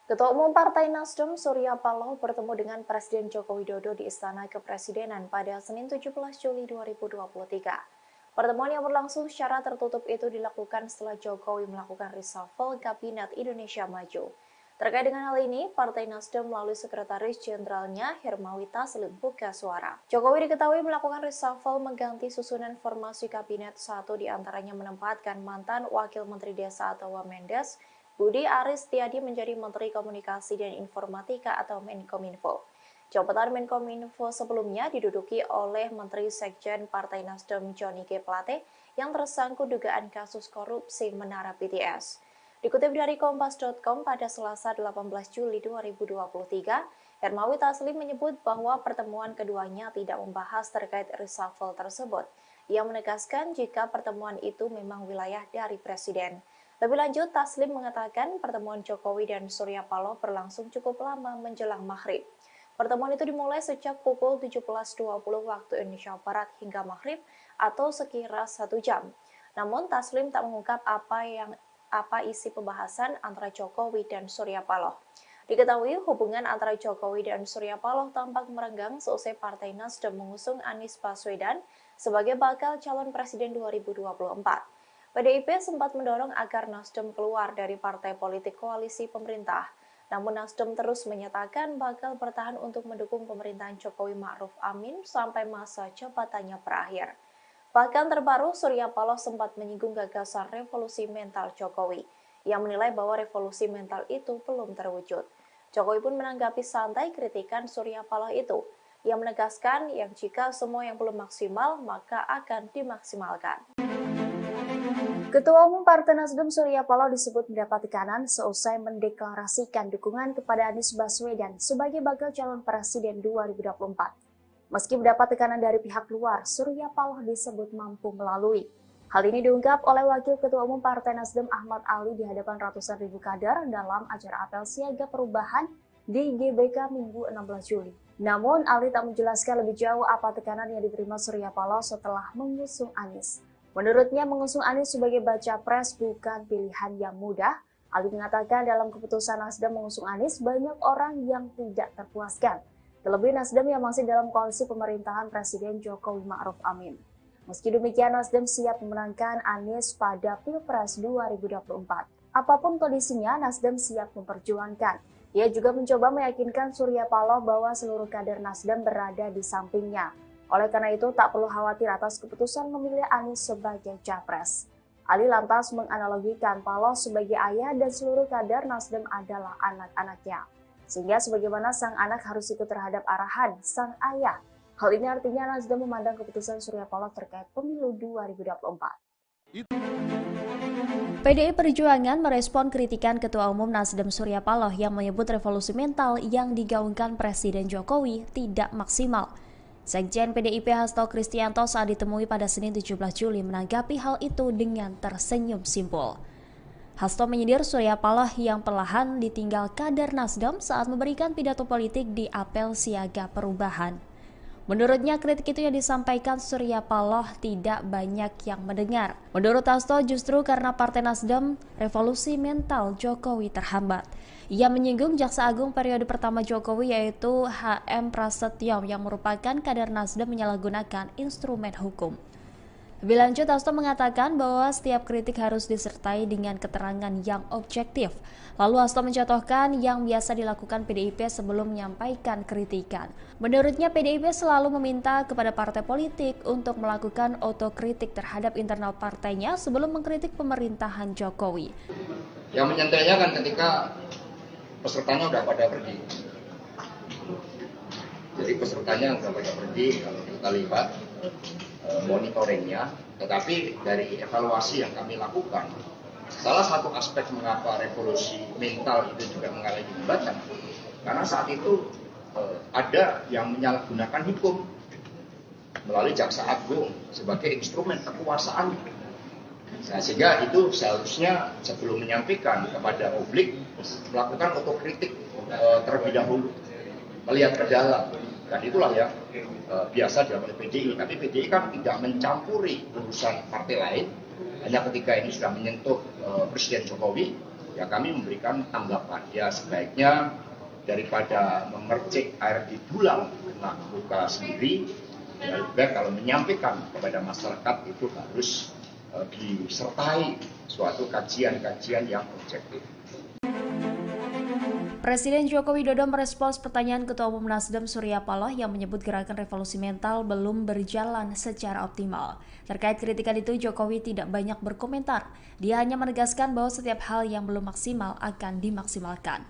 Ketua Umum Partai Nasdem Surya Paloh bertemu dengan Presiden Joko Widodo di Istana Kepresidenan pada Senin 17 Juli 2023. Pertemuan yang berlangsung secara tertutup itu dilakukan setelah Jokowi melakukan reshuffle Kabinet Indonesia Maju. Terkait dengan hal ini, Partai Nasdem melalui Sekretaris Jenderalnya Hermawi Taslim buka suara. Jokowi diketahui melakukan reshuffle mengganti susunan formasi Kabinet, satu diantaranya menempatkan mantan Wakil Menteri Desa atau Wamendes, Budi Aris Setiadi menjadi Menteri Komunikasi dan Informatika atau Menkominfo. Jabatan Menkominfo sebelumnya diduduki oleh Menteri Sekjen Partai Nasdem Johnny G. Plate yang tersangkut dugaan kasus korupsi Menara BTS. Dikutip dari Kompas.com pada Selasa 18 Juli 2023, Hermawi Taslim menyebut bahwa pertemuan keduanya tidak membahas terkait reshuffle tersebut. Ia menegaskan jika pertemuan itu memang wilayah dari Presiden. Lebih lanjut, Taslim mengatakan pertemuan Jokowi dan Surya Paloh berlangsung cukup lama menjelang maghrib. Pertemuan itu dimulai sejak pukul 17.20 waktu Indonesia Barat hingga maghrib atau sekira 1 jam. Namun, Taslim tak mengungkap apa isi pembahasan antara Jokowi dan Surya Paloh. Diketahui hubungan antara Jokowi dan Surya Paloh tampak merenggang seusai Partai Nasdem mengusung Anies Baswedan sebagai bakal calon presiden 2024. PDIP sempat mendorong agar Nasdem keluar dari partai politik koalisi pemerintah. Namun Nasdem terus menyatakan bakal bertahan untuk mendukung pemerintahan Jokowi Ma'ruf Amin sampai masa jabatannya berakhir. Bahkan terbaru, Surya Paloh sempat menyinggung gagasan revolusi mental Jokowi, yang menilai bahwa revolusi mental itu belum terwujud. Jokowi pun menanggapi santai kritikan Surya Paloh itu, yang menegaskan yang jika semua yang belum maksimal, maka akan dimaksimalkan. Ketua Umum Partai Nasdem Surya Paloh disebut mendapat tekanan seusai mendeklarasikan dukungan kepada Anies Baswedan sebagai bakal calon presiden 2024. Meski mendapat tekanan dari pihak luar, Surya Paloh disebut mampu melalui. Hal ini diungkap oleh Wakil Ketua Umum Partai Nasdem Ahmad Ali di hadapan ratusan ribu kader dalam acara apel siaga perubahan di GBK Minggu 16 Juli. Namun, Ali tak menjelaskan lebih jauh apa tekanan yang diterima Surya Paloh setelah mengusung Anies. Menurutnya, mengusung Anies sebagai baca pres bukan pilihan yang mudah. Ali mengatakan dalam keputusan Nasdem mengusung Anies, banyak orang yang tidak terpuaskan. Terlebih Nasdem yang masih dalam koalisi pemerintahan Presiden Jokowi Ma'ruf Amin. Meski demikian, Nasdem siap memenangkan Anies pada Pilpres 2024. Apapun kondisinya, Nasdem siap memperjuangkan. Ia juga mencoba meyakinkan Surya Paloh bahwa seluruh kader Nasdem berada di sampingnya. Oleh karena itu, tak perlu khawatir atas keputusan memilih Anies sebagai capres. Ali lantas menganalogikan Paloh sebagai ayah dan seluruh kader Nasdem adalah anak-anaknya. Sehingga sebagaimana sang anak harus ikut terhadap arahan sang ayah. Hal ini artinya Nasdem memandang keputusan Surya Paloh terkait pemilu 2024. PDI Perjuangan merespon kritikan Ketua Umum Nasdem Surya Paloh yang menyebut revolusi mental yang digaungkan Presiden Jokowi tidak maksimal. Sekjen PDIP Hasto Kristianto saat ditemui pada Senin 17 Juli menanggapi hal itu dengan tersenyum simpul. Hasto menyindir Surya Paloh yang perlahan ditinggal kader Nasdem saat memberikan pidato politik di apel siaga perubahan. Menurutnya, kritik itu yang disampaikan Surya Paloh tidak banyak yang mendengar. Menurut Hasto, justru karena Partai Nasdem, revolusi mental Jokowi terhambat. Ia menyinggung Jaksa Agung periode pertama Jokowi yaitu HM Prasetyo yang merupakan kader Nasdem menyalahgunakan instrumen hukum. Lebih lanjut, Hasto mengatakan bahwa setiap kritik harus disertai dengan keterangan yang objektif. Lalu Hasto mencontohkan yang biasa dilakukan PDIP sebelum menyampaikan kritikan. Menurutnya, PDIP selalu meminta kepada partai politik untuk melakukan otokritik terhadap internal partainya sebelum mengkritik pemerintahan Jokowi. Yang menyantainya kan ketika pesertanya udah pada pergi. Jadi pesertanya udah pada pergi, kalau kita lihat monitoringnya, tetapi dari evaluasi yang kami lakukan, salah satu aspek mengapa revolusi mental itu juga mengalami hambatan, karena saat itu ada yang menyalahgunakan hukum melalui Jaksa Agung sebagai instrumen kekuasaan. Nah, sehingga itu seharusnya sebelum menyampaikan kepada publik melakukan otokritik terlebih dahulu, melihat ke dalam. Dan itulah yang biasa dilakukan oleh PDI. Tapi PDI kan tidak mencampuri urusan partai lain. Hanya ketika ini sudah menyentuh Presiden Jokowi, ya kami memberikan tanggapan. Ya sebaiknya daripada memercik air di dulang kena luka sendiri, ya lebih baik kalau menyampaikan kepada masyarakat itu harus disertai suatu kajian-kajian yang objektif. Presiden Joko Widodo merespons pertanyaan Ketua Umum Nasdem Surya Paloh yang menyebut gerakan revolusi mental belum berjalan secara optimal. Terkait kritikan itu, Jokowi tidak banyak berkomentar. Dia hanya menegaskan bahwa setiap hal yang belum maksimal akan dimaksimalkan.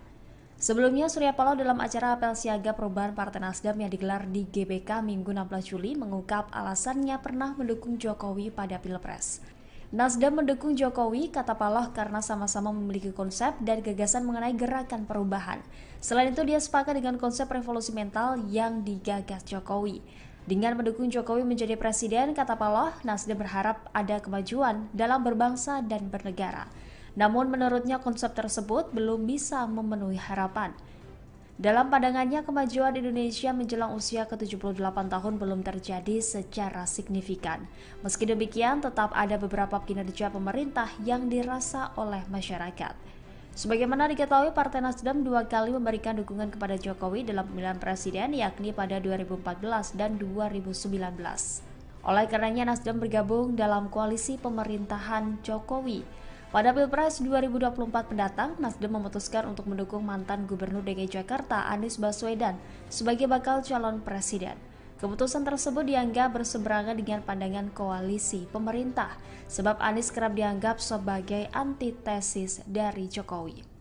Sebelumnya, Surya Paloh dalam acara apel siaga perubahan Partai Nasdem yang digelar di GBK Minggu 16 Juli mengungkap alasannya pernah mendukung Jokowi pada Pilpres. Nasdem mendukung Jokowi, kata Paloh, karena sama-sama memiliki konsep dan gagasan mengenai gerakan perubahan. Selain itu, dia sepakat dengan konsep revolusi mental yang digagas Jokowi. Dengan mendukung Jokowi menjadi presiden, kata Paloh, Nasdem berharap ada kemajuan dalam berbangsa dan bernegara. Namun menurutnya konsep tersebut belum bisa memenuhi harapan. Dalam pandangannya, kemajuan Indonesia menjelang usia ke-78 tahun belum terjadi secara signifikan. Meski demikian, tetap ada beberapa kinerja pemerintah yang dirasa oleh masyarakat. Sebagaimana diketahui, Partai Nasdem 2 kali memberikan dukungan kepada Jokowi dalam pemilihan presiden, yakni pada 2014 dan 2019. Oleh karenanya, Nasdem bergabung dalam koalisi pemerintahan Jokowi. Pada Pilpres 2024 mendatang, Nasdem memutuskan untuk mendukung mantan Gubernur DKI Jakarta Anies Baswedan sebagai bakal calon presiden. Keputusan tersebut dianggap berseberangan dengan pandangan koalisi pemerintah, sebab Anies kerap dianggap sebagai antitesis dari Jokowi.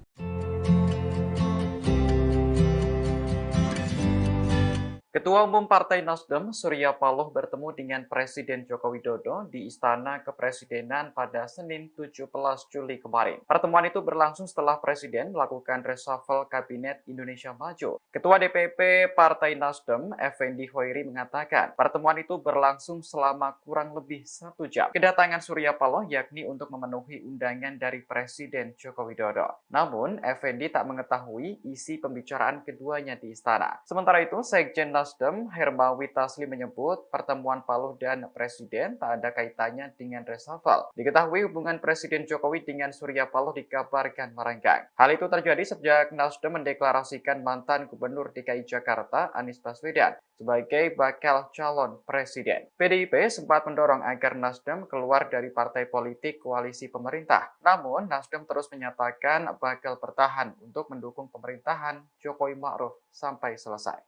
Ketua Umum Partai Nasdem, Surya Paloh bertemu dengan Presiden Joko Widodo di Istana Kepresidenan pada Senin 17 Juli kemarin. Pertemuan itu berlangsung setelah Presiden melakukan reshuffle Kabinet Indonesia Maju. Ketua DPP Partai Nasdem, Effendi Hoiri mengatakan, pertemuan itu berlangsung selama kurang lebih 1 jam. Kedatangan Surya Paloh yakni untuk memenuhi undangan dari Presiden Joko Widodo. Namun, Effendi tak mengetahui isi pembicaraan keduanya di istana. Sementara itu, Sekjen Nasdem, Hermawi Taslim menyebut pertemuan Paloh dan Presiden tak ada kaitannya dengan reshuffle. Diketahui hubungan Presiden Jokowi dengan Surya Paloh dikabarkan merenggang. Hal itu terjadi sejak Nasdem mendeklarasikan mantan Gubernur DKI Jakarta Anies Baswedan sebagai bakal calon presiden. PDIP sempat mendorong agar Nasdem keluar dari partai politik koalisi pemerintah. Namun, Nasdem terus menyatakan bakal bertahan untuk mendukung pemerintahan Jokowi Ma'ruf sampai selesai.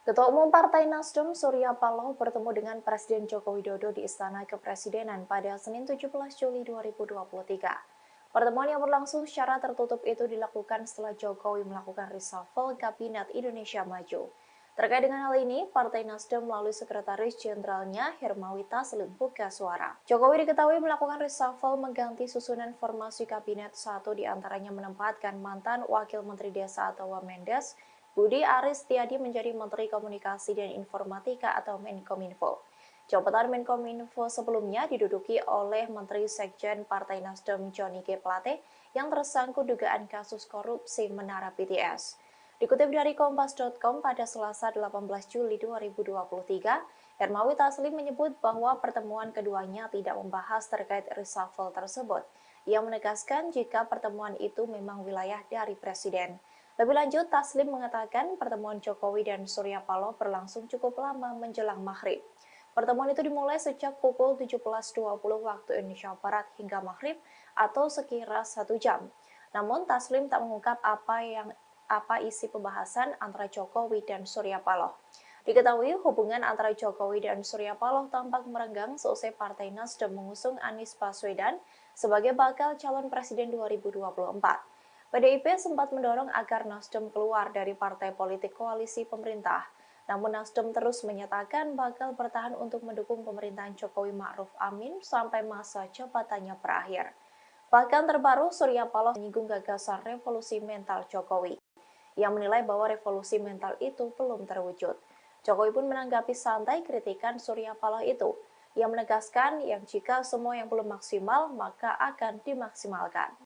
Ketua Umum Partai Nasdem Surya Paloh bertemu dengan Presiden Joko Widodo di Istana Kepresidenan pada Senin 17 Juli 2023. Pertemuan yang berlangsung secara tertutup itu dilakukan setelah Jokowi melakukan reshuffle Kabinet Indonesia Maju. Terkait dengan hal ini, Partai Nasdem melalui Sekretaris Jenderalnya Hermawi Taslim buka suara. Jokowi diketahui melakukan reshuffle mengganti susunan formasi Kabinet, satu diantaranya menempatkan mantan Wakil Menteri Desa atau Wamendes, Budi Aris Setiadi menjadi Menteri Komunikasi dan Informatika atau Menkominfo. Jabatan Menkominfo sebelumnya diduduki oleh Menteri Sekjen Partai Nasdem Johnny G. Plate yang tersangkut dugaan kasus korupsi Menara BTS. Dikutip dari Kompas.com pada Selasa 18 Juli 2023, Hermawi Taslim menyebut bahwa pertemuan keduanya tidak membahas terkait reshuffle tersebut. Ia menegaskan jika pertemuan itu memang wilayah dari Presiden. Lebih lanjut, Taslim mengatakan pertemuan Jokowi dan Surya Paloh berlangsung cukup lama menjelang maghrib. Pertemuan itu dimulai sejak pukul 17.20 waktu Indonesia Barat hingga maghrib atau sekira 1 jam. Namun, Taslim tak mengungkap apa isi pembahasan antara Jokowi dan Surya Paloh. Diketahui hubungan antara Jokowi dan Surya Paloh tampak merenggang seusai Partai Nasdem mengusung Anies Baswedan sebagai bakal calon presiden 2024. PDIP sempat mendorong agar Nasdem keluar dari partai politik koalisi pemerintah. Namun Nasdem terus menyatakan bakal bertahan untuk mendukung pemerintahan Jokowi Ma'ruf Amin sampai masa jabatannya berakhir. Bahkan terbaru, Surya Paloh menyinggung gagasan revolusi mental Jokowi. Ia menilai bahwa revolusi mental itu belum terwujud. Jokowi pun menanggapi santai kritikan Surya Paloh itu. Ia menegaskan yang jika semua yang belum maksimal, maka akan dimaksimalkan.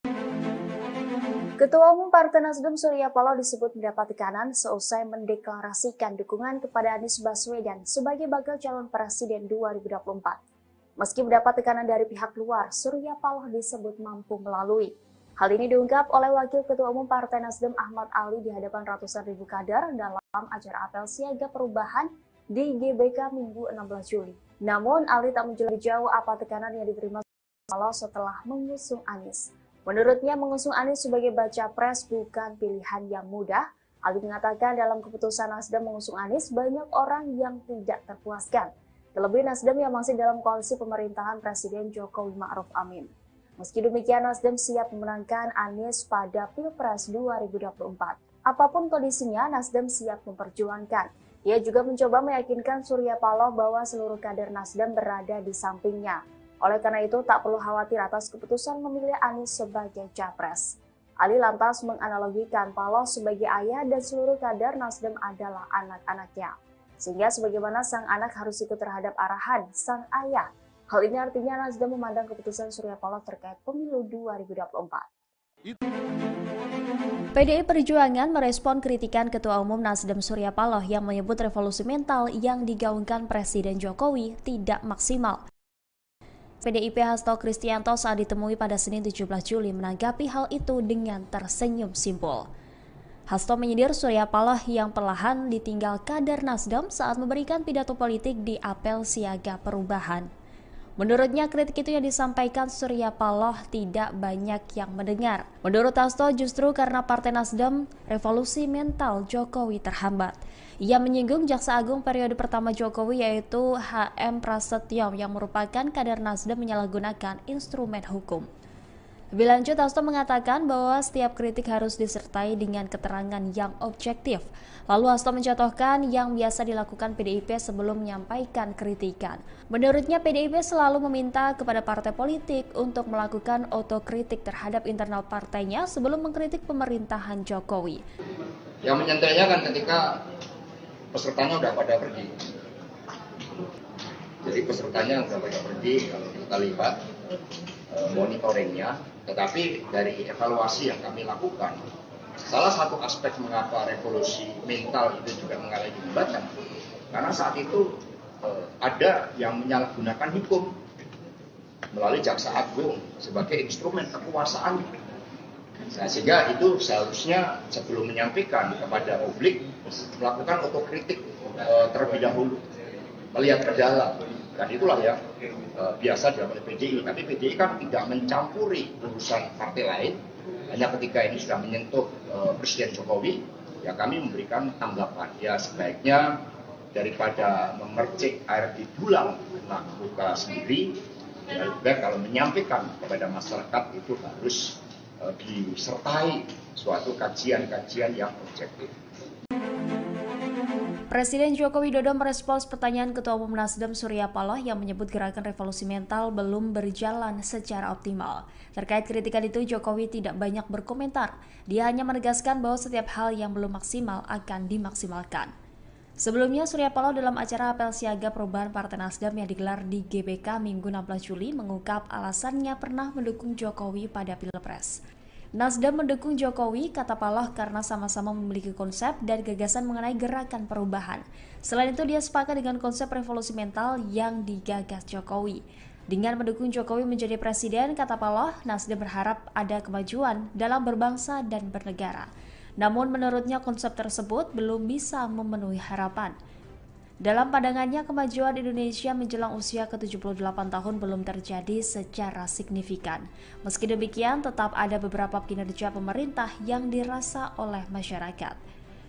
Ketua Umum Partai Nasdem Surya Paloh disebut mendapat tekanan seusai mendeklarasikan dukungan kepada Anies Baswedan sebagai bakal calon presiden 2024. Meski mendapat tekanan dari pihak luar, Surya Paloh disebut mampu melalui. Hal ini diungkap oleh Wakil Ketua Umum Partai Nasdem Ahmad Ali di hadapan ratusan ribu kader dalam acara apel siaga perubahan di GBK Minggu 16 Juli. Namun, Ali tak menjelaskan jauh apa tekanan yang diterima Paloh setelah mengusung Anies. Menurutnya, mengusung Anies sebagai baca pres bukan pilihan yang mudah. Ali mengatakan dalam keputusan Nasdem mengusung Anies, banyak orang yang tidak terpuaskan. Terlebih Nasdem yang masih dalam koalisi pemerintahan Presiden Jokowi Ma'ruf Amin. Meski demikian, Nasdem siap memenangkan Anies pada Pilpres 2024. Apapun kondisinya, Nasdem siap memperjuangkan. Ia juga mencoba meyakinkan Surya Paloh bahwa seluruh kader Nasdem berada di sampingnya. Oleh karena itu, tak perlu khawatir atas keputusan memilih Anies sebagai capres. Ali lantas menganalogikan Paloh sebagai ayah dan seluruh kader Nasdem adalah anak-anaknya. Sehingga sebagaimana sang anak harus ikut terhadap arahan sang ayah. Hal ini artinya Nasdem memandang keputusan Surya Paloh terkait pemilu 2024. PDI Perjuangan merespon kritikan Ketua Umum Nasdem Surya Paloh yang menyebut revolusi mental yang digaungkan Presiden Jokowi tidak maksimal. PDIP Hasto Kristianto saat ditemui pada Senin 17 Juli menanggapi hal itu dengan tersenyum simpul. Hasto menyindir Surya Paloh yang perlahan ditinggal kader Nasdem saat memberikan pidato politik di apel siaga perubahan. Menurutnya, kritik itu yang disampaikan Surya Paloh tidak banyak yang mendengar. Menurut Hasto, justru karena Partai Nasdem, revolusi mental Jokowi terhambat. Ia menyinggung Jaksa Agung periode pertama Jokowi yaitu HM Prasetyo yang merupakan kader Nasdem menyalahgunakan instrumen hukum. Lebih lanjut, Hasto mengatakan bahwa setiap kritik harus disertai dengan keterangan yang objektif. Lalu Hasto mencontohkan yang biasa dilakukan PDIP sebelum menyampaikan kritikan. Menurutnya, PDIP selalu meminta kepada partai politik untuk melakukan otokritik terhadap internal partainya sebelum mengkritik pemerintahan Jokowi. Yang menyantainya kan ketika pesertanya udah pada pergi. Jadi pesertanya udah pada pergi, kalau kita lihat monitoringnya, tetapi dari evaluasi yang kami lakukan, salah satu aspek mengapa revolusi mental itu juga mengalami hambatan, karena saat itu ada yang menyalahgunakan hukum melalui Jaksa Agung sebagai instrumen kekuasaan. Nah, sehingga itu seharusnya sebelum menyampaikan kepada publik melakukan otokritik terlebih dahulu, melihat ke dalam. Dan itulah yang biasa dilakukan oleh PDI. Tapi PDI kan tidak mencampuri urusan partai lain. Hanya ketika ini sudah menyentuh Presiden Jokowi, ya kami memberikan tanggapan. Ya sebaiknya daripada memercik air di dulang kena luka sendiri, ya lebih baik kalau menyampaikan kepada masyarakat itu harus disertai suatu kajian-kajian yang objektif. Presiden Joko Widodo merespons pertanyaan Ketua Umum Nasdem Surya Paloh yang menyebut gerakan revolusi mental belum berjalan secara optimal. Terkait kritikan itu, Jokowi tidak banyak berkomentar. Dia hanya menegaskan bahwa setiap hal yang belum maksimal akan dimaksimalkan. Sebelumnya, Surya Paloh dalam acara apel siaga perubahan Partai Nasdem yang digelar di GBK Minggu 16 Juli mengungkap alasannya pernah mendukung Jokowi pada Pilpres. Nasdem mendukung Jokowi, kata Paloh, karena sama-sama memiliki konsep dan gagasan mengenai gerakan perubahan. Selain itu, dia sepakat dengan konsep revolusi mental yang digagas Jokowi. Dengan mendukung Jokowi menjadi presiden, kata Paloh, Nasdem berharap ada kemajuan dalam berbangsa dan bernegara. Namun menurutnya konsep tersebut belum bisa memenuhi harapan. Dalam pandangannya, kemajuan Indonesia menjelang usia ke-78 tahun belum terjadi secara signifikan. Meski demikian, tetap ada beberapa kinerja pemerintah yang dirasa oleh masyarakat.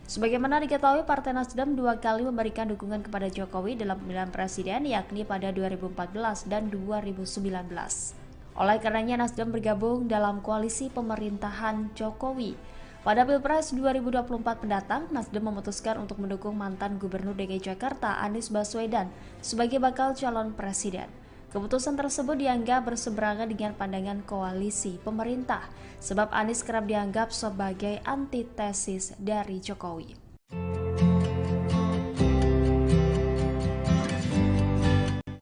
Sebagaimana diketahui, Partai Nasdem 2 kali memberikan dukungan kepada Jokowi dalam pemilihan presiden, yakni pada 2014 dan 2019. Oleh karenanya, Nasdem bergabung dalam koalisi pemerintahan Jokowi. Pada Pilpres 2024 mendatang, Nasdem memutuskan untuk mendukung mantan Gubernur DKI Jakarta Anies Baswedan sebagai bakal calon presiden. Keputusan tersebut dianggap berseberangan dengan pandangan koalisi pemerintah, sebab Anies kerap dianggap sebagai antitesis dari Jokowi.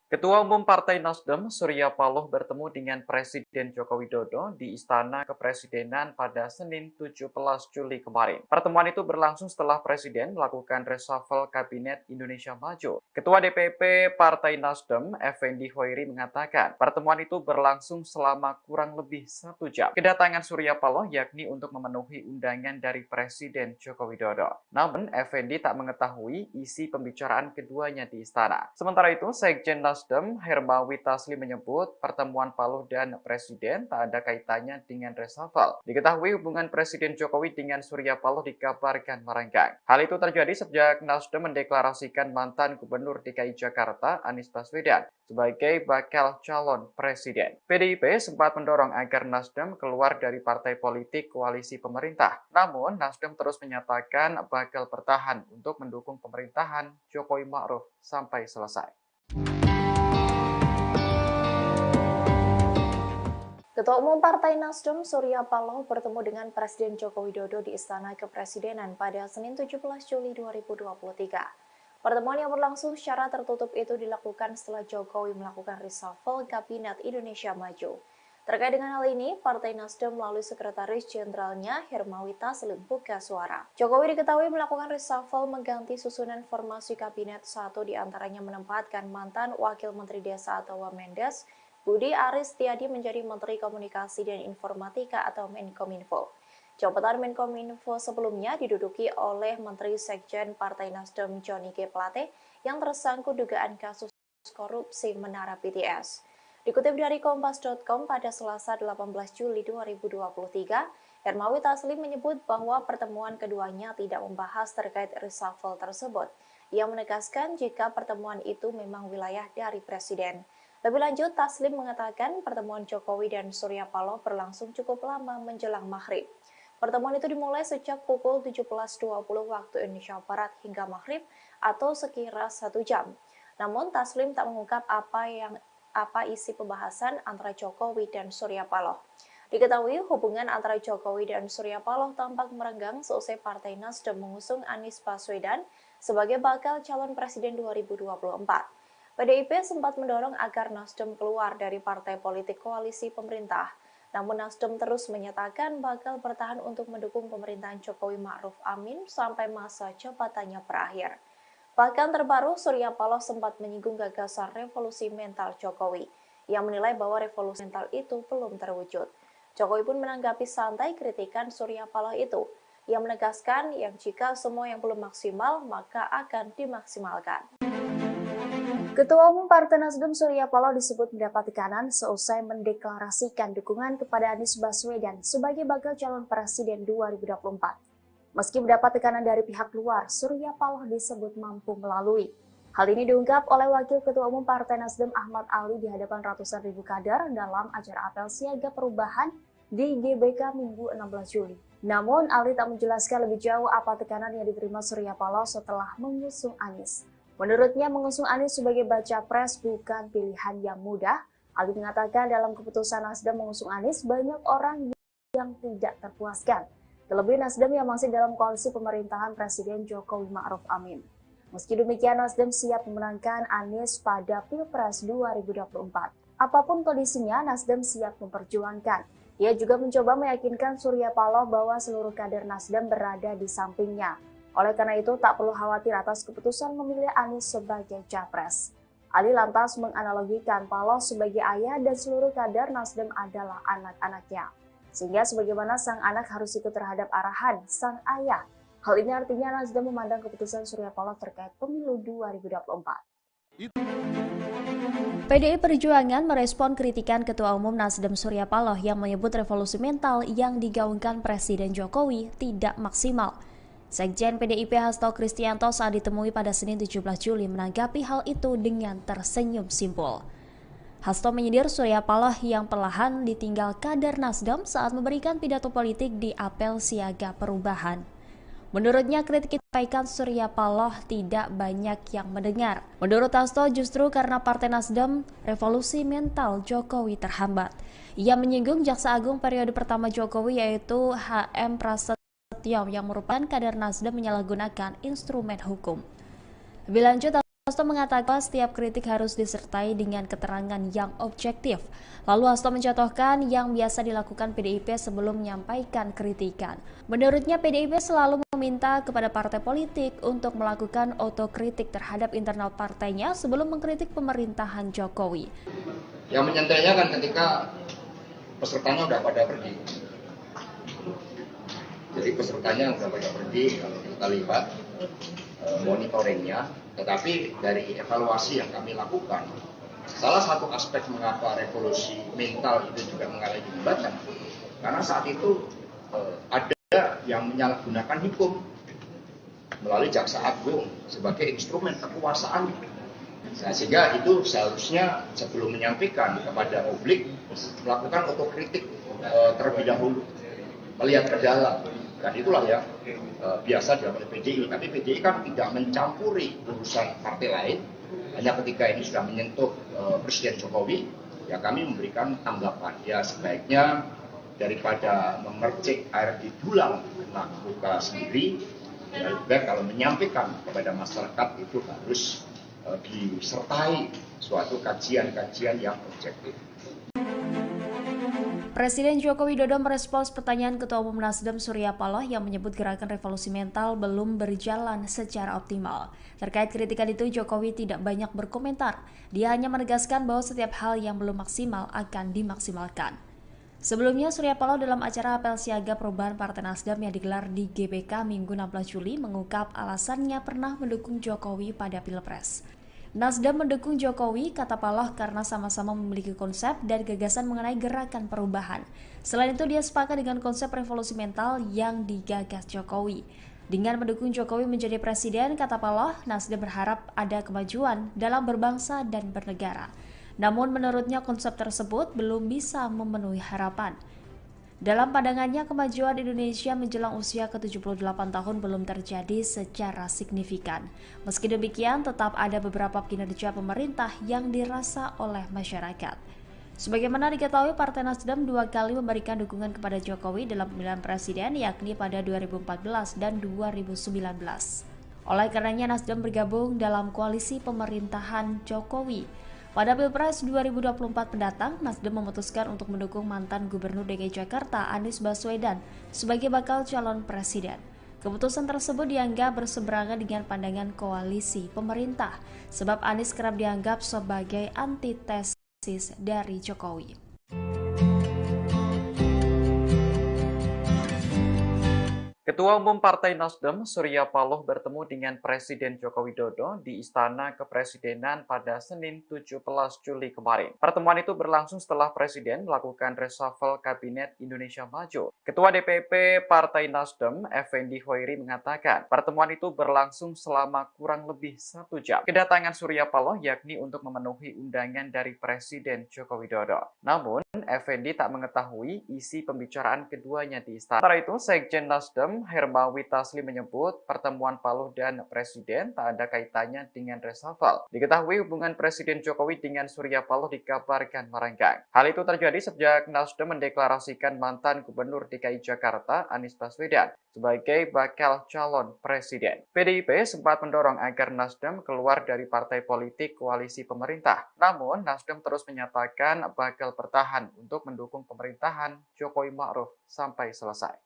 Ketua Umum Partai Nasdem Surya Paloh bertemu dengan Presiden Joko Widodo di Istana Kepresidenan pada Senin 17 Juli kemarin. Pertemuan itu berlangsung setelah Presiden melakukan reshuffle Kabinet Indonesia Maju. Ketua DPP Partai Nasdem, Effendi Hoiri, mengatakan pertemuan itu berlangsung selama kurang lebih 1 jam. Kedatangan Surya Paloh yakni untuk memenuhi undangan dari Presiden Joko Widodo. Namun, Effendi tak mengetahui isi pembicaraan keduanya di istana. Sementara itu, Sekjen Nasdem Hermawi Taslim menyebut pertemuan Paloh dan Presiden tak ada kaitannya dengan reshuffle. Diketahui hubungan Presiden Jokowi dengan Surya Paloh dikabarkan merenggang. Hal itu terjadi sejak Nasdem mendeklarasikan mantan Gubernur DKI Jakarta Anies Baswedan sebagai bakal calon presiden. PDIP sempat mendorong agar Nasdem keluar dari partai politik koalisi pemerintah. Namun, Nasdem terus menyatakan bakal bertahan untuk mendukung pemerintahan Jokowi Ma'ruf sampai selesai. Ketua Umum Partai Nasdem Surya Paloh bertemu dengan Presiden Joko Widodo di Istana Kepresidenan pada Senin 17 Juli 2023. Pertemuan yang berlangsung secara tertutup itu dilakukan setelah Jokowi melakukan reshuffle Kabinet Indonesia Maju. Terkait dengan hal ini, Partai Nasdem melalui Sekretaris Jenderalnya Hermawi Taslim buka suara. Jokowi diketahui melakukan reshuffle mengganti susunan formasi Kabinet, satu diantaranya menempatkan mantan Wakil Menteri Desa atau Wamendes, Budi Aris Setiadi menjadi Menteri Komunikasi dan Informatika atau Menkominfo. Jabatan Menkominfo sebelumnya diduduki oleh Menteri Sekjen Partai Nasdem Johnny G. Plate yang tersangkut dugaan kasus korupsi Menara BTS. Dikutip dari Kompas.com pada Selasa 18 Juli 2023, Hermawi Taslim menyebut bahwa pertemuan keduanya tidak membahas terkait reshuffle tersebut. Ia menegaskan jika pertemuan itu memang wilayah dari Presiden. Lebih lanjut, Taslim mengatakan pertemuan Jokowi dan Surya Paloh berlangsung cukup lama menjelang maghrib. Pertemuan itu dimulai sejak pukul 17.20 waktu Indonesia Barat hingga maghrib atau sekira 1 jam. Namun Taslim tak mengungkap apa isi pembahasan antara Jokowi dan Surya Paloh. Diketahui hubungan antara Jokowi dan Surya Paloh tampak merenggang seusai Partai Nasdem mengusung Anies Baswedan sebagai bakal calon presiden 2024. PDIP sempat mendorong agar Nasdem keluar dari partai politik koalisi pemerintah. Namun Nasdem terus menyatakan bakal bertahan untuk mendukung pemerintahan Jokowi Ma'ruf Amin sampai masa jabatannya berakhir. Bahkan terbaru, Surya Paloh sempat menyinggung gagasan revolusi mental Jokowi. Ia menilai bahwa revolusi mental itu belum terwujud. Jokowi pun menanggapi santai kritikan Surya Paloh itu. Ia menegaskan yang jika semua yang belum maksimal, maka akan dimaksimalkan. Ketua Umum Partai Nasdem Surya Paloh disebut mendapat tekanan seusai mendeklarasikan dukungan kepada Anies Baswedan sebagai bakal calon presiden 2024. Meski mendapat tekanan dari pihak luar, Surya Paloh disebut mampu melalui. Hal ini diungkap oleh Wakil Ketua Umum Partai Nasdem Ahmad Ali di hadapan ratusan ribu kader dalam acara apel siaga perubahan di GBK Minggu 16 Juli. Namun, Ali tak menjelaskan lebih jauh apa tekanan yang diterima Surya Paloh setelah mengusung Anies. Menurutnya, mengusung Anies sebagai baca pres bukan pilihan yang mudah. Ali mengatakan dalam keputusan Nasdem mengusung Anies, banyak orang yang tidak terpuaskan. Terlebih Nasdem yang masih dalam koalisi pemerintahan Presiden Jokowi Ma'ruf Amin. Meski demikian, Nasdem siap memenangkan Anies pada Pilpres 2024. Apapun kondisinya, Nasdem siap memperjuangkan. Ia juga mencoba meyakinkan Surya Paloh bahwa seluruh kader Nasdem berada di sampingnya. Oleh karena itu, tak perlu khawatir atas keputusan memilih Anies sebagai capres. Ali lantas menganalogikan Paloh sebagai ayah dan seluruh kader Nasdem adalah anak-anaknya. Sehingga sebagaimana sang anak harus ikut terhadap arahan sang ayah. Hal ini artinya Nasdem memandang keputusan Surya Paloh terkait pemilu 2024. PDI Perjuangan merespon kritikan Ketua Umum Nasdem Surya Paloh yang menyebut revolusi mental yang digaungkan Presiden Jokowi tidak maksimal. Sekjen PDIP Hasto Kristianto saat ditemui pada Senin 17 Juli menanggapi hal itu dengan tersenyum simpul. Hasto menyindir Surya Paloh yang perlahan ditinggal kader Nasdem saat memberikan pidato politik di apel siaga perubahan. Menurutnya, kritik disampaikan Surya Paloh tidak banyak yang mendengar. Menurut Hasto, justru karena Partai Nasdem, revolusi mental Jokowi terhambat. Ia menyinggung Jaksa Agung periode pertama Jokowi yaitu HM Prasetyo yang merupakan kader Nasdem menyalahgunakan instrumen hukum. Lebih lanjut, Hasto mengatakan setiap kritik harus disertai dengan keterangan yang objektif. Lalu Hasto mencontohkan yang biasa dilakukan PDIP sebelum menyampaikan kritikan. Menurutnya PDIP selalu meminta kepada partai politik untuk melakukan otokritik terhadap internal partainya sebelum mengkritik pemerintahan Jokowi. Yang menyantainya kan ketika pesertanya udah pada pergi. Jadi pesertanya udah pada pergi, kalau kita lihat monitoringnya, tetapi dari evaluasi yang kami lakukan, salah satu aspek mengapa revolusi mental itu juga mengalami hambatan, karena saat itu ada yang menyalahgunakan hukum melalui Jaksa Agung sebagai instrumen kekuasaan. Sehingga itu seharusnya sebelum menyampaikan kepada publik melakukan otokritik terlebih dahulu, melihat ke dalam. Dan itulah yang biasa dilakukan oleh PDI. Tapi PDI kan tidak mencampuri urusan partai lain. Hanya ketika ini sudah menyentuh Presiden Jokowi, ya kami memberikan tanggapan. Ya sebaiknya daripada memercik air di dulang kena luka sendiri, ya lebih baik kalau menyampaikan kepada masyarakat itu harus disertai suatu kajian-kajian yang objektif. Presiden Joko Widodo merespons pertanyaan Ketua Umum Nasdem Surya Paloh yang menyebut gerakan revolusi mental belum berjalan secara optimal. Terkait kritikan itu, Jokowi tidak banyak berkomentar. Dia hanya menegaskan bahwa setiap hal yang belum maksimal akan dimaksimalkan. Sebelumnya, Surya Paloh dalam acara apel siaga perubahan Partai Nasdem yang digelar di GBK Minggu 16 Juli mengungkap alasannya pernah mendukung Jokowi pada Pilpres. Nasdem mendukung Jokowi, kata Paloh, karena sama-sama memiliki konsep dan gagasan mengenai gerakan perubahan. Selain itu, dia sepakat dengan konsep revolusi mental yang digagas Jokowi. Dengan mendukung Jokowi menjadi presiden, kata Paloh, Nasdem berharap ada kemajuan dalam berbangsa dan bernegara. Namun menurutnya konsep tersebut belum bisa memenuhi harapan. Dalam pandangannya, kemajuan Indonesia menjelang usia ke-78 tahun belum terjadi secara signifikan. Meski demikian, tetap ada beberapa kinerja pemerintah yang dirasa oleh masyarakat. Sebagaimana diketahui, Partai Nasdem 2 kali memberikan dukungan kepada Jokowi dalam pemilihan presiden, yakni pada 2014 dan 2019. Oleh karenanya, Nasdem bergabung dalam koalisi pemerintahan Jokowi. Pada Pilpres 2024 mendatang, Nasdem memutuskan untuk mendukung mantan Gubernur DKI Jakarta Anies Baswedan sebagai bakal calon presiden. Keputusan tersebut dianggap berseberangan dengan pandangan koalisi pemerintah, sebab Anies kerap dianggap sebagai antitesis dari Jokowi. Ketua Umum Partai Nasdem, Surya Paloh, bertemu dengan Presiden Joko Widodo di Istana Kepresidenan pada Senin 17 Juli kemarin. Pertemuan itu berlangsung setelah Presiden melakukan reshuffle Kabinet Indonesia Maju. Ketua DPP Partai Nasdem, Effendi Hoiri, mengatakan pertemuan itu berlangsung selama kurang lebih 1 jam. Kedatangan Surya Paloh yakni untuk memenuhi undangan dari Presiden Joko Widodo. Namun, Effendi tak mengetahui isi pembicaraan keduanya di istana. Setelah itu, Sekjen Nasdem Hermawi Taslim menyebut pertemuan Paloh dan Presiden tak ada kaitannya dengan reshuffle. Diketahui hubungan Presiden Jokowi dengan Surya Paloh dikabarkan merenggang. Hal itu terjadi sejak Nasdem mendeklarasikan mantan Gubernur DKI Jakarta Anies Baswedan sebagai bakal calon presiden. PDIP sempat mendorong agar Nasdem keluar dari partai politik koalisi pemerintah. Namun, Nasdem terus menyatakan bakal bertahan untuk mendukung pemerintahan Jokowi Ma'ruf sampai selesai.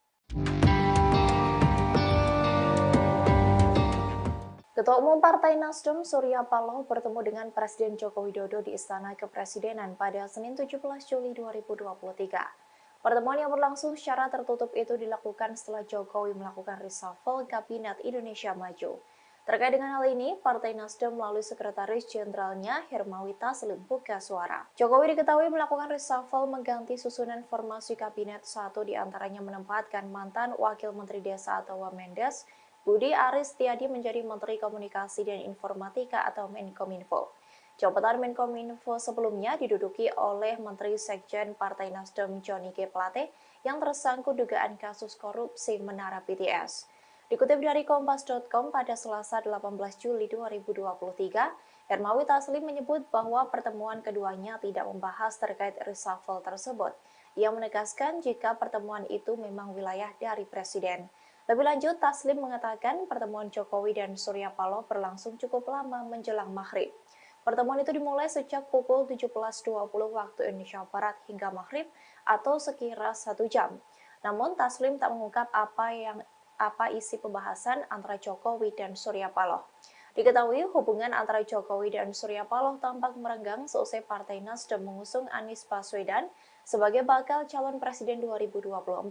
Ketua Umum Partai Nasdem Surya Paloh bertemu dengan Presiden Joko Widodo di Istana Kepresidenan pada Senin 17 Juli 2023. Pertemuan yang berlangsung secara tertutup itu dilakukan setelah Jokowi melakukan reshuffle Kabinet Indonesia Maju. Terkait dengan hal ini, Partai Nasdem melalui Sekretaris Jenderalnya Hermawi Taslim buka suara. Jokowi diketahui melakukan reshuffle mengganti susunan formasi Kabinet, satu diantaranya menempatkan mantan Wakil Menteri Desa atau Wamendes, Budi Aris Setiadi menjadi Menteri Komunikasi dan Informatika atau Menkominfo. Jabatan Menkominfo sebelumnya diduduki oleh Menteri Sekjen Partai Nasdem Johnny G. Plate yang tersangkut dugaan kasus korupsi Menara BTS. Dikutip dari Kompas.com pada Selasa 18 Juli 2023, Hermawi Taslim menyebut bahwa pertemuan keduanya tidak membahas terkait reshuffle tersebut. Ia menegaskan jika pertemuan itu memang wilayah dari Presiden. Lebih lanjut, Taslim mengatakan pertemuan Jokowi dan Surya Paloh berlangsung cukup lama menjelang maghrib. Pertemuan itu dimulai sejak pukul 17.20 waktu Indonesia Barat hingga maghrib atau sekira 1 jam. Namun, Taslim tak mengungkap apa isi pembahasan antara Jokowi dan Surya Paloh. Diketahui hubungan antara Jokowi dan Surya Paloh tampak merenggang seusai Partai Nasdem mengusung Anies Baswedan sebagai bakal calon presiden 2024.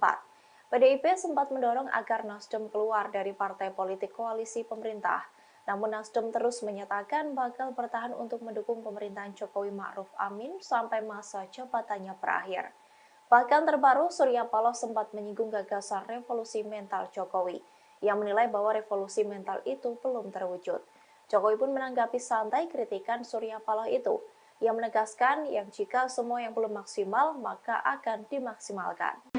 PDIP sempat mendorong agar Nasdem keluar dari partai politik koalisi pemerintah. Namun Nasdem terus menyatakan bakal bertahan untuk mendukung pemerintahan Jokowi Ma'ruf Amin sampai masa jabatannya berakhir. Bahkan terbaru, Surya Paloh sempat menyinggung gagasan revolusi mental Jokowi. Ia menilai bahwa revolusi mental itu belum terwujud. Jokowi pun menanggapi santai kritikan Surya Paloh itu. Ia menegaskan yang jika semua yang belum maksimal, maka akan dimaksimalkan.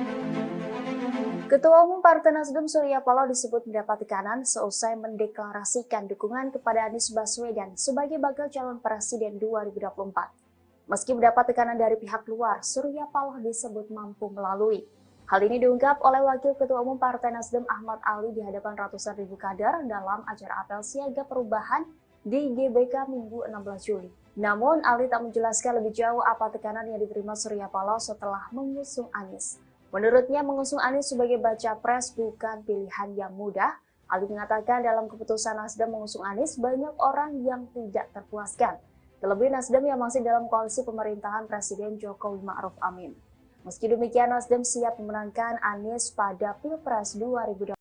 Ketua Umum Partai Nasdem Surya Paloh disebut mendapat tekanan seusai mendeklarasikan dukungan kepada Anies Baswedan sebagai bakal calon presiden 2024. Meski mendapat tekanan dari pihak luar, Surya Paloh disebut mampu melalui. Hal ini diungkap oleh Wakil Ketua Umum Partai Nasdem Ahmad Ali di hadapan ratusan ribu kader dalam acara apel siaga perubahan di GBK Minggu 16 Juli. Namun, Ali tak menjelaskan lebih jauh apa tekanan yang diterima Surya Paloh setelah mengusung Anies. Menurutnya, mengusung Anies sebagai baca pres bukan pilihan yang mudah. Ali mengatakan dalam keputusan Nasdem mengusung Anies, banyak orang yang tidak terpuaskan. Terlebih Nasdem yang masih dalam koalisi pemerintahan Presiden Jokowi Ma'ruf Amin. Meski demikian, Nasdem siap memenangkan Anies pada Pilpres 2024.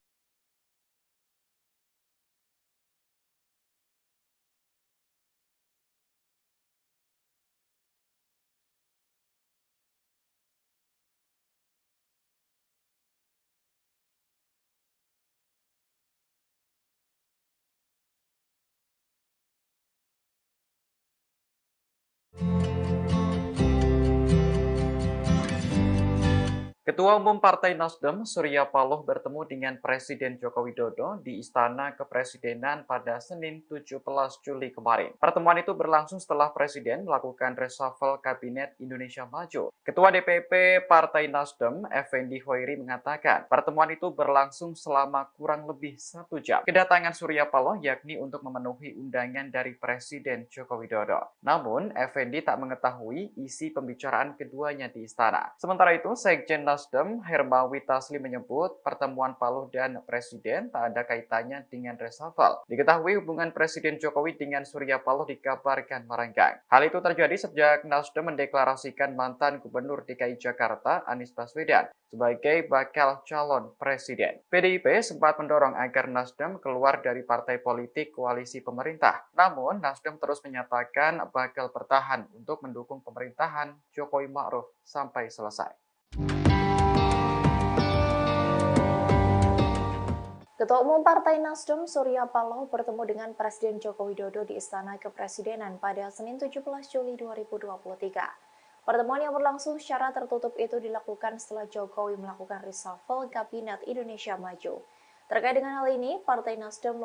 Ketua Umum Partai Nasdem, Surya Paloh bertemu dengan Presiden Joko Widodo di Istana Kepresidenan pada Senin 17 Juli kemarin. Pertemuan itu berlangsung setelah Presiden melakukan reshuffle Kabinet Indonesia Maju. Ketua DPP Partai Nasdem, Effendi Hoiri mengatakan, pertemuan itu berlangsung selama kurang lebih 1 jam. Kedatangan Surya Paloh yakni untuk memenuhi undangan dari Presiden Joko Widodo. Namun, Effendi tak mengetahui isi pembicaraan keduanya di istana. Sementara itu, Sekjen Nasdem, Hermawi Taslim menyebut pertemuan Paloh dan Presiden tak ada kaitannya dengan reshuffle. Diketahui hubungan Presiden Jokowi dengan Surya Paloh dikabarkan merenggang. Hal itu terjadi sejak Nasdem mendeklarasikan mantan Gubernur DKI Jakarta, Anies Baswedan, sebagai bakal calon presiden. PDIP sempat mendorong agar Nasdem keluar dari partai politik koalisi pemerintah. Namun, Nasdem terus menyatakan bakal bertahan untuk mendukung pemerintahan Jokowi Ma'ruf sampai selesai. Ketua Umum Partai Nasdem Surya Paloh bertemu dengan Presiden Joko Widodo di Istana Kepresidenan pada Senin 17 Juli 2023. Pertemuan yang berlangsung secara tertutup itu dilakukan setelah Jokowi melakukan reshuffle Kabinet Indonesia Maju. Terkait dengan hal ini, Partai Nasdem